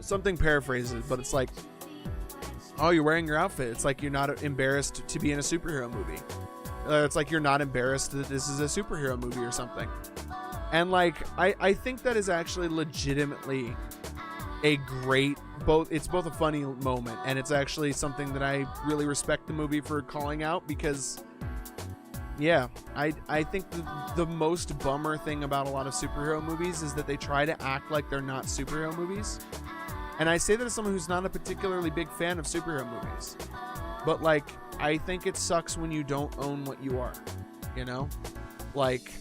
something paraphrases, but it's like, oh, you're wearing your outfit. It's like you're not embarrassed to be in a superhero movie. It's like you're not embarrassed that this is a superhero movie or something. And like, I think that is actually legitimately a great, it's both a funny moment, and it's actually something that I really respect the movie for calling out, because yeah, I think the most bummer thing about a lot of superhero movies is that they try to act like they're not superhero movies. And I say that as someone who's not a particularly big fan of superhero movies. But like, I think it sucks when you don't own what you are, you know? Like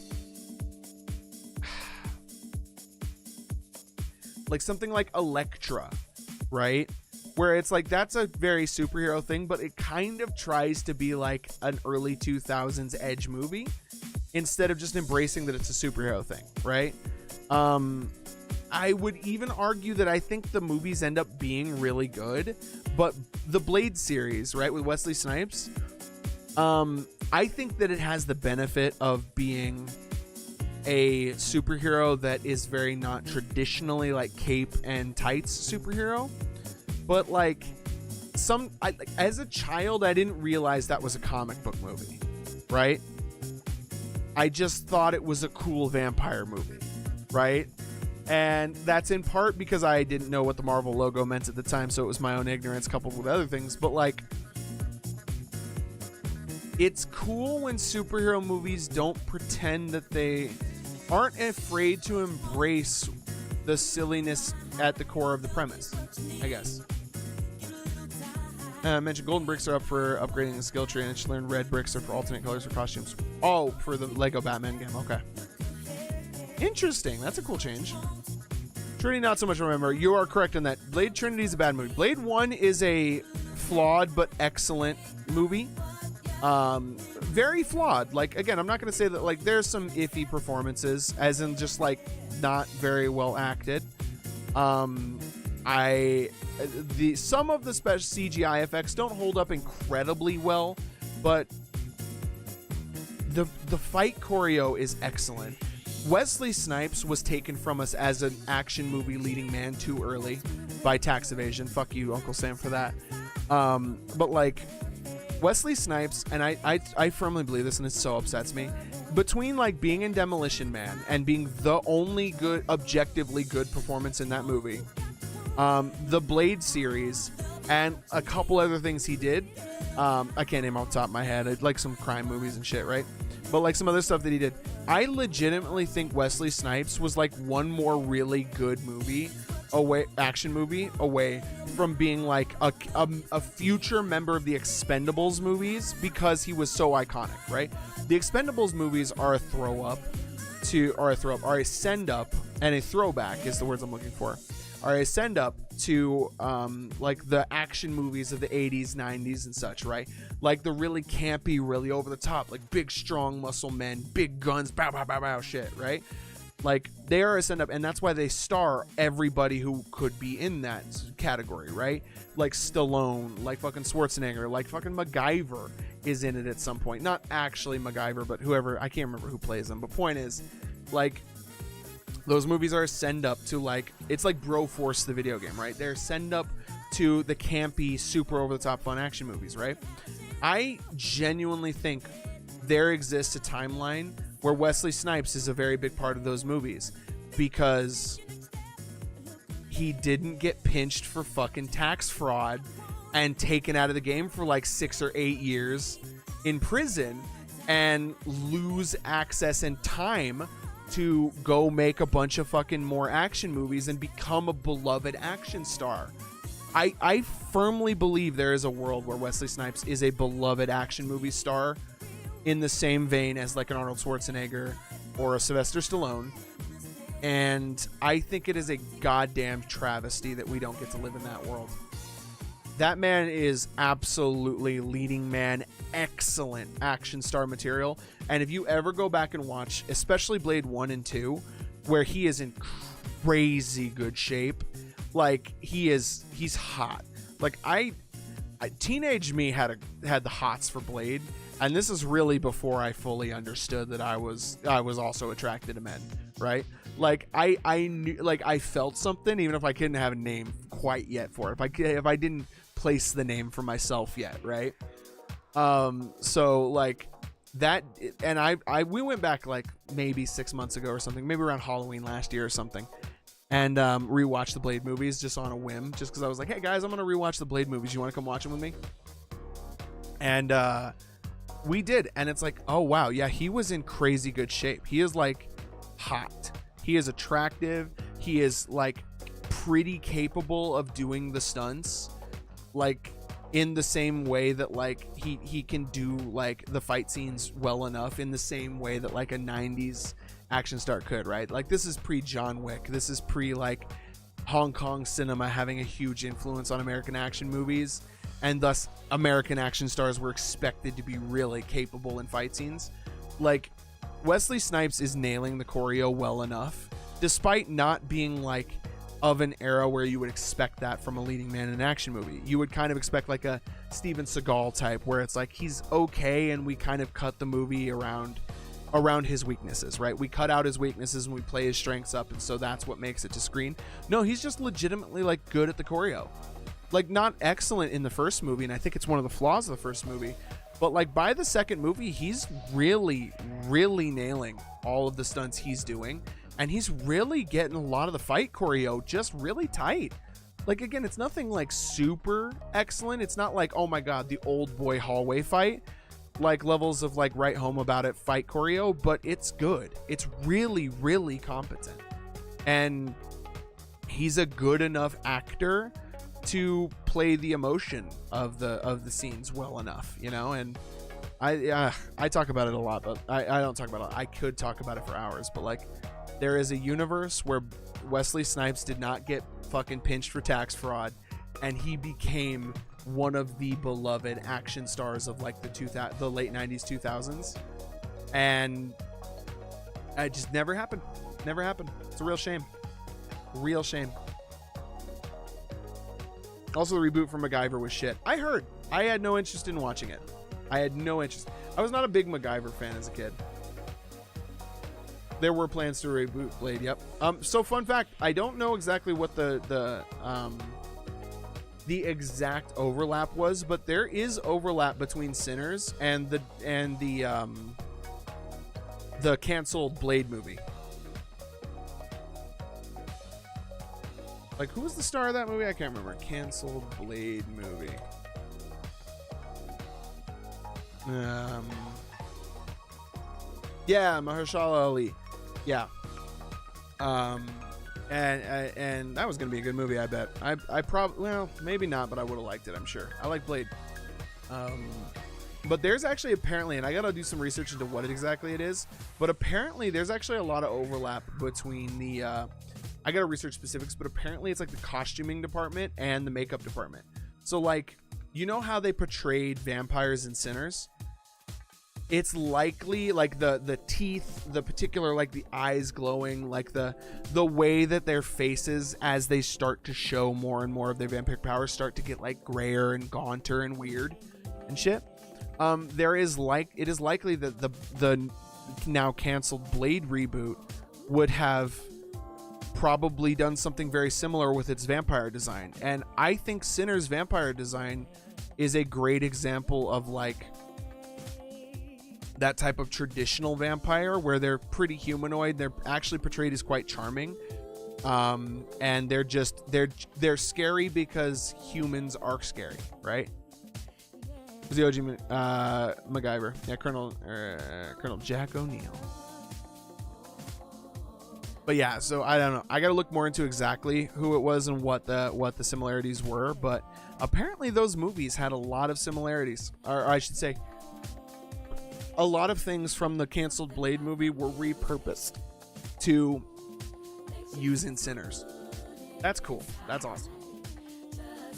something like Elektra, right? Where it's like, that's a very superhero thing, but it kind of tries to be like an early 2000s Edge movie instead of just embracing that it's a superhero thing, right? I would even argue that I think the movies end up being really good, but the Blade series, right, with Wesley Snipes, I think that it has the benefit of being a superhero that is very not traditionally like cape and tights superhero, but like as a child, I didn't realize that was a comic book movie, right? I just thought it was a cool vampire movie, right? And that's in part because I didn't know what the Marvel logo meant at the time, so it was my own ignorance coupled with other things. But like, it's cool when superhero movies don't pretend that they aren't afraid to embrace the silliness at the core of the premise, I guess. I mentioned golden bricks are up for upgrading the skill tree, and I just learned red bricks are for alternate colors for costumes. Oh, for the Lego Batman game. Okay. Interesting. That's a cool change. Trinity, not so much. Remember, you are correct on that. Blade Trinity is a bad movie. Blade 1 is a flawed but excellent movie. Very flawed. Like, again, I'm not going to say that, like, there's some iffy performances, as in just, like, not very well acted. Some of the special CGI effects don't hold up incredibly well, but the fight choreo is excellent. Wesley Snipes was taken from us as an action movie leading man too early by Tax Evasion. Fuck you, Uncle Sam, for that. But like, Wesley Snipes, and I firmly believe this, and it so upsets me, between like being in Demolition Man and being the only good, objectively good performance in that movie, the Blade series, and a couple other things he did, I can't name off the top of my head. I'd like some crime movies and shit, right? But like some other stuff that he did, I legitimately think Wesley Snipes was like one more really good movie away, action movie away from being like a future member of the Expendables movies, because he was so iconic, right? The Expendables movies are a send up, and a throwback is the words I'm looking for. Are a send up to like the action movies of the 80s, 90s, and such, right? Like the really campy, really over the top, like big, strong muscle men, big guns, bow, bow, bow, bow shit, right? Like they are a send up, and that's why they star everybody who could be in that category, right? Like Stallone, like fucking Schwarzenegger, like fucking MacGyver is in it at some point. Not actually MacGyver, but whoever, I can't remember who plays them. But point is, like, those movies are a send up to, like, it's like Broforce, the video game, right? They're send up to the campy, super over the top fun action movies, right? I genuinely think there exists a timeline where Wesley Snipes is a very big part of those movies, because he didn't get pinched for fucking tax fraud and taken out of the game for like 6 or 8 years in prison and lose access and time to go make a bunch of fucking more action movies and become a beloved action star. I firmly believe there is a world where Wesley Snipes is a beloved action movie star in the same vein as like an Arnold Schwarzenegger or a Sylvester Stallone. And I think it is a goddamn travesty that we don't get to live in that world. That man is absolutely leading man, excellent action star material. And if you ever go back and watch, especially Blade 1 and 2, where he is in crazy good shape, like he's hot. Like I teenage me had the hots for Blade, and this is really before I fully understood that I was also attracted to men, right? Like I knew, like I felt something even if I couldn't have a name quite yet for it. If I didn't place the name for myself yet, right? So like that, and we went back like maybe 6 months ago or something, maybe around Halloween last year or something, and rewatched the Blade movies just on a whim, just because I was like, hey guys, I'm gonna rewatch the Blade movies. You want to come watch them with me? And we did, and it's like, oh wow, yeah, he was in crazy good shape. He is like hot. He is attractive. He is like pretty capable of doing the stunts, like in the same way that like he can do like the fight scenes well enough, in the same way that like a 90s action star could, right? Like this is pre John Wick. This is pre like Hong Kong cinema having a huge influence on American action movies, and thus American action stars were expected to be really capable in fight scenes. Like Wesley Snipes is nailing the choreo well enough, despite not being like of an era where you would expect that from a leading man in an action movie. You would kind of expect like a Steven Seagal type, where it's like he's okay and we kind of cut the movie around his weaknesses, right? We cut out his weaknesses and we play his strengths up, and so that's what makes it to screen. No, he's just legitimately like good at the choreo. Like not excellent in the first movie, and I think it's one of the flaws of the first movie, but like by the second movie, he's really nailing all of the stunts he's doing, and he's really getting a lot of the fight choreo just really tight. Like again, it's nothing like super excellent. It's not like, oh my god, the old boy hallway fight, like levels of like Right Home About It fight choreo, but it's good. It's really competent, and he's a good enough actor to play the emotion of the scenes well enough, you know. And I talk about it a lot, but I don't talk about it. I could talk about it for hours, but like there is a universe where Wesley Snipes did not get fucking pinched for tax fraud, and he became one of the beloved action stars of like the late 90s 2000s, and it just never happened. It's a real shame. Also, the reboot for MacGyver was shit. I heard. I had no interest in watching it. I was not a big MacGyver fan as a kid. There were plans to reboot Blade. Yep. So fun fact, I don't know exactly what the exact overlap was, but there is overlap between Sinners and the canceled Blade movie. Like, who was the star of that movie? I can't remember. Canceled Blade movie. Yeah, Mahershala Ali. Yeah. And that was gonna be a good movie, I bet. I probably, well, maybe not, but I would have liked it, I'm sure. I like Blade. But there's actually apparently, and I gotta do some research into what exactly it is, but apparently there's actually a lot of overlap between the I gotta research specifics, but apparently it's like the costuming department and the makeup department. So like, you know how they portrayed vampires in Sinners? It's likely like the teeth, the particular like the eyes glowing, like the way that their faces, as they start to show more and more of their vampiric powers, start to get like grayer and gaunter and weird and shit. It is likely that the now canceled Blade reboot would have probably done something very similar with its vampire design. And I think Sinner's vampire design is a great example of like that type of traditional vampire where they're pretty humanoid. They're actually portrayed as quite charming. And they're scary because humans are scary, right? Who's the OG MacGyver? Yeah, Colonel Jack O'Neill. But yeah, so I don't know. I gotta look more into exactly who it was and what the similarities were. But apparently those movies had a lot of similarities, or I should say, a lot of things from the canceled Blade movie were repurposed to using sinners. That's cool. That's awesome.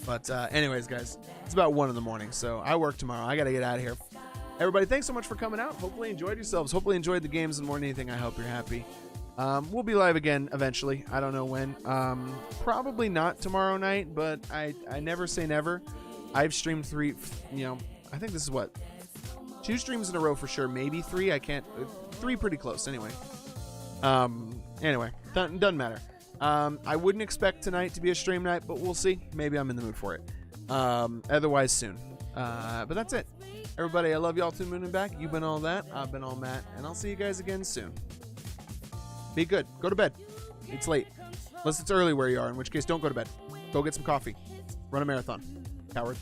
But anyways, guys, it's about 1 in the morning, so I work tomorrow. I got to get out of here. Everybody, thanks so much for coming out. Hopefully you enjoyed yourselves. Hopefully you enjoyed the games, and more than anything, I hope you're happy. We'll be live again eventually. I don't know when. Probably not tomorrow night, but I never say never. I've streamed 3, I think this is what? 2 streams in a row for sure. Maybe 3. I can't. 3 pretty close anyway. Anyway, doesn't matter. I wouldn't expect tonight to be a stream night, but we'll see. Maybe I'm in the mood for it. Otherwise soon. But that's it. Everybody, I love y'all to the moon and back. You've been all that. I've been all Matt. And I'll see you guys again soon. Be good. Go to bed. It's late. Unless it's early where you are, in which case don't go to bed. Go get some coffee. Run a marathon. Coward.